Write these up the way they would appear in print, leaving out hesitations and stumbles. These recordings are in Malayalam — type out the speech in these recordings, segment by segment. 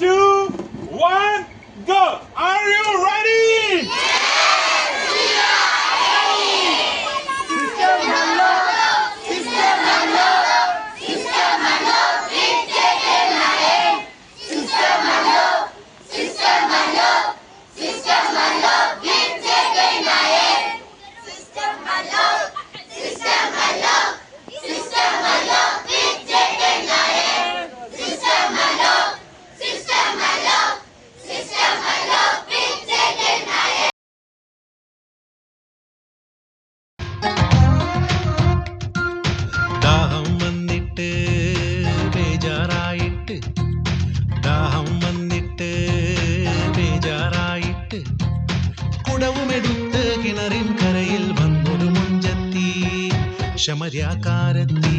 2, 1, go! Are you ready? ശമര്യാകാരത്തി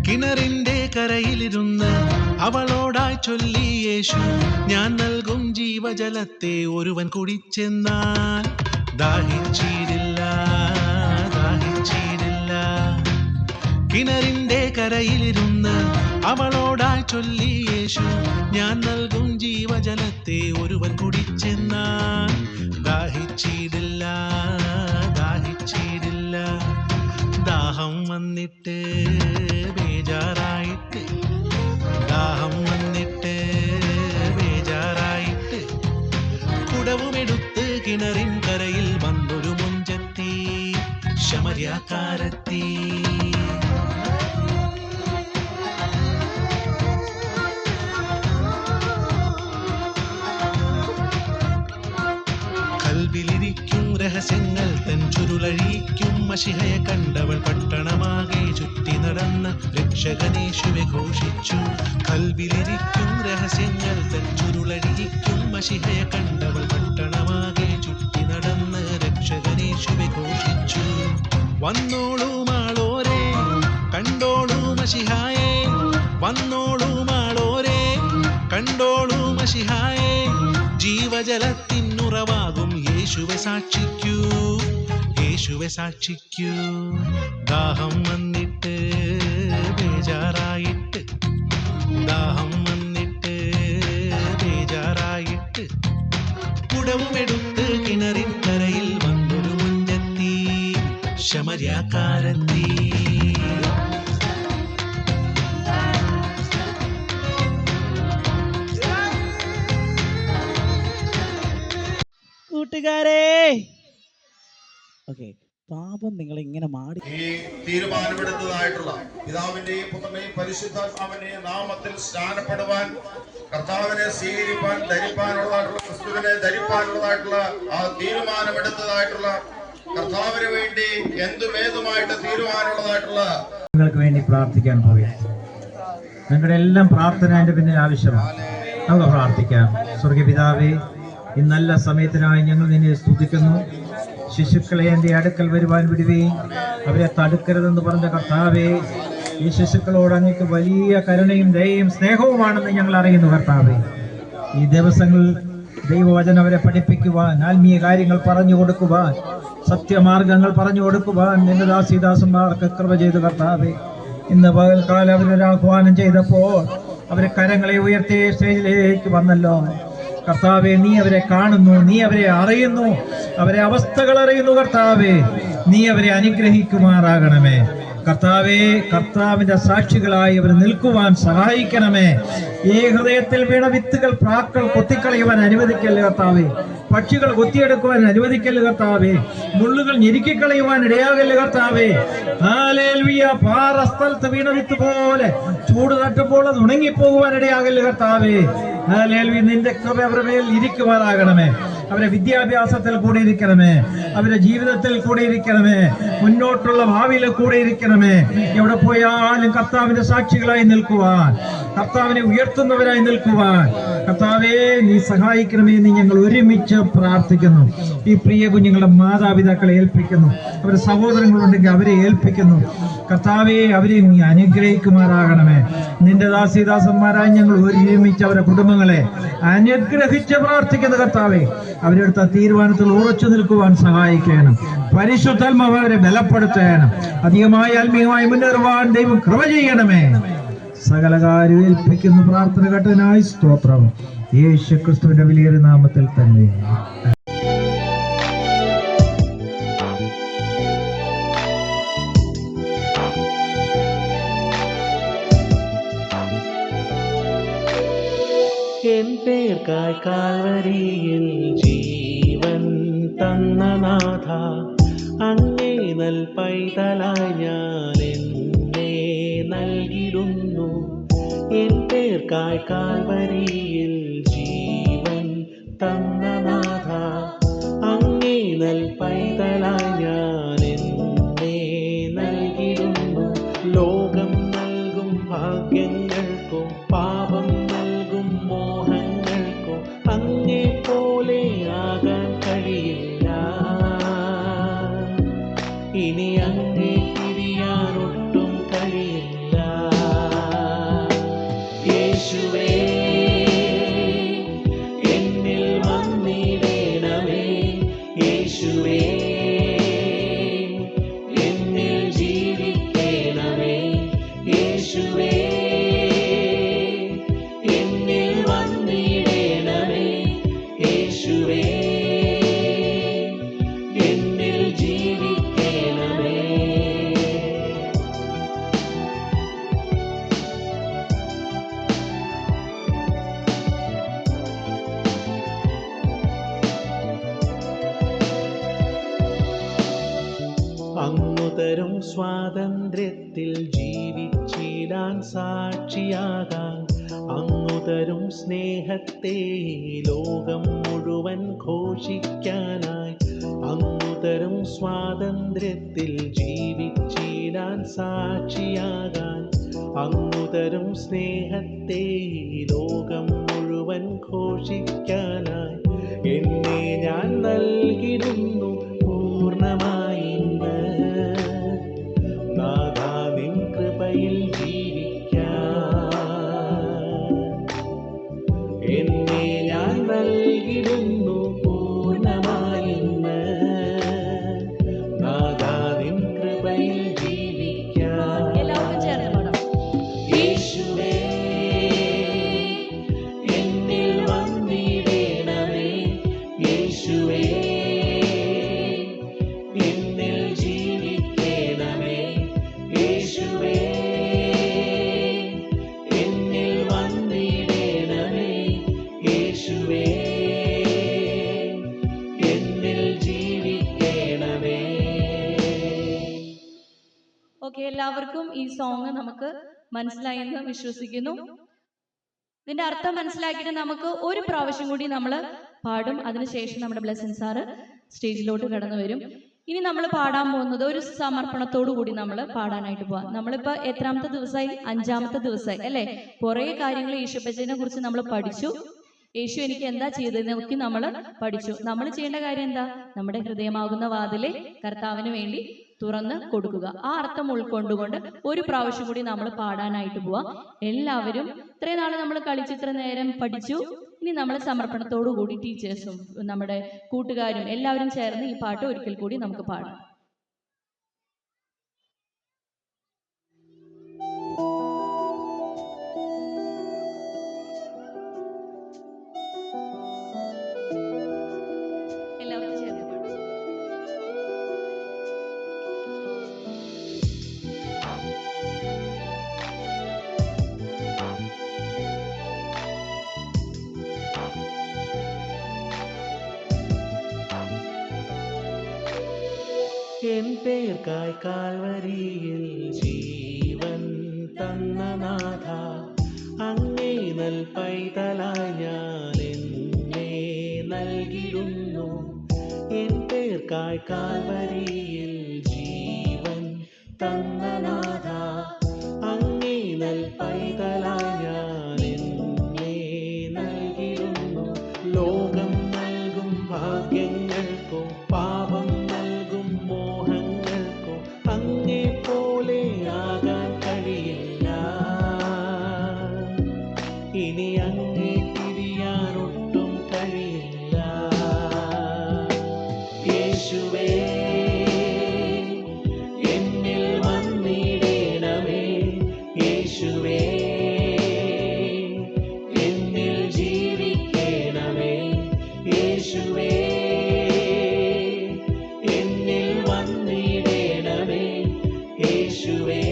കിണറിന്റെ കരയിലിരുന്ന് അവളോടായി ചൊല്ലി യേശു, ഞാൻ നൽകും ജീവജലത്തെ ഒരുവൻ കുടിച്ചെന്നാൽ ദാഹിച്ചിരില്ല, ദാഹിച്ചിരില്ല. കിണറിന്റെ കരയിലിരുന്ന് അവളോടായി ചൊല്ലി യേശു, ഞാൻ നൽകും ജീവജലത്തെ ഒരുവൻ കുടിച്ചെന്നാൽ ദാഹിച്ചിടില്ല, ദാഹിച്ചിടില്ല. ദാഹം വന്നിട്ട് ബേജാറായിട്ട്, ദാഹം വന്നിട്ട് ബേജാറായിട്ട് കുടവുമെടുത്ത് കിണറിൻ കരയിൽ വന്നൊരു മുഞ്ചത്തി ശമര്യാകാരത്തി. കൽവിലിരിക്കും രഹസ്യങ്ങൾ തൻ ചുരുളഴിക്കും മശിഹയെ കണ്ടവൾ പട്ടണമാകെ ചുറ്റി നടന്ന് രക്ഷകനേശുവെ ഘോഷിച്ചു. കൽവിലിരിക്കും രഹസ്യങ്ങൾ തൻ ചുരുളഴിക്കും മശിഹയെ കണ്ടവൾ പട്ടണമാകെ ചുറ്റി നടന്ന് രക്ഷകനേശുവെ ഘോഷിച്ചു. വന്നോളൂ മാളോരെ, കണ്ടോളൂ മശിഹായെ, വന്നോളൂ മാളോരെ, കണ്ടോളൂ മശിഹായെ. ജീവജലത്തിനുറവാകും യേശുവെ സാക്ഷിക്കൂ, യേശുവെ സാക്ഷിക്കൂ. ദാഹം വന്നിട്ട് ബേജാറായിട്ട്, ദാഹം വന്നിട്ട് ബേജാറായിട്ട് കുടവുമെടുത്ത് കിണറിൻ കരയിൽ വന്നൊരു മുഞ്ചത്തി ശമര്യാകാരത്തി. കൂട്ടുകാരെ, ഓക്കെ, പാപം നിങ്ങൾ ഇങ്ങനെ മാടി ഈ തീരുമാനമെടുത്തതായിട്ടുള്ള പിതാവിന്റെയും പുത്രന്റെയും പരിശുദ്ധാത്മാവിന്റെയും നാമത്തിൽ സ്നാനപ്പെടുവാൻ, കർത്താവിനെ സ്വീകരിപ്പാൻ, ധരിപ്പാനുള്ളതായിട്ടുള്ള, ക്രിസ്തുവിനെ ധരിപ്പാനുള്ളതായിട്ടുള്ള ആ തീരുമാനമെടുത്തതായിട്ടുള്ള, കർത്താവിന് വേണ്ടി എന്തുമേതുമായിട്ട് തീരുമാനമുള്ളതായിട്ടുള്ള നിങ്ങൾക്ക് വേണ്ടി പ്രാർത്ഥിക്കാൻ പോവുക. നിങ്ങളുടെ എല്ലാം പ്രാർത്ഥന അതിന്റെ പിന്നിൽ ആവശ്യമാണ്. നമുക്ക് പ്രാർത്ഥിക്കാം. സ്വർഗീയ പിതാവേ, ഈ നല്ല സമയത്തിനായി ഞങ്ങൾ നിന്നെ സ്തുതിക്കുന്നു. ശിശുക്കളെ എൻ്റെ അടുക്കൽ വരുവാൻ വിടുകയും അവരെ തടുക്കരുതെന്ന് പറഞ്ഞ കർത്താവേ, ഈ ശിശുക്കളോട് അങ്ങേക്ക് വലിയ കരുണയും ദയയും സ്നേഹവുമാണെന്ന് ഞങ്ങൾ അറിയുന്നു കർത്താവേ. ഈ ദിവസങ്ങളിൽ ദൈവവചനം അവരെ പഠിപ്പിക്കുവാൻ, ആത്മീയ കാര്യങ്ങൾ പറഞ്ഞു കൊടുക്കുവാൻ, സത്യമാർഗങ്ങൾ പറഞ്ഞു കൊടുക്കുവാൻ നിന്റെ ദാസിദാസന്മാർക്ക് കൃപ ചെയ്തു കർത്താവേ. ഇന്ന് പകൽക്കാലം അവരൊരു ആഹ്വാനം ചെയ്തപ്പോൾ അവരെ കരങ്ങളെ ഉയർത്തി സ്റ്റേജിലേക്ക് വന്നല്ലോ കർത്താവേ. നീ അവരെ കാണുന്നു, നീ അവരെ അറിയുന്നു, അവരെ അവസ്ഥകൾ അറിയുന്നു കർത്താവേ. നീ അവരെ അനുഗ്രഹിക്കുമാറാകണമേ കർത്താവേ. കർത്താവിന്റെ സാക്ഷികളായി അവർ നിൽക്കുവാൻ സഹായിക്കണമേ. ഈ ഹൃദയത്തിൽ വീണ വിത്തുകൾ പ്രാക്കൾ കൊത്തിക്കളയുവാൻ അനുവദിക്കല്ലേ കർത്താവേ. പക്ഷികൾ കൊത്തിയെടുക്കുവാൻ അനുവദിക്കല്ലേ കർത്താവേ. മുള്ളുകൾ ഞെരുക്കിക്കളയുവാൻ ഇടയാകല്ലേ കർത്താവേ. ഹല്ലേലൂയ. പാറസ്ഥലത്ത് വീണ വിത്ത് പോലെ ചൂട് തട്ടുമ്പോൾ അത് ഉണങ്ങിപ്പോകുവാൻ ഇടയാകല്ലേ കർത്താവേ. ഹല്ലേലൂയ. നിന്റെ കൃപ അവരുടെ മേൽ ഇരിക്കുവാനാകണമേ. അവരെ വിദ്യാഭ്യാസത്തിൽ കൂടെ ഇരിക്കണമേ, അവരുടെ ജീവിതത്തിൽ കൂടെ ഇരിക്കണമേ, മുന്നോട്ടുള്ള ഭാവിയിൽ കൂടെ ഇരിക്കണമേ. എവിടെ പോയാലും കർത്താവിന്റെ സാക്ഷികളായി നിൽക്കുവാൻ, കർത്താവിനെ ഉയർത്തുന്നവരായി നിൽക്കുവാൻ കർത്താവേ നീ സഹായിക്കണമേ എന്ന് ഞങ്ങൾ ഒരുമിച്ച് പ്രാർത്ഥിക്കുന്നു. ഈ പ്രിയ കുഞ്ഞുങ്ങളുടെ മാതാപിതാക്കളെ ഏൽപ്പിക്കുന്നു, അവരുടെ സഹോദരങ്ങളുണ്ടെങ്കിൽ അവരെ ഏൽപ്പിക്കുന്നു. കർത്താവെ അവരെ നീ അനുഗ്രഹിക്കുമാറാകണമേ. നിന്റെ ദാസിദാസന്മാരായി ഞങ്ങൾ ഒരുമിച്ച് അവരുടെ കുടുംബങ്ങളെ അനുഗ്രഹിച്ച് പ്രാർത്ഥിക്കുന്ന കർത്താവെ, അവരെടുത്ത തീരുമാനത്തിൽ ഉറച്ചു നിൽക്കുവാൻ സഹായിക്കണം. പരിശുദ്ധാത്മാവ് അവരെ ബലപ്പെടുത്തണം. അധികമായി ആത്മീയമായി മുന്നേറുവാൻ ദൈവം കൃപ ചെയ്യണമേ. സകല കാര്യം ഏൽപ്പിക്കുന്ന പ്രാർത്ഥന കേട്ടതിനായി സ്തോത്രം. യേശു ക്രിസ്തുവിന്റെ വലിയൊരു നാമത്തിൽ തന്നെ. എൻ പേർക്കായി കാൽവരിയിൽ ജീവൻ തന്ന നാഥ, അങ്ങേ നൽ പൈതലായി ഞാൻ എന്നെ നൽകിടുന്നു. എൻ പേർക്കായി കാൽവരിയിൽ ജീവൻ തന്ന നാഥ, അങ്ങേ നൽ പൈതലായി ഞാൻ എന്നെ നൽകിടുന്നു. ലോകം നൽകും ഭാഗ്യങ്ങൾക്കോ പാപം നൽകും മോഹങ്ങൾക്കോ അങ്ങേ പോലെ ആകാൻ കഴിയില്ല. ഇനി അങ്ങേ തിരിയാനൊട്ടും കഴിയില്ല. യേശുവേ എന്നിൽ വന്നിടേണമേ. യേശുവേ എന്നിൽ ജീവിക്കേണമേ. യേശുവേ എന്നിൽ വന്നിടേണമേ. യേശുവേ എന്നിൽ ജീവിക്കേണമേ. അങ്ങു തരും സ്വാതന്ത്ര്യത്തിൽ ജീവിച്ചിടാൻ സാക്ഷിയാകാൻ, അങ്ങു തരും സ്നേഹത്തെ ലോകം മുഴുവൻ ഘോഷിക്കാനായി, അങ്ങു തരും സ്വാതന്ത്ര്യത്തിൽ ജീവിച്ചിടാൻ സാക്ഷിയാകാൻ, അങ്ങു തരും സ്നേഹത്തെ ലോകം മുഴുവൻ ഘോഷിക്കാനായി എന്നെ ഞാൻ നൽകിടുന്നു പൂർണ്ണമായി. നാഥാ നിൻ കൃപയിൽ ജീവിക്കാൻ എന്നെ ഞാൻ നൽകിടുന്നു പൂർണ്ണമായി. നാഥാ നിൻ കൃപയിൽ ജീവിക്കാൻ. യേശുവേ എന്നിൽ വന്നിടേണമേ. യേശുവേ എന്നിൽ ജീവിക്കേണമേ. യേശുവേ എന്നിൽ വന്നിടേണമേ. യേശുവേ എന്നിൽ ജീവിക്കേണമേ. ഓക്കെ, എല്ലാവർക്കും ഈ സോങ് നമുക്ക് മനസ്സിലായി എന്ന് വിശ്വസിക്കുന്നു. ഇതിന്റെ അർത്ഥം മനസ്സിലാക്കിയിട്ട് നമുക്ക് ഒരു പ്രാവശ്യം കൂടി നമ്മൾ പാടും. അതിനുശേഷം നമ്മുടെ ബ്ലെസ്സിൻ സാറ് സ്റ്റേജിലോട്ട് കടന്നു വരും. ഇനി നമ്മൾ പാടാൻ പോകുന്നത് ഒരു സമർപ്പണത്തോടു കൂടി നമ്മൾ പാടാനായിട്ട് പോവാം. നമ്മളിപ്പോൾ എത്രാമത്തെ ദിവസമായി? 5-ാമത്തെ ദിവസമായി അല്ലേ? കുറേ കാര്യങ്ങൾ യേശുപ്പച്ചനെ കുറിച്ച് നമ്മൾ പഠിച്ചു. യേശു എനിക്ക് എന്താ ചെയ്തതെന്നൊക്കെ നമ്മൾ പഠിച്ചു. നമ്മൾ ചെയ്യേണ്ട കാര്യം എന്താ? നമ്മുടെ ഹൃദയമാകുന്ന വാതിലെ കർത്താവിന് വേണ്ടി തുറന്ന് കൊടുക്കുക. ആ അർത്ഥം ഉൾക്കൊണ്ടുകൊണ്ട് ഒരു പ്രാവശ്യം കൂടി നമ്മൾ പാടാനായിട്ട് പോവാം. എല്ലാവരും ഇത്രയും നാൾ നമ്മൾ കളിച്ച് ഇത്ര നേരം പഠിച്ചു. ഇനി നമ്മൾ സമർപ്പണത്തോടു കൂടി ടീച്ചേഴ്സും നമ്മുടെ കൂട്ടുകാരും എല്ലാവരും ചേർന്ന് ഈ പാട്ട് ഒരിക്കൽ കൂടി നമുക്ക് പാടാം. എല്ലാവരും ചേർന്ന് പാടാം. എൻ പേർക്കായി കാൽവരിയിൽ ജീവൻ തന്ന നാഥ, അങ്ങേ നൽ പൈതലായി ഞാൻ എന്നെ നൽകിടുന്നു. എൻ പേർക്കായി കാൽവരിയിൽ ജീവൻ തന്ന നാഥ, അങ്ങേ നൽ പൈതലായി ഞാൻ എന്നെ നൽകിടുന്നു. ലോകം നൽകും ഭാഗ്യങ്ങൾക്കോ പാപം നൽകും മോഹങ്ങൾക്കോ അങ്ങേ പോലെ യേശുവേ എന്നിൽ വന്നിടേണമേ യേശുവേ എന്നിൽ ജീവിക്കണമേ യേശുവേ എന്നിൽ വന്നിടേണമേ യേശുവേ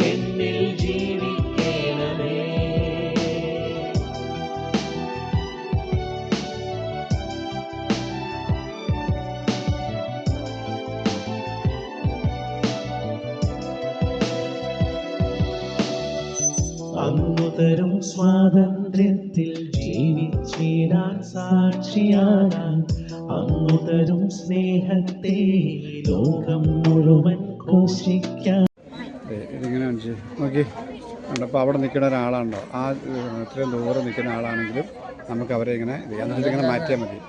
എന്നിൽ ജീവിക്കണമേ. അങ്ങു തരും സ്വാതന്ത്ര്യത്തിൽ ജീവിച്ചിടാൻ സാക്ഷിയാകാൻ അങ്ങു തരും സ്നേഹത്തെ ലോകം മുഴുവൻ ഘോഷിക്കാൻ. ഇതിങ്ങനെ നോക്കി കണ്ടപ്പോൾ അവിടെ നിൽക്കുന്ന ഒരാളാണല്ലോ, ആ ഇത്രയും ദൂരം നിൽക്കുന്ന ആളാണെങ്കിലും നമുക്ക് അവരെ ഇങ്ങനെ എന്നിട്ട് ഇങ്ങനെ മാറ്റിയാൽ മതി.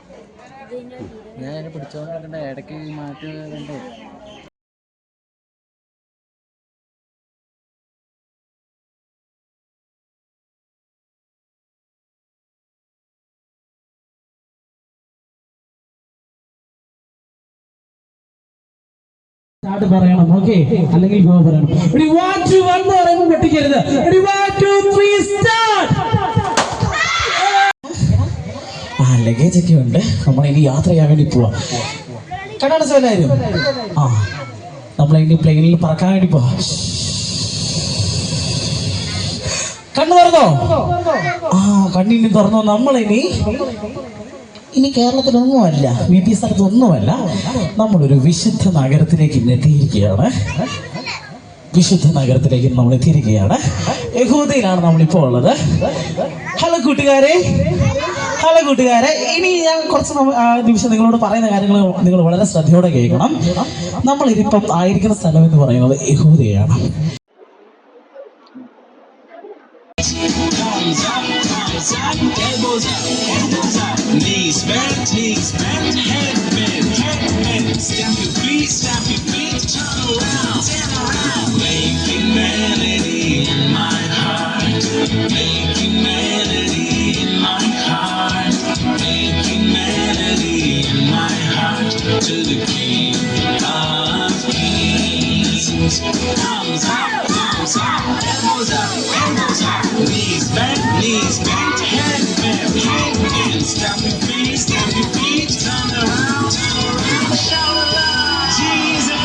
ഞാൻ പിടിച്ചോണ്ട് ഇടയ്ക്ക് മാറ്റി വേണ്ടേ? പറയണം, ഓക്കെ? അല്ലെങ്കിൽ ഗോ പറയണം. Ready, 1 2 1 എന്ന് പറയുമ്പോൾ പൊട്ടിക്കരുത്. Ready, 1 2 3 start. ലഗേജ് ഒക്കെ ഉണ്ട്, നമ്മൾ ഇനി യാത്ര ചെയ്യാൻ വേണ്ടി പോവാം. കണ്ണടച്ചോ എല്ലാവരും? നമ്മളിനി പ്ലെയിനിൽ പറക്കാൻ വേണ്ടി പോവാം. കണ്ണു തുറന്നോ? കണ്ണിനി തുറന്നോ? നമ്മളിനി കേരളത്തിലൊന്നുമല്ല, BP സ്ഥലത്തൊന്നുമല്ല, നമ്മളൊരു വിശുദ്ധ നഗരത്തിലേക്ക് എത്തിയിരിക്കുകയാണ്. വിശുദ്ധ നഗരത്തിലേക്ക് നമ്മൾ എത്തിയിരിക്കുകയാണ്. യഹൂദയിലാണ് നമ്മളിപ്പോൾ ഉള്ളത്. ഹലോ കൂട്ടുകാരെ, ഹലോ കൂട്ടുകാരെ, ഇനി ഞാൻ കുറച്ച് നിമിഷം നിങ്ങളോട് പറയുന്ന കാര്യങ്ങൾ നിങ്ങൾ വളരെ ശ്രദ്ധയോടെ കേൾക്കണം. നമ്മളിതിപ്പം ആയിരിക്കുന്ന സ്ഥലം എന്ന് പറയുന്നത് യഹൂദയാണ്. Elbows up, knees bent, head bent. Stamp your feet, turn around. Making melody in my heart, making melody in my heart, making melody in my heart to the King of Kings. Thumbs up, elbows up, knees bent, head bent. Stamp your feet, turn around, shout aloud, Jesus.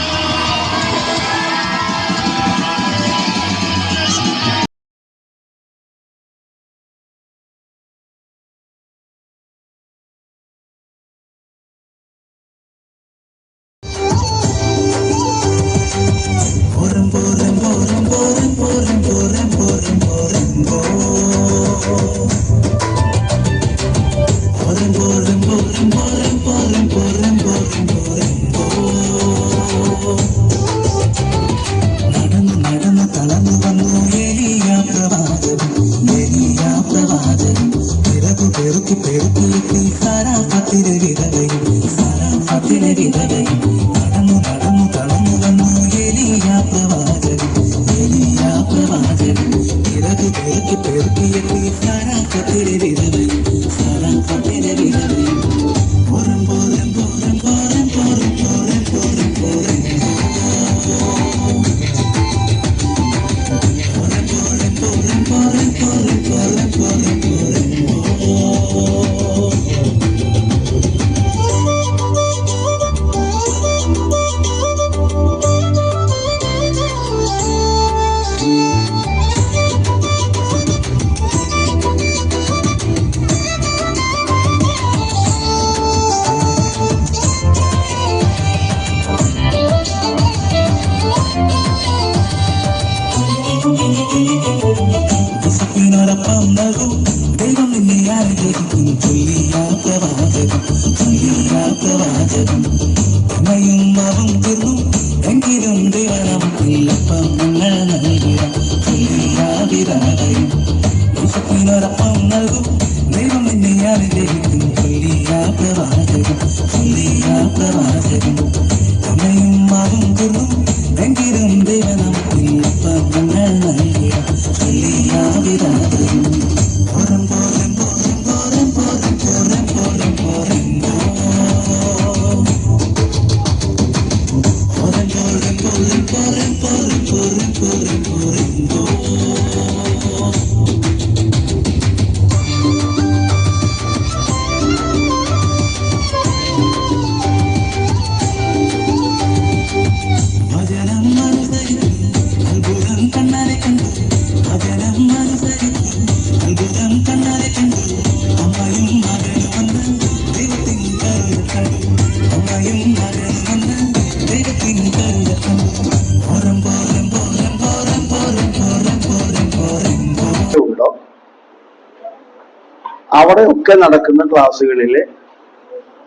അവിടെ ഒക്കെ നടക്കുന്ന ക്ലാസ്സുകളിൽ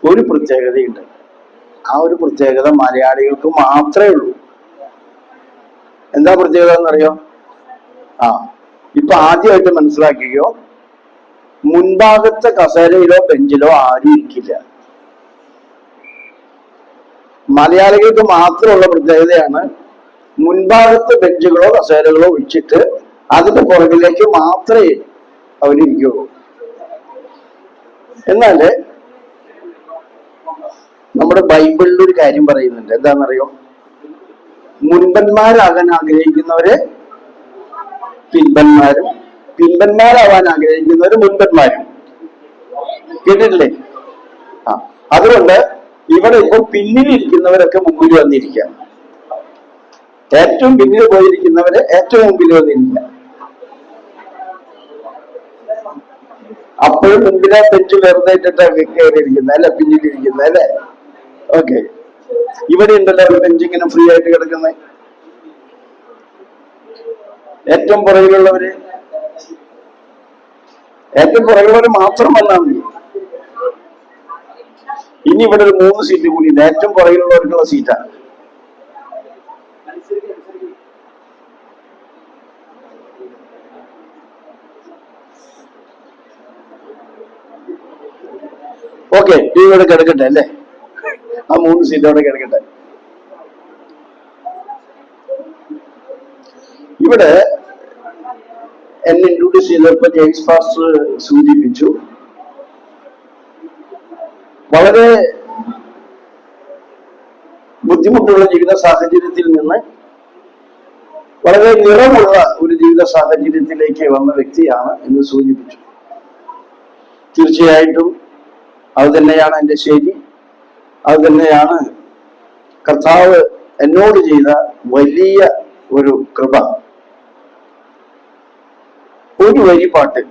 ഒരു പ്രത്യേകതയുണ്ട്. ആ ഒരു പ്രത്യേകത മലയാളികൾക്ക് മാത്രമേ ഉള്ളൂ. എന്താ പ്രത്യേകത എന്നറിയോ? ഇപ്പൊ ആദ്യമായിട്ട് മനസ്സിലാക്കിയോ, മുൻഭാഗത്തെ കസേരയിലോ ബെഞ്ചിലോ ആരും ഇരിക്കില്ല. മലയാളികൾക്ക് മാത്രമുള്ള പ്രത്യേകതയാണ് മുൻഭാഗത്തെ ബെഞ്ചുകളോ കസേരകളോ ഒഴിച്ചിട്ട് അതിന്റെ പുറകിലേക്ക് മാത്രമേ അവരിയ്ക്കുള്ളൂ. എന്നാല് നമ്മുടെ ബൈബിളിൽ ഒരു കാര്യം പറയുന്നുണ്ട്. എന്താണെന്നറിയോ? മുൻപന്മാരാകാൻ ആഗ്രഹിക്കുന്നവര് പിൻപന്മാരും, പിൻപന്മാരാവാൻ ആഗ്രഹിക്കുന്നവര് മുൻപന്മാരും. കേട്ടിട്ടില്ലേ? അതുകൊണ്ട് ഇവിടെ ഇപ്പൊ പിന്നിലിരിക്കുന്നവരൊക്കെ മുമ്പിൽ വന്നിരിക്കാം. ഏറ്റവും പിന്നിൽ പോയിരിക്കുന്നവര് ഏറ്റവും മുമ്പിൽ വന്നിരിക്കാം. അപ്പോഴും മുമ്പിലെ ബെഞ്ച് വെറുതെ ഇട്ടിട്ട് കയറിയിരിക്കുന്നത് അല്ലെ, പിന്നിലിരിക്കുന്നത് അല്ലെ? ഓക്കെ. ഇവിടെ ഉണ്ടല്ലോ ഒരു ബെഞ്ച് ഇങ്ങനെ ഫ്രീ ആയിട്ട് കിടക്കുന്നത്. ഏറ്റവും പുറകിലുള്ളവര് മാത്രം വന്നാൽ മതി. ഇനി ഇവിടെ ഒരു 3 സീറ്റ് കൂടി ഉണ്ട്. ഏറ്റവും പുറകിലുള്ളവർക്കുള്ള സീറ്റാണ്. ഓക്കെ, ഇവിടെ കിടക്കട്ടെ അല്ലേ? ആ 3 സീറ്റ് അവിടെ കിടക്കട്ടെ. ഇവിടെ എന്നെ ഇൻട്രൊഡ്യൂസ് ചെയ്തപ്പോ ജെയിംസ് ഫാസ്റ്റർ സൂചിപ്പിച്ചു, വളരെ ബുദ്ധിമുട്ടുള്ള ജീവിത സാഹചര്യത്തിൽ നിന്ന് വളരെ നിറമുള്ള ഒരു ജീവിത സാഹചര്യത്തിലേക്ക് വന്ന വ്യക്തിയാണ് എന്ന് സൂചിപ്പിച്ചു. തീർച്ചയായിട്ടും അത് തന്നെയാണ് എൻ്റെ ശരി. അത് തന്നെയാണ് കർത്താവ് എന്നോട് ചെയ്ത വലിയ ഒരു കൃപ. ഒരു വരി പാട്ട്,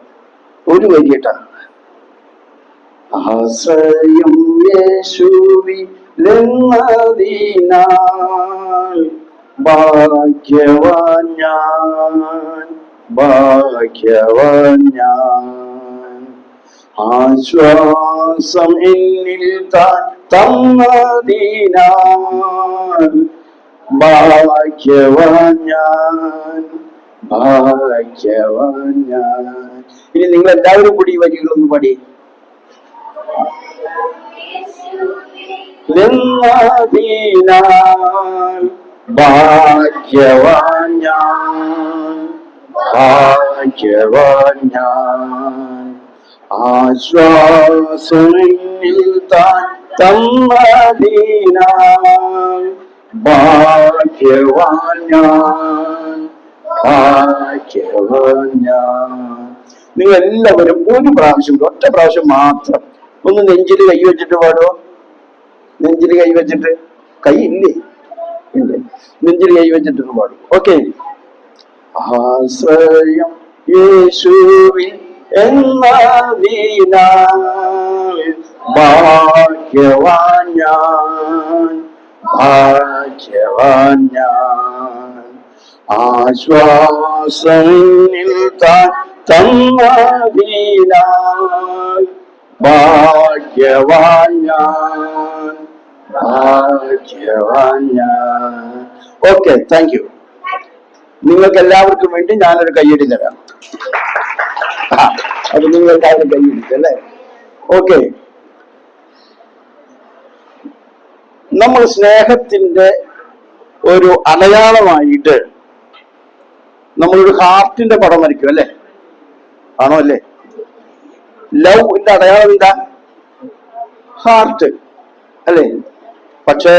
ഒരു വരിയിട്ടാണ്. ആശ്രയം യേശുവിലെന്നതിനാൽ ഭാഗ്യവാൻ ഞാൻ, ഭാഗ്യവാൻ ഞാൻ. ആശ്വാസം എന്നിൽ താൻ തന്നതിനാൽ ഭാഗ്യവാൻ ഞാൻ, ഭാഗ്യവാൻ ഞാൻ. ഇനി നിങ്ങൾ എല്ലാവരും കൂടി ഈ വരികളൊന്ന് പാടി. എന്നതിനാൽ ഭാഗ്യവാൻ ഞാൻ, ഭാഗ്യവാൻ ഞാൻ. ആശ്വാസം എന്നിൽ താൻ തന്നതിനാൽ ഭാഗ്യവാൻ ഞാൻ, ഭാഗ്യവാൻ ഞാൻ. നിങ്ങൾ എല്ലാവരും ഒരു പ്രാവശ്യം, ഒറ്റ പ്രാവശ്യം മാത്രം ഒന്ന് നെഞ്ചിൽ കൈവച്ചിട്ട് പാടുമോ? നെഞ്ചിൽ കൈവച്ചിട്ട്, കൈ ഇല്ലേ? ഇല്ലേ? നെഞ്ചിൽ കൈവച്ചിട്ട് പാടും. ഓക്കെ. ആശ്രയം യേശുവിൽ എന്നതിനാൽ ഭാഗ്യവാൻ ഞാൻ, ഭാഗ്യവാൻ ഞാൻ. ആശ്വാസനിൽ താൻ തന്നതിനാൽ ഭാഗ്യവാൻ ഞാൻ, ഭാഗ്യവാൻ ഞാൻ. Okay, thank you. നിങ്ങൾക്ക് എല്ലാവർക്കും വേണ്ടി ഞാനൊരു കയ്യടി തരാം. അത് നിങ്ങൾക്കാരും കയ്യടിക്കും അല്ലേ? ഓക്കെ. നമ്മൾ സ്നേഹത്തിന്റെ ഒരു അടയാളമായിട്ട് നമ്മളൊരു ഹാർട്ടിന്റെ പടം വരയ്ക്കും അല്ലേ? ആണോ അല്ലേ? ലവിന്റെ അടയാളം എന്താ? ഹാർട്ട് അല്ലേ? പക്ഷെ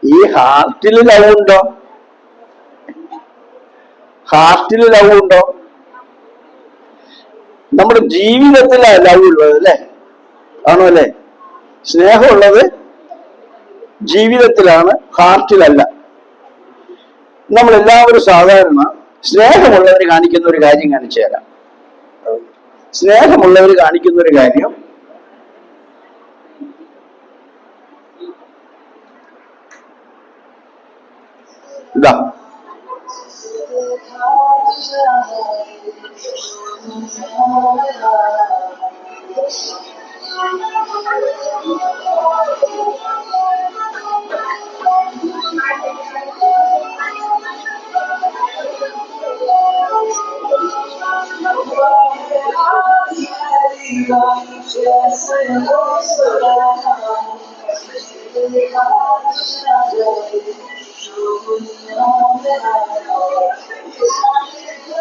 ഈ ഹാർട്ടിൽ ലവ് ഉണ്ടോ? ഹാർട്ടിൽ ലവ് ഉണ്ടോ? നമ്മുടെ ജീവിതത്തിലാണ് ലവ് ഉള്ളത് അല്ലേ? ആണോ അല്ലേ? സ്നേഹമുള്ളത് ജീവിതത്തിലാണ്, ഹാർട്ടിലല്ല. നമ്മളെല്ലാവരും സാധാരണ സ്നേഹമുള്ളവർ കാണിക്കുന്ന ഒരു കാര്യം കാണിച്ചു തരാം. സ്നേഹമുള്ളവർ കാണിക്കുന്ന ഒരു കാര്യം, ഇതാ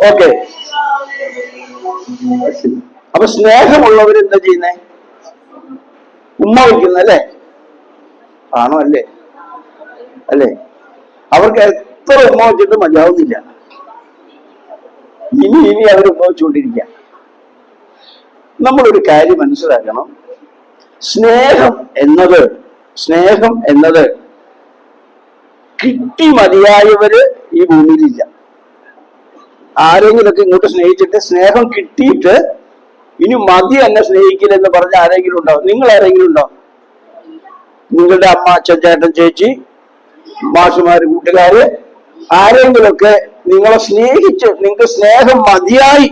ഓക്കെ. അപ്പൊ സ്നേഹമുള്ളവർ എന്താ ചെയ്യുന്നേ? ഉമ്മ വയ്ക്കുന്നല്ലേ? ആണോ? അല്ലേ? അല്ലേ? അവർക്ക് എത്ര ഉമ്മ വെച്ചിട്ട് മതിയാവുന്നില്ല. ഇനി അവർ ഉമ്മ വെച്ചുകൊണ്ടിരിക്കുക. നമ്മളൊരു കാര്യം മനസ്സിലാക്കണം. സ്നേഹം എന്നത് കിട്ടി മതിയായവര് ഈ ഭൂമിയിലില്ല. ആരെങ്കിലൊക്കെ ഇങ്ങോട്ട് സ്നേഹിച്ചിട്ട് സ്നേഹം കിട്ടിയിട്ട് ഇനി മതി എന്നെ സ്നേഹിക്കില്ലെന്ന് പറഞ്ഞ ആരെങ്കിലും ഉണ്ടോ? നിങ്ങൾ ആരെങ്കിലും ഉണ്ടോ? നിങ്ങളുടെ അമ്മ, അച്ഛൻ, ചേട്ടൻ, ചേച്ചി, മാഷുമാര്, കൂട്ടുകാര് ആരെങ്കിലൊക്കെ നിങ്ങളെ സ്നേഹിച്ച് നിങ്ങൾക്ക് സ്നേഹം മതിയായി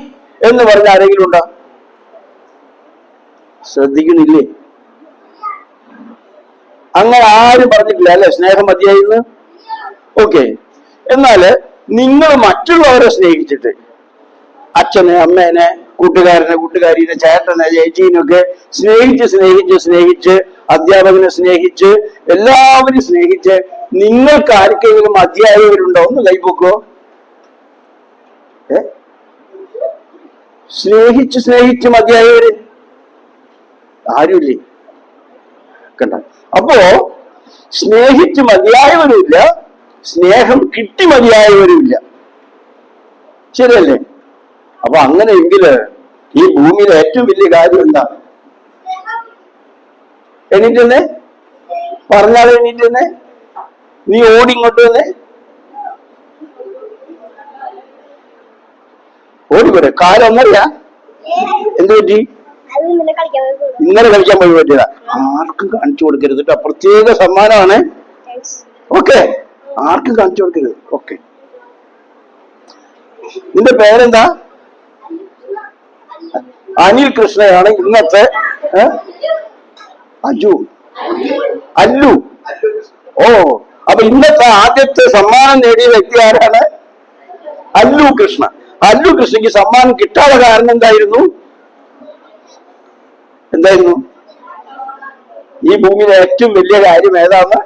എന്ന് പറഞ്ഞ ആരെങ്കിലും ഉണ്ടോ? ശ്രദ്ധിക്കണില്ലേ? അങ്ങനെ ആരും പറഞ്ഞിട്ടില്ല അല്ലെ സ്നേഹം മതിയായി എന്ന്? ഓക്കെ. എന്നാല് നിങ്ങൾ മറ്റുള്ളവരെ സ്നേഹിച്ചിട്ട് അച്ഛനെ, അമ്മേനെ, കൂട്ടുകാരനെ, കൂട്ടുകാരിനെ, ചേട്ടനെ, ചേച്ചീനൊക്കെ സ്നേഹിച്ച് അധ്യാപകനെ സ്നേഹിച്ച് എല്ലാവരും സ്നേഹിച്ച് നിങ്ങൾക്ക് ആർക്കെങ്കിലും മതിയായവരുണ്ടോ? ഒന്ന് കൈപ്പൊക്കോ. സ്നേഹിച്ച് മതിയായവര് ആരുമില്ലേ? കണ്ട. അപ്പോ സ്നേഹിച്ച് മതിയായവരുമില്ല, സ്നേഹം കിട്ടി മതിയായവരുമില്ല. ശരിയല്ലേ? അപ്പൊ അങ്ങനെയെങ്കില് ഈ ഭൂമിയിലെ ഏറ്റവും വലിയ കാര്യം എന്താ? എണീറ്റെന്നെ പറഞ്ഞാൽ എണീറ്റെന്നെ. നീ ഓടി ഇങ്ങോട്ട് തന്നെ ഓടിപ്പോരെ. കാലൊന്നറിയാ എന്ത് പറ്റി? ഇന്നലെ കളിക്കാൻ പോയി പറ്റിയതാ. ആർക്കും കാണിച്ചു കൊടുക്കരുത് കേട്ടോ. പ്രത്യേക സമ്മാനമാണ്. ഓക്കെ. ആർക്കും കാണിച്ചു കൊടുക്കരുത്. ഓക്കെ. നിന്റെ പേരെന്താ? അനിൽ കൃഷ്ണയാണ് ഇന്നത്തെ അല്ലു. ഓ, അപ്പൊ ഇന്നത്തെ ആദ്യത്തെ സമ്മാനം നേടിയ വ്യക്തി ആരാണ്? അല്ലു കൃഷ്ണ. അല്ലു കൃഷ്ണയ്ക്ക് സമ്മാനം കിട്ടാതെ കാരണം എന്തായിരുന്നു? ഈ ഭൂമിയിലെ ഏറ്റവും വലിയ കാര്യം ഏതാന്ന്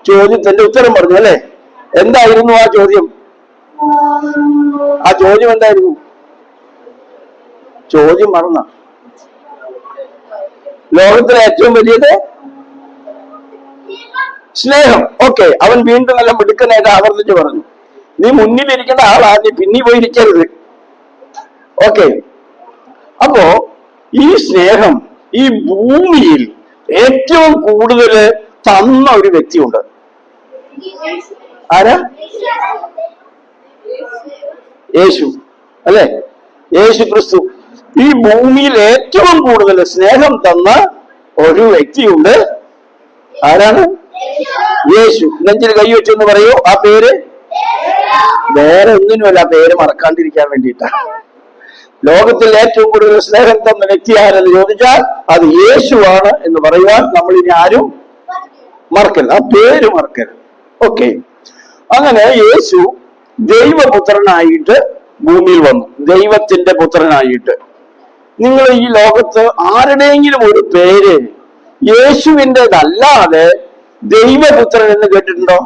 ചോദ്യത്തിന്റെ ഉത്തരം പറഞ്ഞു അല്ലെ? എന്തായിരുന്നു ആ ചോദ്യം? എന്തായിരുന്നു? ചോദ്യം മറന്ന. ലോകത്തിലെ ഏറ്റവും വലിയത് സ്നേഹം. ഓക്കെ. അവൻ വീണ്ടും നല്ല മിടുക്കനായിട്ട് ആവർത്തിച്ച് പറഞ്ഞു. നീ മുന്നിലിരിക്കേണ്ട ആളാദ്യം പിന്നി പോയിരിക്കരുത്. ഓക്കെ. അപ്പോ ഈ സ്നേഹം ഈ ഭൂമിയിൽ ഏറ്റവും കൂടുതൽ തന്ന ഒരു വ്യക്തിയുണ്ട്. ആരാ? യേശു അല്ലെ? യേശു ക്രിസ്തു. ഈ ഭൂമിയിൽ ഏറ്റവും കൂടുതൽ സ്നേഹം തന്ന ഒരു വ്യക്തിയുണ്ട്. ആരാണ്? യേശു. നെഞ്ചിൽ കൈവച്ചെന്ന് പറയൂ. ആ പേര് വേറെ ഒന്നിനുമല്ല, ആ പേര് മറക്കാണ്ടിരിക്കാൻ വേണ്ടിയിട്ടാണ്. ലോകത്തിൽ ഏറ്റവും കൂടുതൽ സ്നേഹം തന്ന വ്യക്തി ആരെന്ന് ചോദിച്ചാൽ അത് യേശുവാണ് എന്ന് പറയുവാൻ നമ്മൾ ഇനി ആരും മറക്കരുത്. ആ പേര് മറക്കരുത്. ഓക്കെ. അങ്ങനെ യേശു ദൈവപുത്രനായിട്ട് ഭൂമിയിൽ വന്നു. ദൈവത്തിന്റെ പുത്രനായിട്ട്. നിങ്ങൾ ഈ ലോകത്ത് ആരുടെയെങ്കിലും ഒരു പേര് യേശുവിൻ്റെതല്ലാതെ ദൈവപുത്രൻ എന്ന് കേട്ടിട്ടുണ്ടോ?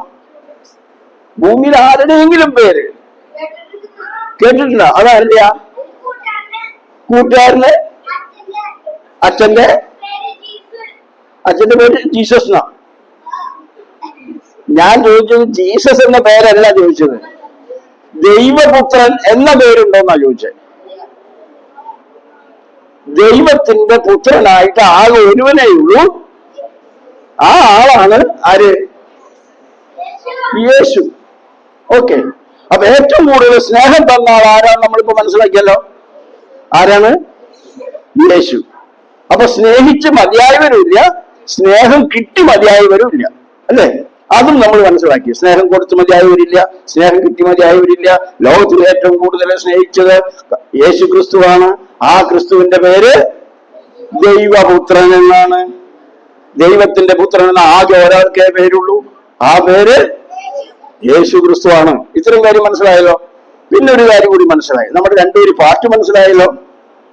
ഭൂമിയിൽ ആരുടെയെങ്കിലും പേര് കേട്ടിട്ടുണ്ടോ? അതാരുടെയാ? കൂട്ടുകാരന് അച്ഛന്റെ പേര് ജീസസ് എന്നാ. ഞാൻ ചോദിച്ചത് ജീസസ് എന്ന പേരല്ല ചോദിച്ചത്, ദൈവപുത്രൻ എന്ന പേരുണ്ടോന്നാ ചോദിച്ചത്. ദൈവത്തിന്റെ പുത്രനായിട്ട് ആകെ ഒരുവനേ ഉള്ളൂ. ആ ആളാണ് ആര്? യേശു. ഓക്കെ. അപ്പൊ ഏറ്റവും കൂടുതൽ സ്നേഹം തന്ന ആൾ ആരാണ് നമ്മളിപ്പോ മനസ്സിലാക്കിയല്ലോ. ആരാണ്? യേശു. അപ്പൊ സ്നേഹിച്ച് മതിയായവരുമില്ല, സ്നേഹം കിട്ടി മതിയായവരും ഇല്ല അല്ലെ? അതും നമ്മൾ മനസ്സിലാക്കി. സ്നേഹം കൊടുത്തു മതിയായവരില്ല, സ്നേഹം കിട്ടി മതിയായവരില്ല. ലോകത്തിൽ ഏറ്റവും കൂടുതൽ സ്നേഹിച്ചത് യേശു ക്രിസ്തുവാണ്. ആ ക്രിസ്തുവിന്റെ പേര് ദൈവപുത്രൻ എന്നാണ്. ദൈവത്തിന്റെ പുത്രൻ എന്ന ആകെ ഒരാൾക്കേ പേരുള്ളൂ. ആ പേര് യേശു ക്രിസ്തുവാണ്. ഇത്രയും കാര്യം മനസ്സിലായല്ലോ. പിന്നെ ഒരു കാര്യം കൂടി മനസ്സിലായി. നമ്മുടെ രണ്ടൊരു പാട്ട് മനസ്സിലായല്ലോ.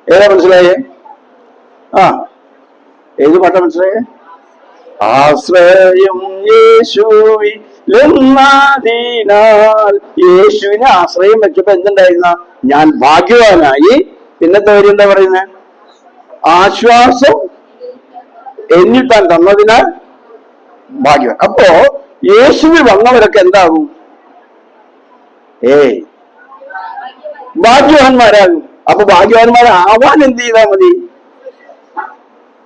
ഏതാ മനസ്സിലായേ? ഏത് പാട്ടാ മനസ്സിലായേ? ആശ്രയം യേശുവിലെന്നതിനാൽ. യേശുവിനെ ആശ്രയം വെച്ചപ്പോ എന്തുണ്ടായിരുന്ന? ഞാൻ ഭാഗ്യവാനായി. പിന്നത്തെ കാര്യം എന്താ പറയുന്നത്? ആശ്വാസം എന്നിൽ താൻ തന്നതിനാൽ ഭാഗ്യവാൻ. അപ്പോ യേശുവിൽ വന്നവരൊക്കെ എന്താകും? ഭാഗ്യവാന്മാരാകും. അപ്പൊ ഭാഗ്യവാന്മാരാവാൻ എന്ത് ചെയ്താൽ മതി?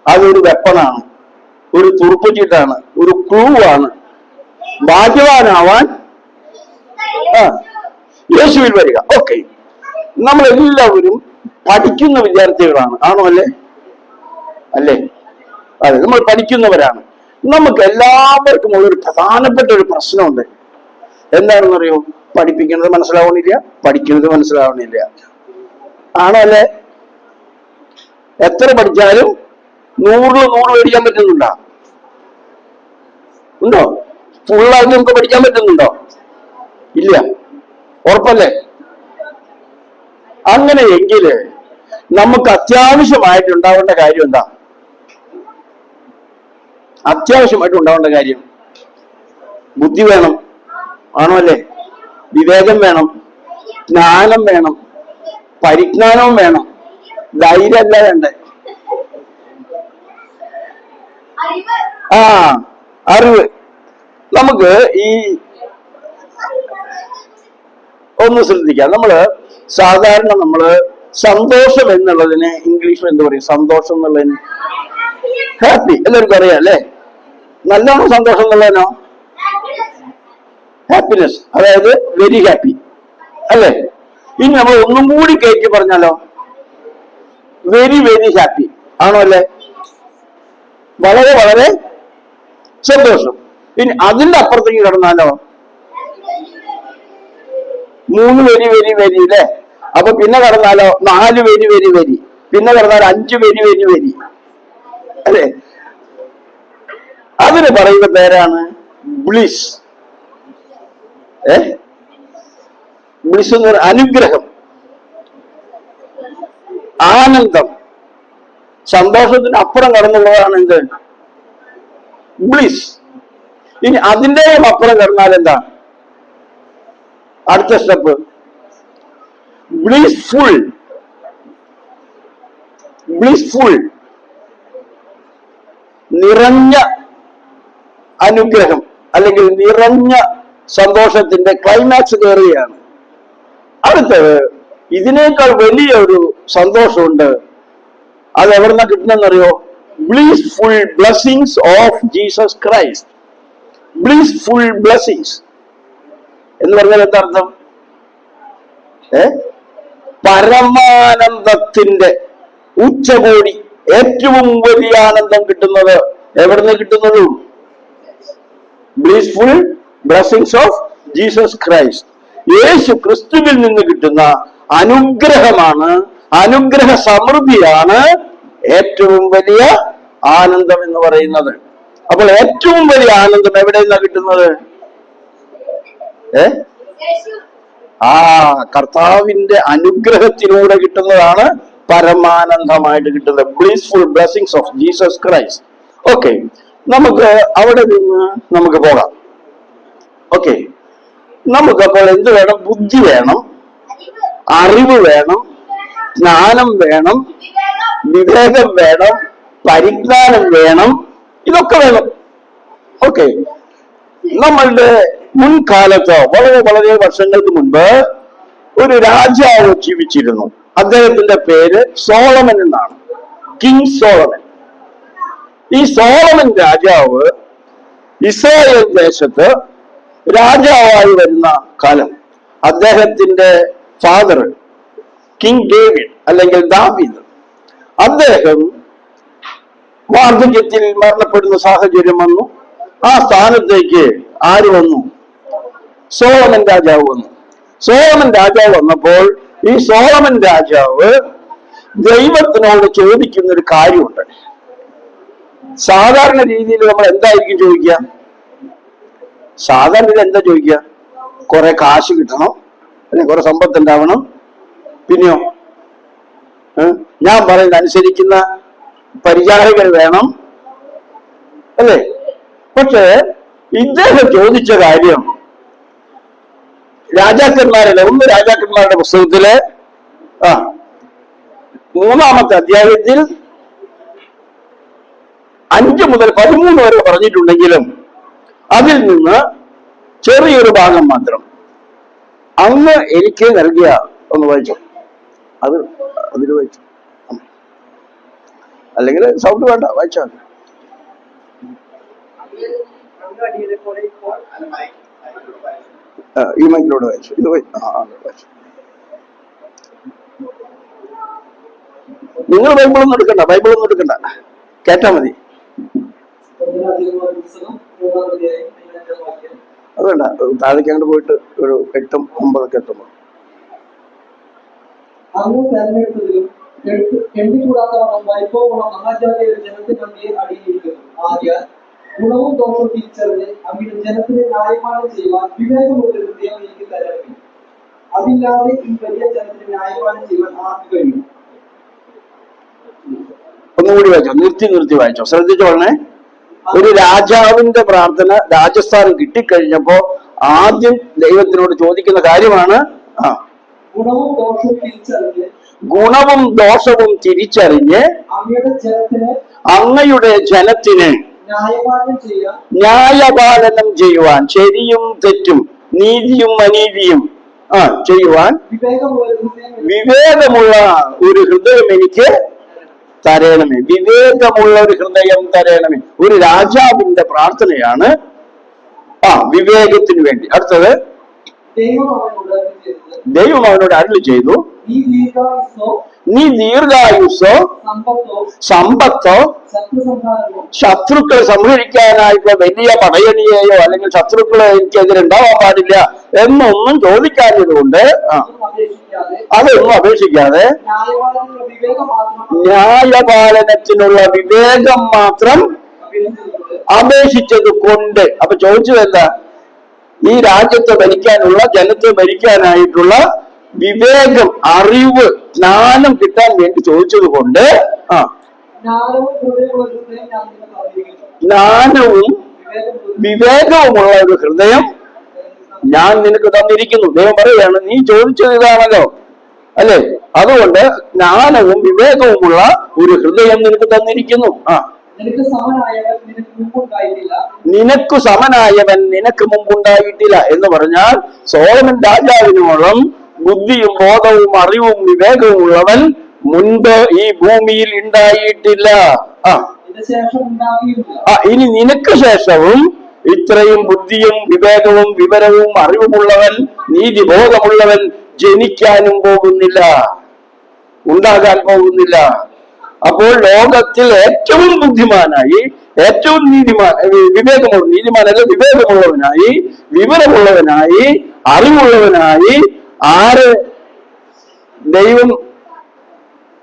അതൊരു വെപ്പണാണ്, ഒരു തുറുപ്പുചീട്ടാണ്, ഒരു ക്ലൂ ആണ്. ഭാഗ്യവാനാവാൻ യേശുവിൽ വരിക. ഓക്കെ, നമ്മളെല്ലാവരും പഠിക്കുന്ന വിദ്യാർത്ഥികളാണ്. ആണോ? അല്ലേ? അതെ, നമ്മൾ പഠിക്കുന്നവരാണ്. നമുക്ക് എല്ലാവർക്കും ഉള്ളൊരു പ്രധാനപ്പെട്ട ഒരു പ്രശ്നമുണ്ട്. എന്താണെന്നറിയോ? പഠിപ്പിക്കുന്നത് മനസ്സിലാവണില്ല, പഠിക്കുന്നത് മനസ്സിലാവണില്ല. ആണോ? എത്ര പഠിച്ചാലും 100 പഠിക്കാൻ പറ്റുന്നുണ്ടോ? ഉണ്ടോ? ഫുള്ളായിട്ട് നമുക്ക് പഠിക്കാൻ പറ്റുന്നുണ്ടോ? ഇല്ല. ഉറപ്പല്ലേ? അങ്ങനെയെങ്കിൽ നമുക്ക് അത്യാവശ്യമായിട്ടുണ്ടാവേണ്ട കാര്യം എന്താ? അത്യാവശ്യമായിട്ട് ഉണ്ടാവേണ്ട കാര്യം ബുദ്ധി വേണം. ആണോ? വിവേകം വേണം, ജ്ഞാനം വേണം, പരിജ്ഞാനവും വേണം. ധൈര്യമല്ല വേണ്ടേ? അറിവ്. നമുക്ക് ഈ ഒന്ന് ശ്രദ്ധിക്കാം. സാധാരണ സന്തോഷം എന്നുള്ളതിന് ഇംഗ്ലീഷിൽ എന്ത് പറയും? സന്തോഷം എന്നുള്ളതിന് ഹാപ്പി. എല്ലാവർക്കും അറിയാം അല്ലേ? നല്ലോണം സന്തോഷം എന്നുള്ളതിനോ ഹാപ്പിനെസ്, അതായത് വെരി ഹാപ്പി അല്ലേ? ഇനി നമ്മൾ ഒന്നും കൂടി കയറ്റി പറഞ്ഞാലോ? Very very happy. ആണോ? വളരെ വളരെ സന്തോഷം. ഇനി അതിന്റെ അപ്പുറത്തേക്ക് കടന്നാലോ? 3 വെരി വെരി വെരി അല്ലേ? അപ്പൊ പിന്നെ കടന്നാലോ? 4 വെരി വെരി വെരി. പിന്നെ കടന്നാൽ 5 വെരി വെരി വെരി അല്ലേ? അതിന് പറയുന്ന പേരാണ് ബ്ലിസ്. ബ്ലിസ് എന്ന് പറഞ്ഞാൽ അനുഗ്രഹം, ആനന്ദം. സന്തോഷത്തിന് അപ്പുറം കടന്നുള്ളതാണ് എന്ത്? ബ്ലിസ്. ഇനി അതിന്റെയും അപ്പുറം കടന്നാൽ എന്താ അടുത്ത സ്റ്റെപ്പ്? ബ്ലിസ്ഫുൾ. ബ്ലിസ്ഫുൾ, നിറഞ്ഞ അനുഗ്രഹം അല്ലെങ്കിൽ നിറഞ്ഞ സന്തോഷത്തിന്റെ ക്ലൈമാക്സ് കയറുകയാണ്. അടുത്തത് ഇതിനേക്കാൾ വലിയ ഒരു സന്തോഷമുണ്ട്. അത് എവിടുന്ന കിട്ടുന്നറിയോ? Blissful blessings of Jesus Christ. Blissful blessings എന്ന് പറഞ്ഞാൽ എന്താ അർത്ഥം? പരമാനന്ദത്തിന്റെ ഉച്ചകോടി, ഏറ്റവും വലിയ ആനന്ദം കിട്ടുന്നത് എവിടുന്ന് കിട്ടുന്നതും? Blissful blessings of Jesus Christ. യേശു ക്രിസ്തുവിൽ നിന്ന് കിട്ടുന്ന അനുഗ്രഹമാണ്, അനുഗ്രഹ സമൃദ്ധിയാണ് ഏറ്റവും വലിയ ആനന്ദം എന്ന് പറയുന്നത്. അപ്പോൾ ഏറ്റവും വലിയ ആനന്ദം എവിടെ നിന്നാണ് കിട്ടുന്നത്? കർത്താവിന്റെ അനുഗ്രഹത്തിലൂടെ കിട്ടുന്നതാണ് പരമാനന്ദമായിട്ട് കിട്ടുന്നത്. Blissful blessings of Jesus Christ. Okay, നമുക്ക് അവിടെ നിന്ന് നമുക്ക് പോകാം. ഓക്കെ, നമുക്കപ്പോൾ എന്ത് വേണം? ബുദ്ധി വേണം, അറിവ് വേണം, ജ്ഞാനം വേണം, വിവേകം വേണം, പരിജ്ഞാനം വേണം. ഇതൊക്കെ വേണം. ഓക്കെ, നമ്മളുടെ മുൻകാലത്ത് വളരെ വളരെ വർഷങ്ങൾക്ക് മുൻപ് ഒരു രാജാവ് ജീവിച്ചിരുന്നു. അദ്ദേഹത്തിന്റെ പേര് സോളമൻ എന്നാണ്. King Solomon. ഈ സോളമൻ രാജാവ് ഇസ്രായേൽ ദേശത്ത് രാജാവായി വരുന്ന കാലം അദ്ദേഹത്തിന്റെ ഫാദർ കിങ് ഡേവിഡ് അല്ലെങ്കിൽ ദാവീദ്, അദ്ദേഹം വാർദ്ധക്യത്തിൽ മരണപ്പെടുന്ന സാഹചര്യം വന്നു. ആ സ്ഥാനത്തേക്ക് ആര് വന്നു? സോളമൻ രാജാവ് വന്നു. സോളമൻ രാജാവ് വന്നപ്പോൾ ഈ സോളമൻ രാജാവ് ദൈവത്തിനോട് ചോദിക്കുന്ന ഒരു കാര്യമുണ്ട്. സാധാരണ രീതിയിൽ നമ്മൾ എന്തായിരിക്കും ചോദിക്കുക? സാധാരണ എന്താ ചോദിക്കുക? കുറെ കാശ് കിട്ടണം, അല്ലെ കുറെ സമ്പത്ത് ഉണ്ടാവണം, പിന്നെയോ ഞാൻ പറയുന്നത് അനുസരിക്കുന്ന പരിചാരകർ വേണം, അല്ലേ? പക്ഷേ ഇദ്ദേഹം ചോദിച്ച കാര്യം രാജാക്കന്മാരുടെ 1 രാജാക്കന്മാരുടെ പുസ്തകത്തിലെ 3-ാമത്തെ അധ്യായത്തിൽ 5 മുതൽ 13 വരെ പറഞ്ഞിട്ടുണ്ടെങ്കിലും അതിൽ നിന്ന് ചെറിയൊരു ഭാഗം മാത്രം അന്ന് എനിക്ക് നൽകിയ ഒന്ന് വായിച്ചു. അതിൽ വായിച്ചു, അല്ലെങ്കിൽ സൗണ്ട് വേണ്ട, വായിച്ചാൽ ഈ മൈക്കിലൂടെ വായിച്ചു. ഇത് വായിച്ചു. നിങ്ങൾ ബൈബിളൊന്നും എടുക്കണ്ട, കേട്ടാ മതി. അത് വേണ്ട, താഴേക്ക് അങ്ങോട്ട് പോയിട്ട് ഒരു 8-9 എത്തുമ്പോൾ അങ്ങ് തെരഞ്ഞെടുത്തതിലും എണ്ണിക്കൂടാത്തവണ്ണം വൈഭവമുള്ള മഹാജാതിയുടെ ജനത്തിന് അങ്ങേ അടിയിരിക്കുന്നു. ആദ്യം ഗുണവും ദോഷവും തിരിച്ചറിഞ്ഞ് അങ്ങയുടെ ജനത്തിന് ന്യായമാനം ചെയ്യുവാൻ വിവേകമുള്ള ഹൃദയം എനിക്ക് തരണം. അതില്ലാതെ ഈ വലിയ ജനത്തിന് ന്യായമാനം ചെയ്യുവാൻ ആർക്ക് കഴിയും? ഒന്നുകൂടി വായിച്ചോ, നിർത്തി വായിച്ചോ, ശ്രദ്ധിച്ചോളണേ. ഒരു രാജാവിന്റെ പ്രാർത്ഥന രാജസ്ഥാനം കിട്ടിക്കഴിഞ്ഞപ്പോ ആദ്യം ദൈവത്തിനോട് ചോദിക്കുന്ന കാര്യമാണ് ഗുണവും ദോഷവും തിരിച്ചറിഞ്ഞ് അങ്ങയുടെ ജനത്തിന് ന്യായപാലനം ചെയ്യുവാൻ, ശരിയും തെറ്റും നീതിയും അനീതിയും ചെയ്യുവാൻ വിവേകമുള്ള ഒരു ഹൃദയം എനിക്ക് തരണമേ. വിവേകമുള്ള ഒരു ഹൃദയം തരണമേ. ഒരു രാജാവിന്റെ പ്രാർത്ഥനയാണ് വിവേകത്തിന് വേണ്ടി. അടുത്തത് ദൈവം അവനോട് അരുളി ചെയ്തു, നീ ദീർഘായുസ്സോ സമ്പത്തോ ശത്രുക്കളെ സംഹരിക്കാനായിട്ടുള്ള വലിയ പടയണിയെയോ അല്ലെങ്കിൽ ശത്രുക്കളെ എനിക്കെതിരുണ്ടാവാൻ പാടില്ല എന്നൊന്നും ചോദിക്കാഞ്ഞതുകൊണ്ട് അതൊന്നും അപേക്ഷിക്കാതെ ന്യായപാലനത്തിനുള്ള വിവേകം മാത്രം അപേക്ഷിച്ചത് കൊണ്ട്. അപ്പൊ ചോദിച്ചത് എന്താ? ഈ രാജ്യത്തെ ഭരിക്കാനുള്ള, ജനത്തെ ഭരിക്കാനായിട്ടുള്ള വിവേകം, അറിവ്, ജ്ഞാനം കിട്ടാൻ വേണ്ടി ചോദിച്ചത് കൊണ്ട് ജ്ഞാനവും വിവേകവുമുള്ള ഒരു ഹൃദയം ഞാൻ നിനക്ക് തന്നിരിക്കുന്നു. ദൈവം പറയുകയാണ്, നീ ചോദിച്ചത് ഇതാണല്ലോ, അല്ലെ? അതുകൊണ്ട് ജ്ഞാനവും വിവേകവുമുള്ള ഒരു ഹൃദയം നിനക്ക് തന്നിരിക്കുന്നു. നിനക്ക് സമനായവൻ നിനക്ക് മുമ്പുണ്ടായിട്ടില്ല എന്ന് പറഞ്ഞാൽ സോളമൻ രാജാവിനോളം ബുദ്ധിയും ബോധവും അറിവും വിവേകവും ഉള്ളവൻ മുൻപ് ഈ ഭൂമിയിൽ ഉണ്ടായിട്ടില്ല. ഇനി നിനക്ക് ശേഷവും ഇത്രയും ബുദ്ധിയും വിവേകവും വിവരവും അറിവുമുള്ളവൻ, നീതിബോധമുള്ളവൻ ജനിക്കാനും പോകുന്നില്ല, ഉണ്ടാകാൻ പോകുന്നില്ല. അപ്പോൾ ലോകത്തിൽ ഏറ്റവും ബുദ്ധിമാനായി, ഏറ്റവും വിവേകമുള്ളവനായി, വിവരമുള്ളവനായി, അറിവുള്ളവനായി ആര് ദൈവം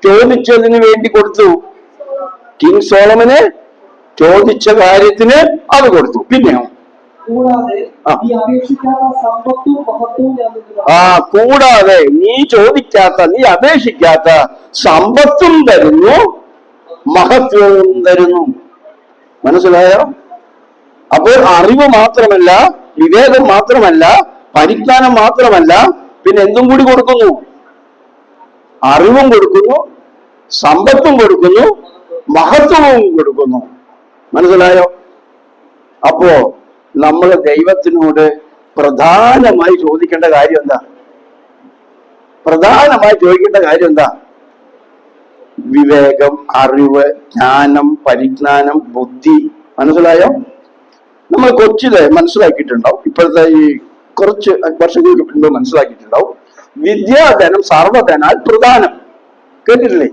ചോദിച്ചതിന് വേണ്ടി കൊടുത്തു? കിങ് സോളമന് ചോദിച്ച കാര്യത്തിന് അത് കൊടുത്തു. പിന്നെയോ കൂടാതെ നീ ചോദിക്കാത്ത, നീ അപേക്ഷിക്കാത്ത സമ്പത്തും തരുന്നു, മഹത്വവും തരുന്നു. മനസ്സിലായോ? അപ്പോൾ അറിവ് മാത്രമല്ല, വിവേകം മാത്രമല്ല, പരിജ്ഞാനം മാത്രമല്ല, പിന്നെ എന്തും കൂടി കൊടുക്കുന്നു? അറിവും കൊടുക്കുന്നു, സമ്പത്തും കൊടുക്കുന്നു, മഹത്വവും കൊടുക്കുന്നു. മനസ്സിലായോ? അപ്പോ നമ്മൾ ദൈവത്തിനോട് പ്രധാനമായി ചോദിക്കേണ്ട കാര്യം എന്താ? വിവേകം, അറിവ്, ജ്ഞാനം, പരിജ്ഞാനം, ബുദ്ധി. മനസ്സിലായോ? നമ്മൾ കൊച്ചില് മനസ്സിലാക്കിയിട്ടുണ്ടാവും, ഇപ്പോഴത്തെ ഈ കുറച്ച് വർഷങ്ങൾക്ക് മുൻപ് മനസ്സിലാക്കിയിട്ടുണ്ടാവും, വിദ്യാധനം സർവ്വധനാൽ പ്രധാനം. കേട്ടിട്ടില്ലേ?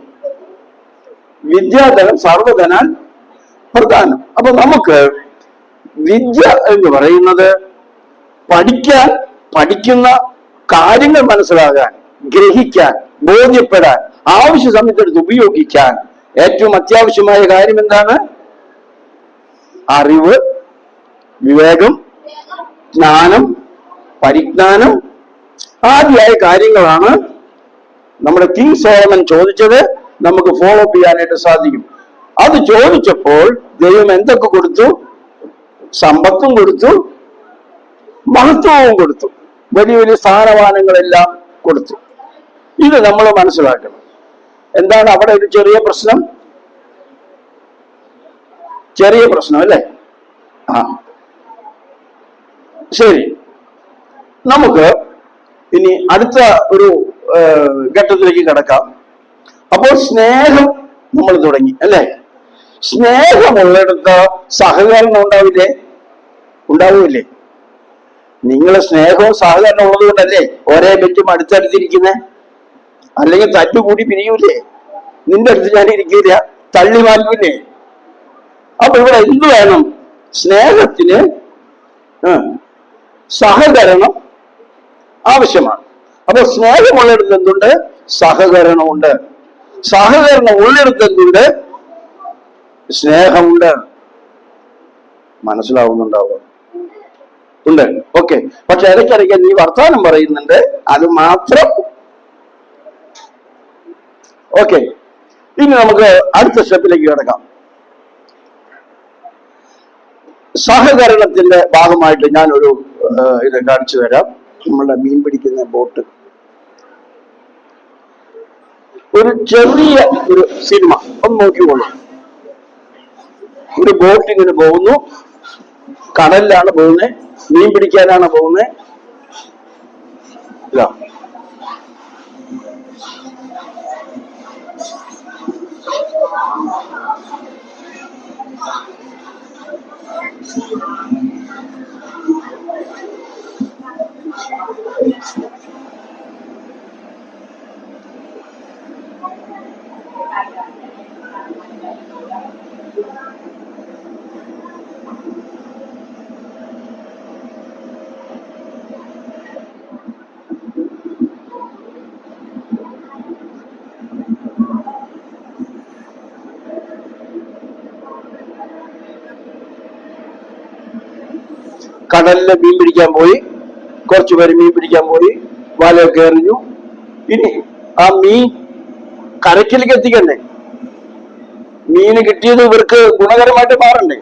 വിദ്യാധനം സർവ്വധനാൽ പ്രധാനം. അപ്പൊ നമുക്ക് വിദ്യ എന്ന് പറയുന്നത് പഠിക്കുന്ന കാര്യങ്ങൾ മനസ്സിലാകാൻ, ഗ്രഹിക്കാൻ, ബോധ്യപ്പെടാൻ, ആവശ്യ സമയത്തെടുത്ത് ഉപയോഗിക്കാൻ ഏറ്റവും അത്യാവശ്യമായ കാര്യം എന്താണ്? അറിവ്, വിവേകം, ജ്ഞാനം, പരിജ്ഞാനം ആദ്യമായ കാര്യങ്ങളാണ് നമ്മുടെ കിങ് സോളമൻ ചോദിച്ചത്. നമുക്ക് ഫോളോ അപ്പ് ചെയ്യാനായിട്ട് സാധിക്കും. അത് ചോദിച്ചപ്പോൾ ദൈവം എന്തൊക്കെ കൊടുത്തു? സമ്പത്തും കൊടുത്തു, മഹത്വവും കൊടുത്തു, വലിയ വലിയ സ്ഥാനമാനങ്ങളെല്ലാം കൊടുത്തു. ഇത് നമ്മൾ മനസ്സിലാക്കണം. എന്താണ് അവിടെ ഒരു ചെറിയ പ്രശ്നം? ചെറിയ പ്രശ്നം അല്ലേ? ശരി, നമുക്ക് ഇനി അടുത്ത ഒരു ഘട്ടത്തിലേക്ക് കിടക്കാം. അപ്പോൾ സ്നേഹം നമ്മൾ തുടങ്ങി അല്ലേ? സ്നേഹമുള്ളിടത്ത് സഹകരണം ഉണ്ടാവില്ലേ? ഉണ്ടാവില്ലേ? നിങ്ങളെ സ്നേഹവും സഹകരണം ഉള്ളത് കൊണ്ടല്ലേ ഒരേ ബെഞ്ചും അടുത്തടുത്തിരിക്കുന്നേ? അല്ലെങ്കിൽ തല്ലുകൂടി പിരിയൂലേ? നിന്റെ അടുത്ത് ഞാൻ ഇരിക്കില്ല, തള്ളി മാറ്റൂലേ? അപ്പൊ ഇവിടെ എന്ത് വേണം? സ്നേഹത്തിന് സഹകരണം ആവശ്യമാണ്. അപ്പൊ സ്നേഹമുള്ളിടത്ത് എന്തുണ്ട്? സഹകരണമുണ്ട്. സഹകരണം ഉള്ളിടത്ത് എന്തുണ്ട്? സ്നേഹമുണ്ട്. മനസ്സിലാവുന്നുണ്ടാവുക? ഉണ്ട്. ഓക്കെ. പക്ഷെ ഇടയ്ക്കിടയ്ക്ക് നീ വർത്താനം പറയുന്നുണ്ട്, അത് മാത്രം. ഓക്കെ, ഇനി നമുക്ക് അടുത്ത സ്റ്റെപ്പിലേക്ക് കിടക്കാം. സഹകരണത്തിന്റെ ഭാഗമായിട്ട് ഞാനൊരു ഇത് കാണിച്ചു തരാം. നമ്മളുടെ മീൻ പിടിക്കുന്ന ബോട്ട്, ഒരു ചെറിയ ഒരു സിനിമ ഒന്ന് നോക്കിക്കോളൂ. ഒരു ബോട്ട് ഇങ്ങനെ പോകുന്നു, കടലിലാണ് പോകുന്നത്, മീൻ പിടിക്കാനാണ് പോകുന്നത്. ഇതാ കടലില് മീൻ പിടിക്കാൻ പോയി, കുറച്ചുപേര് മീൻ പിടിക്കാൻ പോയി, വലയൊക്കെ എറിഞ്ഞു. ഇനി ആ മീൻ കരക്കിലേക്ക് എത്തിക്കണ്ടേ? മീന് കിട്ടിയത് ഇവർക്ക് ഗുണകരമായിട്ട് മാറണ്ടേ?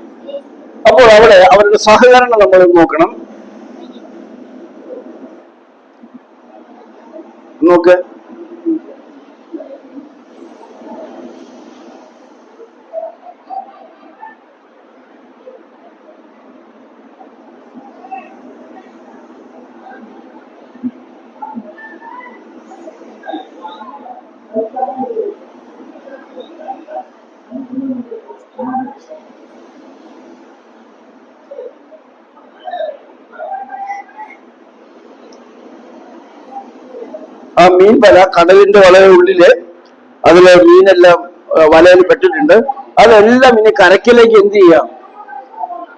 അപ്പോൾ അവിടെ അവരുടെ സഹകരണം നമ്മൾ നോക്കണം. നോക്ക്, ആ മീൻ വല കടലിന്റെ വളരെ ഉള്ളില് അതിലെ മീനെല്ലാം വലയിൽ പെട്ടിട്ടുണ്ട്. അതെല്ലാം ഇനി കരക്കിലേക്ക് എന്ത് ചെയ്യാം?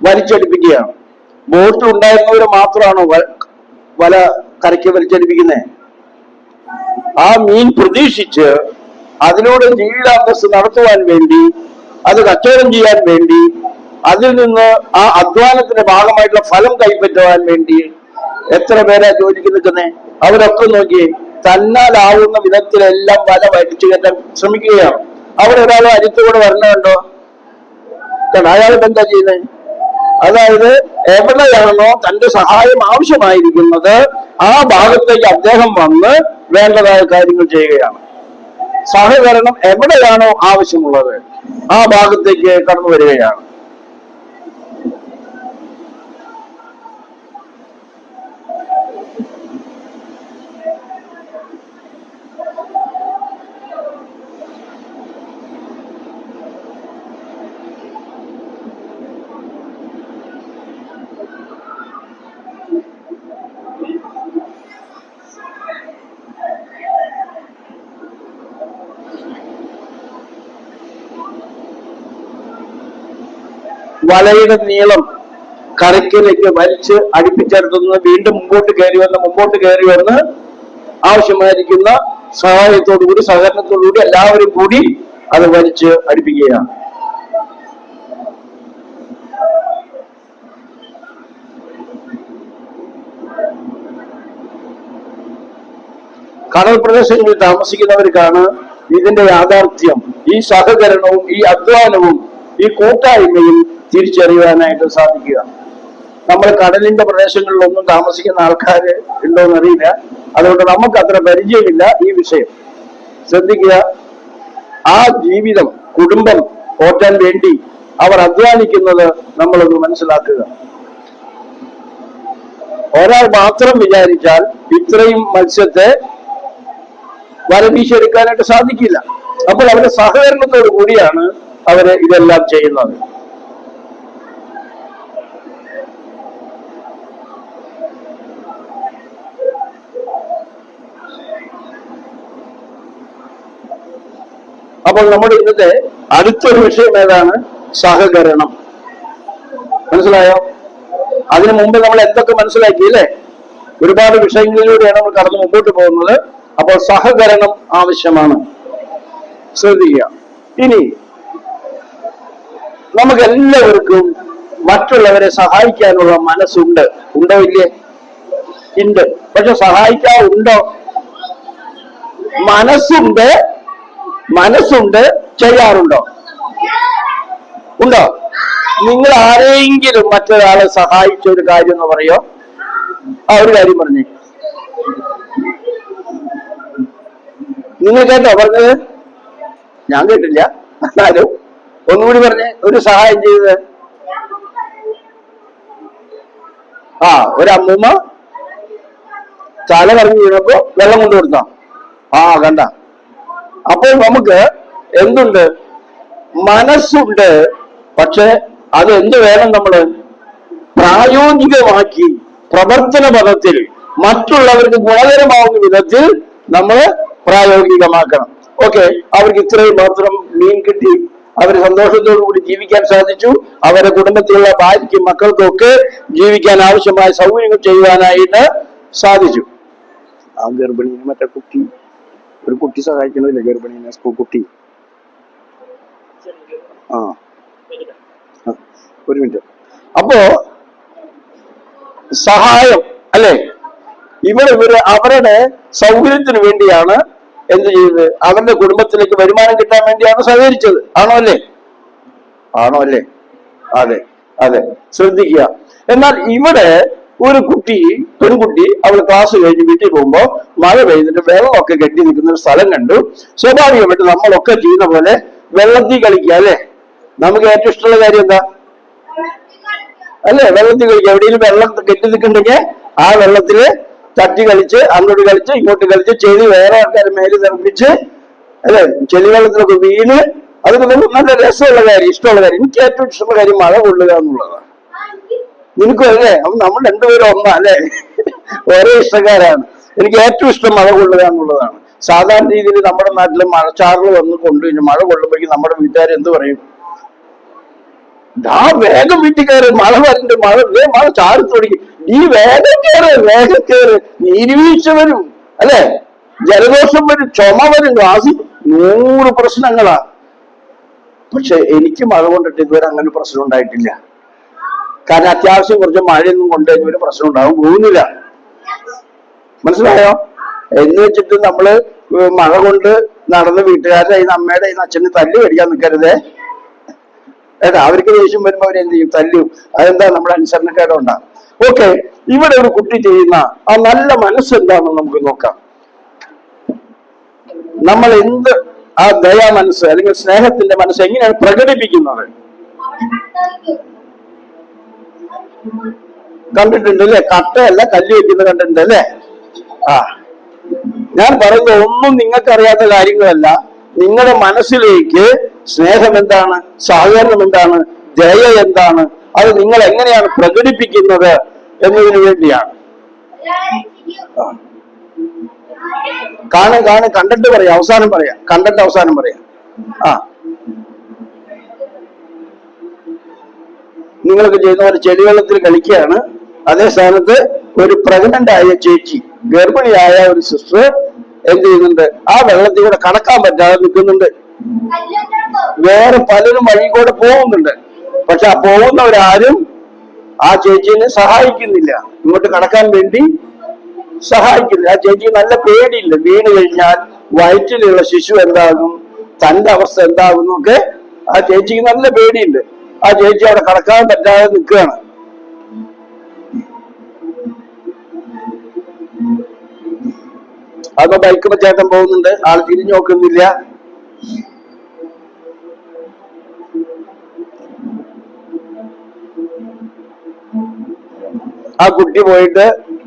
വലിച്ചടിപ്പിക്കുകയാണ്. ബോട്ട് ഉണ്ടായിരുന്നവര് മാത്രമാണോ വല കരയ്ക്ക് വലിച്ചടിപ്പിക്കുന്നത്? ആ മീൻ പ്രതീക്ഷിച്ച് അതിലൂടെ ജീവിതാന്തസ് നടത്തുവാൻ വേണ്ടി, അത് കച്ചവടം ചെയ്യാൻ വേണ്ടി, അതിൽ നിന്ന് ആ അധ്വാനത്തിന്റെ ഭാഗമായിട്ടുള്ള ഫലം കൈപ്പറ്റുവാൻ വേണ്ടി എത്ര പേരാ ജോലിക്ക് നിൽക്കുന്നേ? അവരൊക്കെ നോക്കി തന്നാലാവുന്ന വിധത്തിലെല്ലാം വല വലിച്ചു കയറ്റാൻ ശ്രമിക്കുകയാണ്. അവിടെ ഒരാൾ അരിത്തുകൂടെ വരണമുണ്ടോ? കാരണം അയാൾക്ക് എന്താ ചെയ്യുന്നത്? അതായത് എവിടെയാണോ തന്റെ സഹായം ആവശ്യമായിരിക്കുന്നത് ആ ഭാഗത്തേക്ക് അദ്ദേഹം വന്ന് വേണ്ടതായ കാര്യങ്ങൾ ചെയ്യുകയാണ്. സഹകരണം എവിടെയാണോ ആവശ്യമുള്ളത് ആ ഭാഗത്തേക്ക് കടന്നു വരികയാണ്. വലയുടെ നീളം കരക്കിലേക്ക് വലിച്ച് അടുപ്പിച്ചെടുത്തുനിന്ന് വീണ്ടും മുമ്പോട്ട് കയറി വന്ന് ആവശ്യമായിരിക്കുന്ന സഹായത്തോടുകൂടി സഹകരണത്തോടുകൂടി എല്ലാവരും കൂടി അത് വലിച്ച് അടുപ്പിക്കുകയാണ്. കടൽ പ്രദേശങ്ങളിൽ താമസിക്കുന്നവർക്കാണ് ഇതിന്റെ യാഥാർത്ഥ്യം, ഈ സഹകരണവും ഈ അധ്വാനവും ഈ കൂട്ടായ്മയും തിരിച്ചറിയാനായിട്ട് സാധിക്കുക. നമ്മൾ കടലിന്റെ പ്രദേശങ്ങളിലൊന്നും താമസിക്കുന്ന ആൾക്കാർ ഉണ്ടോയെന്നറിയില്ല, അതുകൊണ്ട് നമുക്ക് അത്ര പരിചയമില്ല ഈ വിഷയം. ശ്രദ്ധിക്കുക, ആ ജീവിതം കുടുംബം പോറ്റാൻ വേണ്ടി അവർ അധ്വാനിക്കുന്നത് നമ്മളൊന്ന് മനസ്സിലാക്കുക. ഒരാൾ മാത്രം വിചാരിച്ചാൽ ഇത്രയും മത്സ്യത്തെ വലവീശെടുക്കാനായിട്ട് സാധിക്കില്ല. അപ്പോൾ അവരുടെ സഹകരണത്തോടു കൂടിയാണ് അവര് ഇതെല്ലാം ചെയ്യുന്നത്. അപ്പോൾ നമ്മുടെ ഇന്നത്തെ അടുത്തൊരു വിഷയം ഏതാണ്? സഹകരണം. മനസ്സിലായോ? അതിനു മുമ്പ് നമ്മൾ എന്തൊക്കെ മനസ്സിലാക്കിയില്ലേ? ഒരുപാട് വിഷയങ്ങളിലൂടെയാണ് നമ്മൾ കടന്നു മുമ്പോട്ട് പോകുന്നത്. അപ്പോൾ സഹകരണം ആവശ്യമാണ്. ശ്രദ്ധിക്കുക. ഇനി നമുക്ക് എല്ലാവർക്കും മറ്റുള്ളവരെ സഹായിക്കാനുള്ള മനസ്സുണ്ട്. ഉണ്ടോ ഇല്ലേ? ഉണ്ട്. പക്ഷെ സഹായിക്കാറുണ്ടോ? മനസ്സുണ്ട്, ചെയ്യാറുണ്ടോ? ഉണ്ടോ? നിങ്ങൾ ആരെങ്കിലും മറ്റൊരാളെ സഹായിച്ച ഒരു കാര്യം എന്ന് പറയോ? ഒരു കാര്യം പറഞ്ഞേ. നിങ്ങൾ കേട്ടോ പറഞ്ഞത്? ഞാൻ കേട്ടില്ല. എന്നാലും ഒന്നുകൂടി പറഞ്ഞേ. ഒരു സഹായം ചെയ്തത്? ഒരമ്മൂമ്മ തല കറങ്ങി വീണപ്പോ വെള്ളം കൊണ്ടുകൊടുത്തോ? കണ്ട. അപ്പോൾ നമുക്ക് എന്തുണ്ട്? മനസ്സുണ്ട്. പക്ഷെ അത് എന്ത് വേണം? നമ്മള് പ്രായോഗികമാക്കി പ്രവർത്തന പദത്തിൽ മറ്റുള്ളവർക്ക് ഗുണകരമാവുന്ന വിധത്തിൽ നമ്മൾ പ്രായോഗികമാക്കണം. ഓക്കെ, അവർക്ക് ഇത്രയും മാത്രം മീൻ കിട്ടി, അവർ സന്തോഷത്തോടു കൂടി ജീവിക്കാൻ സാധിച്ചു. അവരുടെ കുടുംബത്തിലുള്ള ഭാര്യയ്ക്കും മക്കൾക്കും ഒക്കെ ജീവിക്കാൻ ആവശ്യമായ സൗകര്യങ്ങൾ ചെയ്യുവാനായിട്ട് സാധിച്ചു. ആ ഗർഭിണീനെ മറ്റേ ഒരു കുട്ടി സഹായിക്കണമില്ല, ഗർഭിണീനെ സ്കൂൾ കുട്ടി. ഒരു മിനിറ്റ്. അപ്പോ സഹായം അല്ലെ, ഇവര് അവരുടെ സൗകര്യത്തിന് വേണ്ടിയാണ് എന്ത് ചെയ്തത്? അവരുടെ കുടുംബത്തിലേക്ക് വരുമാനം കിട്ടാൻ വേണ്ടിയാണ് സഹകരിച്ചത്. ആണോ അല്ലേ? അതെ. ശ്രദ്ധിക്കുക. എന്നാൽ ഇവിടെ ഒരു പെൺകുട്ടി അവൾ ക്ലാസ് കഴിഞ്ഞ് വീട്ടിൽ പോകുമ്പോ മഴ പെയ്തിട്ട് വെള്ളമൊക്കെ കെട്ടി നിൽക്കുന്ന ഒരു സ്ഥലം കണ്ടു. സ്വാഭാവികമായിട്ട് നമ്മളൊക്കെ ചെയ്യുന്ന പോലെ വെള്ളത്തിൽ കളിക്കുക അല്ലെ? നമുക്ക് ഏറ്റവും ഇഷ്ടമുള്ള കാര്യം എന്താ അല്ലെ? വെള്ളത്തിൽ കളിക്കുക. എവിടെയെങ്കിലും വെള്ളം കെട്ടി നിൽക്കുന്നുണ്ടെങ്കിൽ ആ വെള്ളത്തില് തട്ടി കളിച്ച് അങ്ങോട്ട് കളിച്ച് ഇങ്ങോട്ട് കളിച്ച് ചെളി വേറെ ആൾക്കാരെ മേല് തെറിപ്പിച്ച് അല്ലെ, ചെളി വെള്ളത്തിലൊക്കെ വീണ്, അതൊക്കെ നല്ല രസമുള്ള കാര്യം, ഇഷ്ടമുള്ള കാര്യം. എനിക്ക് ഏറ്റവും ഇഷ്ടമുള്ള കാര്യം മഴ കൊള്ളുക എന്നുള്ളതാണ്. നിനക്കും അല്ലേ? അപ്പൊ നമ്മൾ രണ്ടുപേരും ഒന്നാ അല്ലെ? ഒരേ ഇഷ്ടക്കാരാണ്. എനിക്ക് ഏറ്റവും ഇഷ്ടം മഴ കൊള്ളുക എന്നുള്ളതാണ്. സാധാരണ രീതിയിൽ നമ്മുടെ നാട്ടിൽ മഴച്ചാറിൽ വന്ന് കൊണ്ടുകഴിഞ്ഞു മഴ കൊള്ളുമ്പോഴേക്കും നമ്മുടെ വീട്ടുകാർ എന്ത് പറയും? വേഗം വീട്ടിൽ കയറി, മഴ വരണ്ട്, മഴ ചാറി തുടങ്ങി, നീ വേഗം കയറ്, നീരുവീഴ്ച വരും അല്ലെ, ജലദോഷം വരും, ചുമ വരും, ഗ്ലാസിൽ 100 പ്രശ്നങ്ങളാ. പക്ഷെ എനിക്ക് മഴ കൊണ്ടിട്ട് ഇതുവരെ അങ്ങനെ പ്രശ്നം ഉണ്ടായിട്ടില്ല. കാരണം അത്യാവശ്യം കുറച്ച് മഴയൊന്നും കൊണ്ടുകഴിഞ്ഞ ഒരു പ്രശ്നം ഉണ്ടാവും പോകുന്നില്ല. മനസ്സിലായോ? എന്ന് വെച്ചിട്ട് നമ്മള് മഴ കൊണ്ട് നടന്ന് വീട്ടുകാരുടെ അമ്മയുടെ അച്ഛന് തല്ല് കടിക്കാൻ നിൽക്കരുതേ. അവർക്ക് ദേഷ്യം വരുമ്പോ അവരെന്ത് ചെയ്യും? തല്ലും. അതെന്താ? നമ്മുടെ അനുസരണക്കേടുണ്ടാകും. ഓക്കെ, ഇവിടെ ഒരു കുട്ടി ചെയ്യുന്ന ആ നല്ല മനസ്സെന്താണെന്ന് നമുക്ക് നോക്കാം. നമ്മൾ ആ ദയാ മനസ്സ് അല്ലെങ്കിൽ സ്നേഹത്തിന്റെ മനസ്സ് എങ്ങനെയാണ് പ്രകടിപ്പിക്കുന്നത്? കണ്ടിട്ടുണ്ട് അല്ലേ? കട്ടയല്ല കല്ല് വെക്കുന്നത് കണ്ടിട്ടുണ്ട് അല്ലേ? ഞാൻ പറയുന്നത് ഒന്നും നിങ്ങൾക്ക് അറിയാത്ത കാര്യങ്ങളല്ല. നിങ്ങളുടെ മനസ്സിലേക്ക് സ്നേഹം എന്താണ്, സഹകരണം എന്താണ്, ദയ എന്താണ്, അത് നിങ്ങൾ എങ്ങനെയാണ് പ്രകടിപ്പിക്കുന്നത് എന്നതിനു വേണ്ടിയാണ്. കണ്ടിട്ട് പറയാം, അവസാനം പറയാം. കണ്ടിട്ട് അവസാനം പറയാം. നിങ്ങളൊക്കെ ചെയ്യുന്ന പോലെ ചെളിവെള്ളത്തിൽ കളിക്കുകയാണ്. അതേ സ്ഥാനത്ത് ഒരു പ്രഗ്നന്റ് ആയ ചേച്ചി, ഗർഭിണിയായ ഒരു സിസ്റ്റർ എന്ത് ചെയ്യുന്നുണ്ട്? ആ വെള്ളത്തിൽ കൂടെ കടക്കാൻ പറ്റാതെ നിൽക്കുന്നുണ്ട്. വേറെ പലരും വഴി കൂടെ പോകുന്നുണ്ട്. പക്ഷെ ആ പോകുന്നവരാരും ആ ചേച്ചിനെ സഹായിക്കുന്നില്ല, ഇങ്ങോട്ട് കടക്കാൻ വേണ്ടി സഹായിക്കുന്നില്ല. ആ ചേച്ചി നല്ല പേടിയില്ല, വീണ് കഴിഞ്ഞാൽ വയറ്റിലുള്ള ശിശു എന്താകും, തന്റെ അവസ്ഥ എന്താകും എന്നൊക്കെ ആ ചേച്ചിക്ക് നല്ല പേടിയുണ്ട്. ആ ചേച്ചി അവിടെ കടക്കാൻ പറ്റാതെ നിൽക്കുകയാണ്. അതോ ബൈക്ക് ചേട്ടൻ പോകുന്നുണ്ട്, ആൾ തിരിഞ്ഞു നോക്കുന്നില്ല. ആ കുട്ടി പോയിട്ട്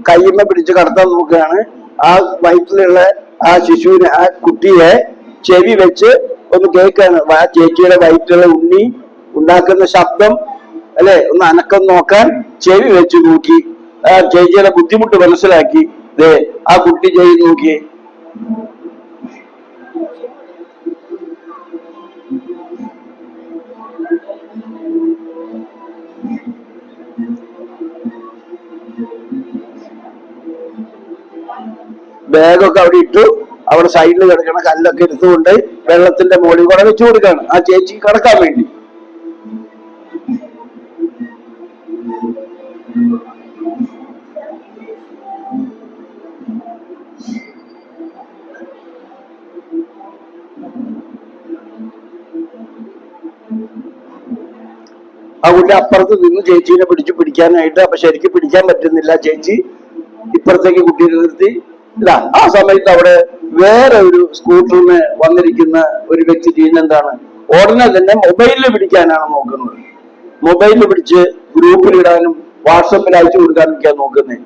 കയ്യമ്മ പിടിച്ച് കടത്താൻ നോക്കുകയാണ്. ആ വയറ്റിലുള്ള ആ ശിശുവിനെ, ആ കുട്ടിയെ ചെവി വെച്ച് ഒന്ന് കേൾക്കാണ്. ആ ചേച്ചിയുടെ വയറ്റിലുള്ള ഉണ്ണി ഉണ്ടാക്കുന്ന ശബ്ദം അല്ലെ ഒന്ന് അനക്കം നോക്കാൻ ചെവി വെച്ച് നോക്കി. ആ ചേച്ചിയുടെ ബുദ്ധിമുട്ട് മനസ്സിലാക്കി ആ കുട്ടി ചെയ്ത് നോക്കി. ബാഗൊക്കെ അവിടെ ഇട്ടു. അവിടെ സൈഡിൽ കിടക്കണ കല്ലൊക്കെ എടുത്തുകൊണ്ട് വെള്ളത്തിന്റെ മുകളിൽ കൂടെ വെച്ചു കൊടുക്കാണ് ആ ചേച്ചി കടക്കാൻ വേണ്ടി. ആ കുട്ടി അപ്പുറത്ത് നിന്ന് ചേച്ചീനെ പിടിക്കാനായിട്ട്, അപ്പൊ ശരിക്കും പിടിക്കാൻ പറ്റുന്നില്ല. ചേച്ചി ഇപ്പുറത്തേക്ക് കുട്ടീനെ നിർത്തി. ഇല്ല, ആ സമയത്ത് അവിടെ വേറെ ഒരു സ്കൂട്ടറിന് വന്നിരിക്കുന്ന ഒരു വ്യക്തി ചെയ്യുന്ന എന്താണ്, ഉടനെ തന്നെ മൊബൈലിൽ പിടിക്കാനാണ് നോക്കുന്നത്. മൊബൈലിൽ പിടിച്ച് ഗ്രൂപ്പിൽ ഇടാനും വാട്സപ്പിൽ അയച്ചു കൊടുക്കാനൊക്കെയാ നോക്കുന്നത്,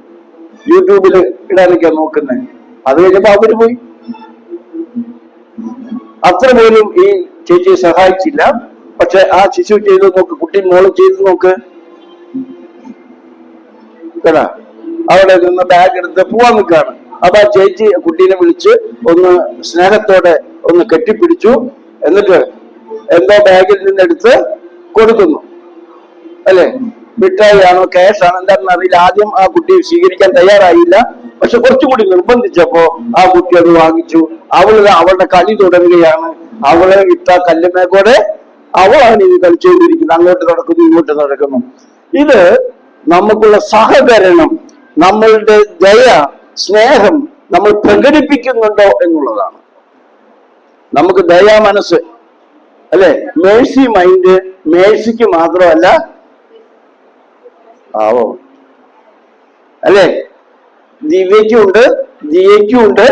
യൂട്യൂബിൽ ഇടാനൊക്കെയാ നോക്കുന്നത്. അത് കഴിഞ്ഞപ്പോ അവര് പോയി. അത്ര പോലും ഈ ചേച്ചിയെ സഹായിച്ചില്ല. പക്ഷെ ആ ശിശു ചെയ്ത് നോക്ക്, കുട്ടി മോള് ചെയ്ത് നോക്ക്. കേടാ, അവിടെ നിന്ന് ബാഗ് എടുത്ത് പോവാൻ നിൽക്കാണ്. അപ്പൊ ആ ചേച്ചി കുട്ടീനെ വിളിച്ച് ഒന്ന് സ്നേഹത്തോടെ ഒന്ന് കെട്ടിപ്പിടിച്ചു. എന്നിട്ട് എന്തോ ബാഗിൽ നിന്നെടുത്ത് കൊടുക്കുന്നു. അല്ലെ, മിഠായിയാണോ ക്യാഷ് ആണോ എന്താണെന്ന് അറിയില്ല. ആദ്യം ആ കുട്ടി സ്വീകരിക്കാൻ തയ്യാറായില്ല. പക്ഷെ കുറച്ചുകൂടി നിർബന്ധിച്ചപ്പോ ആ കുട്ടി അത് വാങ്ങിച്ചു. അവളുടെ കളി തുടങ്ങുകയാണ്. അവളെ ഇട്ട കല്ലുമേക്കോടെ അവളാണ് ഇത് കളിച്ചുകൊണ്ടിരിക്കുന്നത്. അങ്ങോട്ട് നടക്കുന്നു, ഇങ്ങോട്ട് നടക്കുന്നു. ഇത് നമുക്കുള്ള സഹകരണം, നമ്മളുടെ ദയ, സ്നേഹം നമ്മൾ പ്രകടിപ്പിക്കുന്നുണ്ടോ എന്നുള്ളതാണ്. നമുക്ക് ദയാ മനസ്സ് അല്ലെ, മേഴ്സി മൈൻഡ് മേഴ്സിക്ക് മാത്രമല്ല, ആവോ അല്ലെ, ദിവ്യയ്ക്കും ഉണ്ട്, ദിയയ്ക്കും ഉണ്ട്,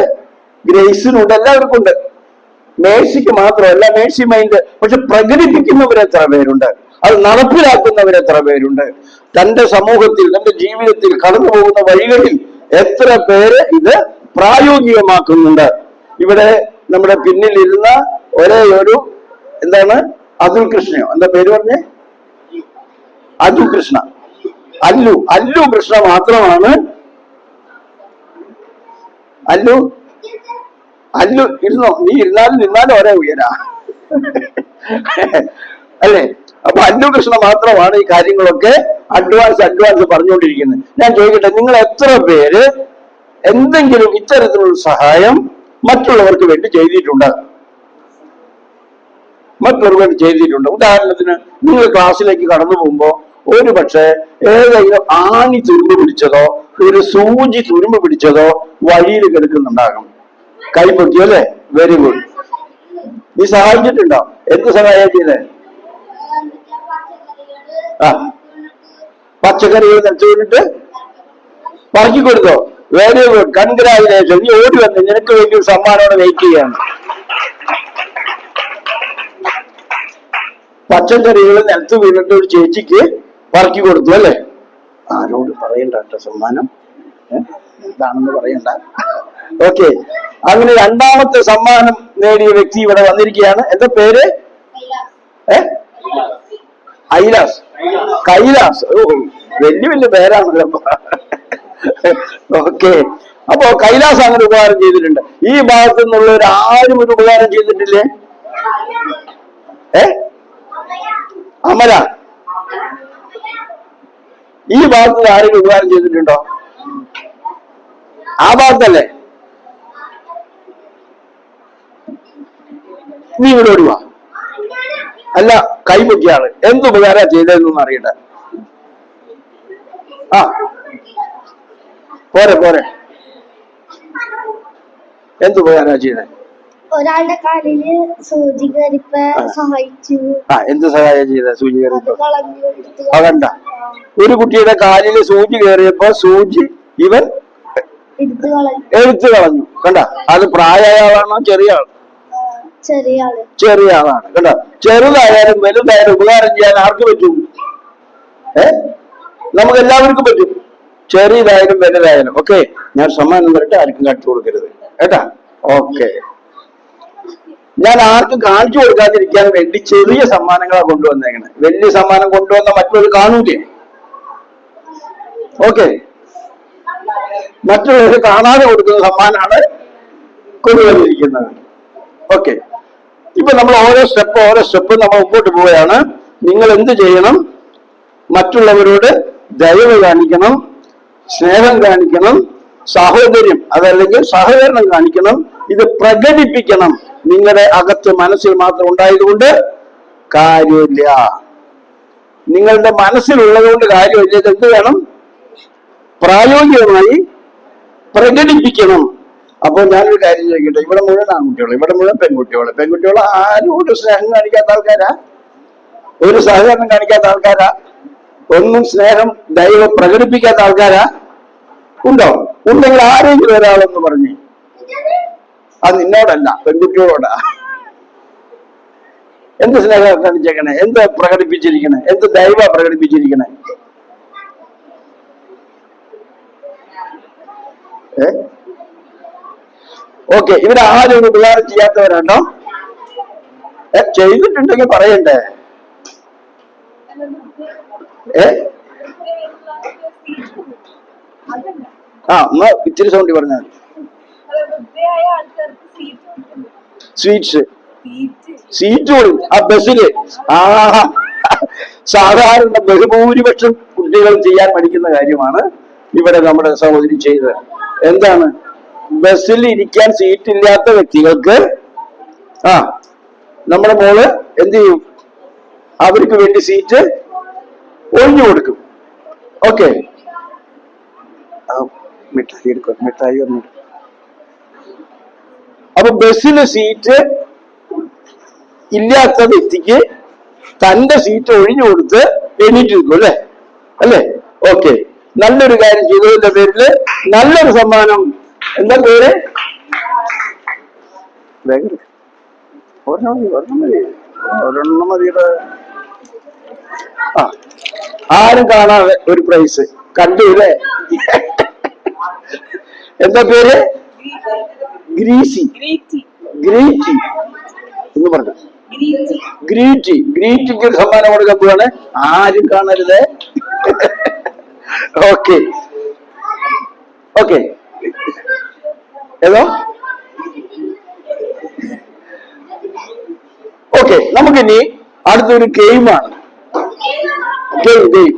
ഗ്രേസിനുണ്ട്, എല്ലാവർക്കും ഉണ്ട്. മേഴ്സിക്ക് മാത്രമല്ല മേഴ്സി മൈൻഡ്. പക്ഷെ പ്രകടിപ്പിക്കുന്നവരെത്ര പേരുണ്ട്, അത് നടപ്പിലാക്കുന്നവരെത്ര പേരുണ്ട്, തന്റെ സമൂഹത്തിൽ, തന്റെ ജീവിതത്തിൽ കടന്നു പോകുന്ന വഴികളിൽ എത്ര പേര് ഇത് പ്രായോഗികമാക്കുന്നുണ്ട്. ഇവിടെ നമ്മുടെ പിന്നിലിരുന്ന ഒരേ ഒരു എന്താണ്, അതുൽ കൃഷ്ണയോ എന്താ പേര് പറഞ്ഞേ, അജു കൃഷ്ണ, അല്ലു കൃഷ്ണ മാത്രമാണ്. അല്ലു ഇരുന്നോ, നീ ഇരുന്നാലും നിന്നാലും ഒരേ ഉയരാ അല്ലേ. അപ്പൊ അല്ലു കൃഷ്ണ മാത്രമാണ് ഈ കാര്യങ്ങളൊക്കെ അഡ്വാൻസ് പറഞ്ഞുകൊണ്ടിരിക്കുന്നത്. ഞാൻ ചോദിക്കട്ടെ, നിങ്ങൾ എത്ര പേര് എന്തെങ്കിലും ഇത്തരത്തിലുള്ള സഹായം മറ്റുള്ളവർക്ക് വേണ്ടി ചെയ്തിട്ടുണ്ട്? ഉദാഹരണത്തിന്, നിങ്ങൾ ക്ലാസ്സിലേക്ക് കടന്നു പോകുമ്പോ ഒരു പക്ഷെ ഏതെങ്കിലും ആണി തുരുമ്പ് പിടിച്ചതോ ഒരു സൂചി തുരുമ്പ് പിടിച്ചതോ വഴിയിൽ കിടക്കുന്നുണ്ടാകും. കൈ പൊക്കിയോ അല്ലേ? Very good. നീ സഹായിച്ചിട്ടുണ്ടോ? എന്ത് സഹായിച്ചത്? പച്ചക്കറികൾ നിലച്ചു വീണിട്ട് പറക്കി കൊടുത്തോ? Very good, congratulation. നീ ഓടി വന്ന് നിനക്ക് വേണ്ടി ഒരു സമ്മാനോടെ വെയിറ്റ് ചെയ്യാണ്. പച്ചക്കറികൾ നിലത്ത് വീണിട്ട് ഒരു ചേച്ചിക്ക് പറക്കി കൊടുത്തു അല്ലേ? ആരോട് പറയണ്ട കേട്ടോ, സമ്മാനം എന്താണെന്ന് പറയണ്ട. ഓക്കെ, അങ്ങനെ രണ്ടാമത്തെ സമ്മാനം നേടിയ വ്യക്തി ഇവിടെ വന്നിരിക്കുകയാണ്. എന്താ പേര്? കൈലാസ്. ഓ, വലിയ പേരാണല്ലോ. ഓക്കെ, അപ്പോ കൈലാസ് അങ്ങനെ ഉപകാരം ചെയ്തിട്ടുണ്ട്. ഈ ഭാഗത്തു നിന്നുള്ളവർ ആരും ഒരു ഉപകാരം ചെയ്തിട്ടില്ലേ? അമല ഈ ഭാഗത്ത് ആരെങ്കിലും ഉപകാരം ചെയ്തിട്ടുണ്ടോ? ആ ഭാഗത്തല്ലേ? നീ ഇവിടെ ഓടുവാ. അല്ല, കൈമുക്കിയാണ്. എന്തുപകാരം ചെയ്തതെന്നൊന്നും അറിയട്ടെ. ആ പോരെ പോരെ, എന്തുപകാരം ചെയ്തേ? ഒരാളുടെ കാലില് സൂചി കയറിപ്പോ സഹായിച്ചു. എന്ത് സഹായം ചെയ്ത? സൂചി കയറിയപ്പോ അതണ്ട, ഒരു കുട്ടിയുടെ കാലില് സൂചി കയറിയപ്പോ സൂചി ഇവൻ എടുത്തു കളഞ്ഞു. കണ്ട, അത് പ്രായമായ ആളാണോ ചെറിയ ആൾ? ചെറിയ ആളാണ്. കണ്ട, ചെറുതായാലും വലുതായാലും ഉപകാരം ചെയ്യാൻ ആർക്ക് പറ്റും? നമുക്ക് എല്ലാവർക്കും പറ്റും, ചെറിയതായാലും വലുതായാലും. ഓക്കെ, ഞാൻ സമ്മാനം വരട്ടെ, ആർക്കും കാണിച്ചു കൊടുക്കരുത് കേട്ടാ. ഓക്കെ, ഞാൻ ആർക്കും കാണിച്ചു കൊടുക്കാതിരിക്കാൻ വേണ്ടി ചെറിയ സമ്മാനങ്ങളാണ് കൊണ്ടുവന്നേക്കണേ. വലിയ സമ്മാനം കൊണ്ടുവന്ന മറ്റുള്ളവർ കാണൂലേ? ഓക്കെ, മറ്റുള്ളവർ കാണാതെ കൊടുക്കുന്ന സമ്മാനമാണ് കൊണ്ടുവന്നിരിക്കുന്നത്. ഓക്കെ, ഇപ്പൊ നമ്മൾ ഓരോ സ്റ്റെപ്പ് നമ്മൾ മുമ്പോട്ട് പോവുകയാണ്. നിങ്ങൾ എന്ത് ചെയ്യണം? മറ്റുള്ളവരോട് ദയവ് കാണിക്കണം, സ്നേഹം കാണിക്കണം, സാഹോദര്യം അതല്ലെങ്കിൽ സഹകരണം കാണിക്കണം. ഇത് പ്രകടിപ്പിക്കണം. നിങ്ങളുടെ അകത്ത് മനസ്സിൽ മാത്രം ഉണ്ടായതുകൊണ്ട് കാര്യമില്ല. നിങ്ങളുടെ മനസ്സിലുള്ളത് കൊണ്ട് കാര്യമില്ല. ഇത് എന്ത് വേണം? പ്രായോഗികമായി പ്രകടിപ്പിക്കണം. അപ്പോൾ ഞാനൊരു കാര്യം ചോദിക്കട്ടെ, ഇവിടെ മുഴുവൻ ആൺകുട്ടികൾ, ഇവിടെ മുഴുവൻ പെൺകുട്ടികൾ ആരും ഒരു സ്നേഹം കാണിക്കാത്ത ആൾക്കാരാ? ഒരു സഹകരണം കാണിക്കാത്ത ആൾക്കാരാ? ഒന്നും സ്നേഹം ദൈവം പ്രകടിപ്പിക്കാത്ത ആൾക്കാരാ? ഉണ്ടോ? ഉണ്ടെങ്കിൽ ആരെങ്കിലും ഒരാളെന്ന് പറഞ്ഞു. അത് നിന്നോടല്ല, പെൺകുട്ടികളോടാ. എന്ത് സ്നേഹം കാണിച്ചേക്കണേ? എന്ത് പ്രകടിപ്പിച്ചിരിക്കണേ? എന്ത് ദൈവ പ്രകടിപ്പിച്ചിരിക്കണേ? ഓക്കെ, ഇവിടെ ആരും ഒരു ഉപകാരം ചെയ്യാത്തവരാണോ? ചെയ്തിട്ടുണ്ടെങ്കിൽ പറയണ്ടേ? എന്നാ ഇച്ചിരി സൗണ്ടി പറഞ്ഞാൽ. സീറ്റ് കൊടുക്കും ആ ബസ്സില്. സാധാരണ ബഹുഭൂരിപക്ഷം കുട്ടികൾ ചെയ്യാൻ പഠിക്കുന്ന കാര്യമാണ് ഇവിടെ നമ്മുടെ സഹോദരി ചെയ്തത്. എന്താണ്? ബസ്സിൽ ഇരിക്കാൻ സീറ്റ് ഇല്ലാത്ത വ്യക്തികൾക്ക് നമ്മുടെ മോള് എന്ത് ചെയ്യും? അവർക്ക് വേണ്ടി സീറ്റ് ഒഴിഞ്ഞു കൊടുക്കും. ഓക്കെ, മിഠായി എടുക്കും, മിഠായി ഒന്നും. അപ്പൊ ബസ്സില് സീറ്റ് ഇല്ലാത്ത വ്യക്തിക്ക് തന്റെ സീറ്റ് ഒഴിഞ്ഞു കൊടുത്ത് എണീറ്റിരിക്കും അല്ലേ? അല്ലേ? ഓക്കെ, നല്ലൊരു കാര്യം ചെയ്തതിന്റെ പേരില് നല്ലൊരു സമ്മാനം. എന്താ പേര്? ഒരെണ്ണം മതിയുടെ. ആരും കാണാതെ ഒരു പ്രൈസ് കണ്ടു അല്ലേ? എന്താ പേര്? ഗ്രീസി. ഗ്രീറ്റി എന്ന് പറഞ്ഞു. ഗ്രീറ്റിക്ക് ഒരു സമ്മാനം കൊടുക്കാൻ പോവാണ്. ആരും കാണരുത്. ഓക്കെ ഓക്കെ, ഏതോ ഓക്കെ. നമുക്കിനി അടുത്തൊരു ഗെയിമാണ്. ഗെയിം.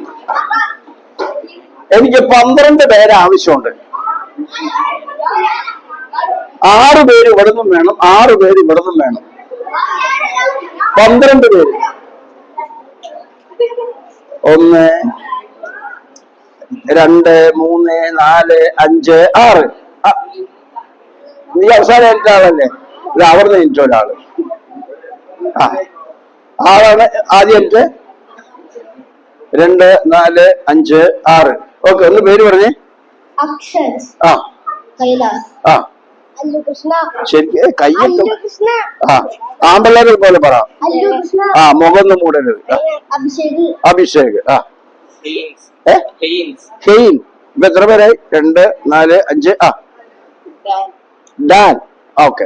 എനിക്ക് 12 പേരെ ആവശ്യമുണ്ട്. 6 പേര് ഇവിടുന്നും വേണം, 6 പേര് ഇവിടുന്നും വേണം. 12 പേര്. 1 2 3 4 5 6. നീ അവസാനം എന്റെ ആളല്ലേ? ഇത് അവിടുന്ന് എനിക്ക് ഒരാള്. ആളാണ് ആദ്യം എന്റെ. 2 4 5 6. ഓക്കെ, ഒന്ന് പേര് പറഞ്ഞേ. ശരി, കയ്യൊക്കെ ആമ്പള്ളേരെ പോലെ പറ. മുഖം മൂടരുത്. അഭിഷേക്. ഹെയിൻ. ഇപ്പൊ എത്ര പേരായി? 2 4 5. ഡാൻ. ഓക്കെ,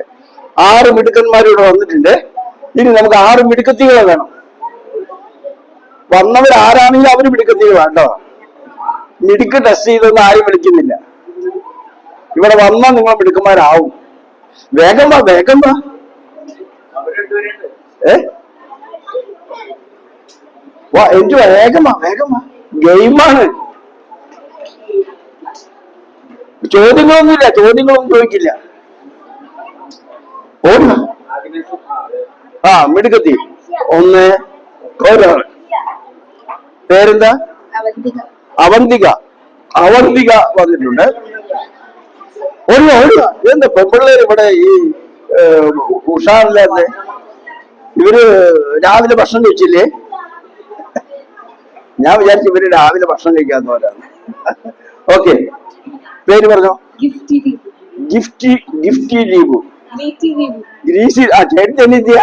6 മിടുക്കന്മാരിവിടെ വന്നിട്ടുണ്ട്. ഇനി നമുക്ക് 6 മിടുക്കത്തികളെ വേണം. വന്നവർ ആരാണെങ്കിലും അവര് മിടുക്കത്തികളാണ് കേട്ടോ. മിടുക്ക് ടെസ്റ്റ് ചെയ്തൊന്നും ആരും വിളിക്കുന്നില്ല. ഇവിടെ വന്നാൽ നിങ്ങൾ മിടുക്കന്മാരാവും. വേഗം വാ, വേഗം വാ. വാ, എനിക്ക് വേഗം വാ, വേഗം വാ. ഗെയിമാണ്. ചോദ്യങ്ങളൊന്നുമില്ല, ചോദ്യങ്ങളൊന്നും ചോദിക്കില്ല. ഓടുക. ആ മിടുക്കത്തി. ഒന്ന് ഒരാൾ പേരെന്താ? അവന്തിക. അവന്തിക വന്നിട്ടുണ്ട്. ഓടുക ഓടുക. എന്താ പെൺപിള്ളേർ ഇവിടെ ഈ ഉഷാറില്ലാതെ? ഇവര് രാവിലെ ഭക്ഷണം കഴിച്ചില്ലേ? ഞാൻ വിചാരിച്ചു ഇവര് രാവിലെ ഭക്ഷണം കഴിക്കാത്തവരാണ്. ഓക്കെ, പേര് പറഞ്ഞോ. ഗിഫ്റ്റി. ഗിഫ്റ്റി ലീബു. ഗ്രീസി. ആ ചേട്ടൻ എനിത്യ.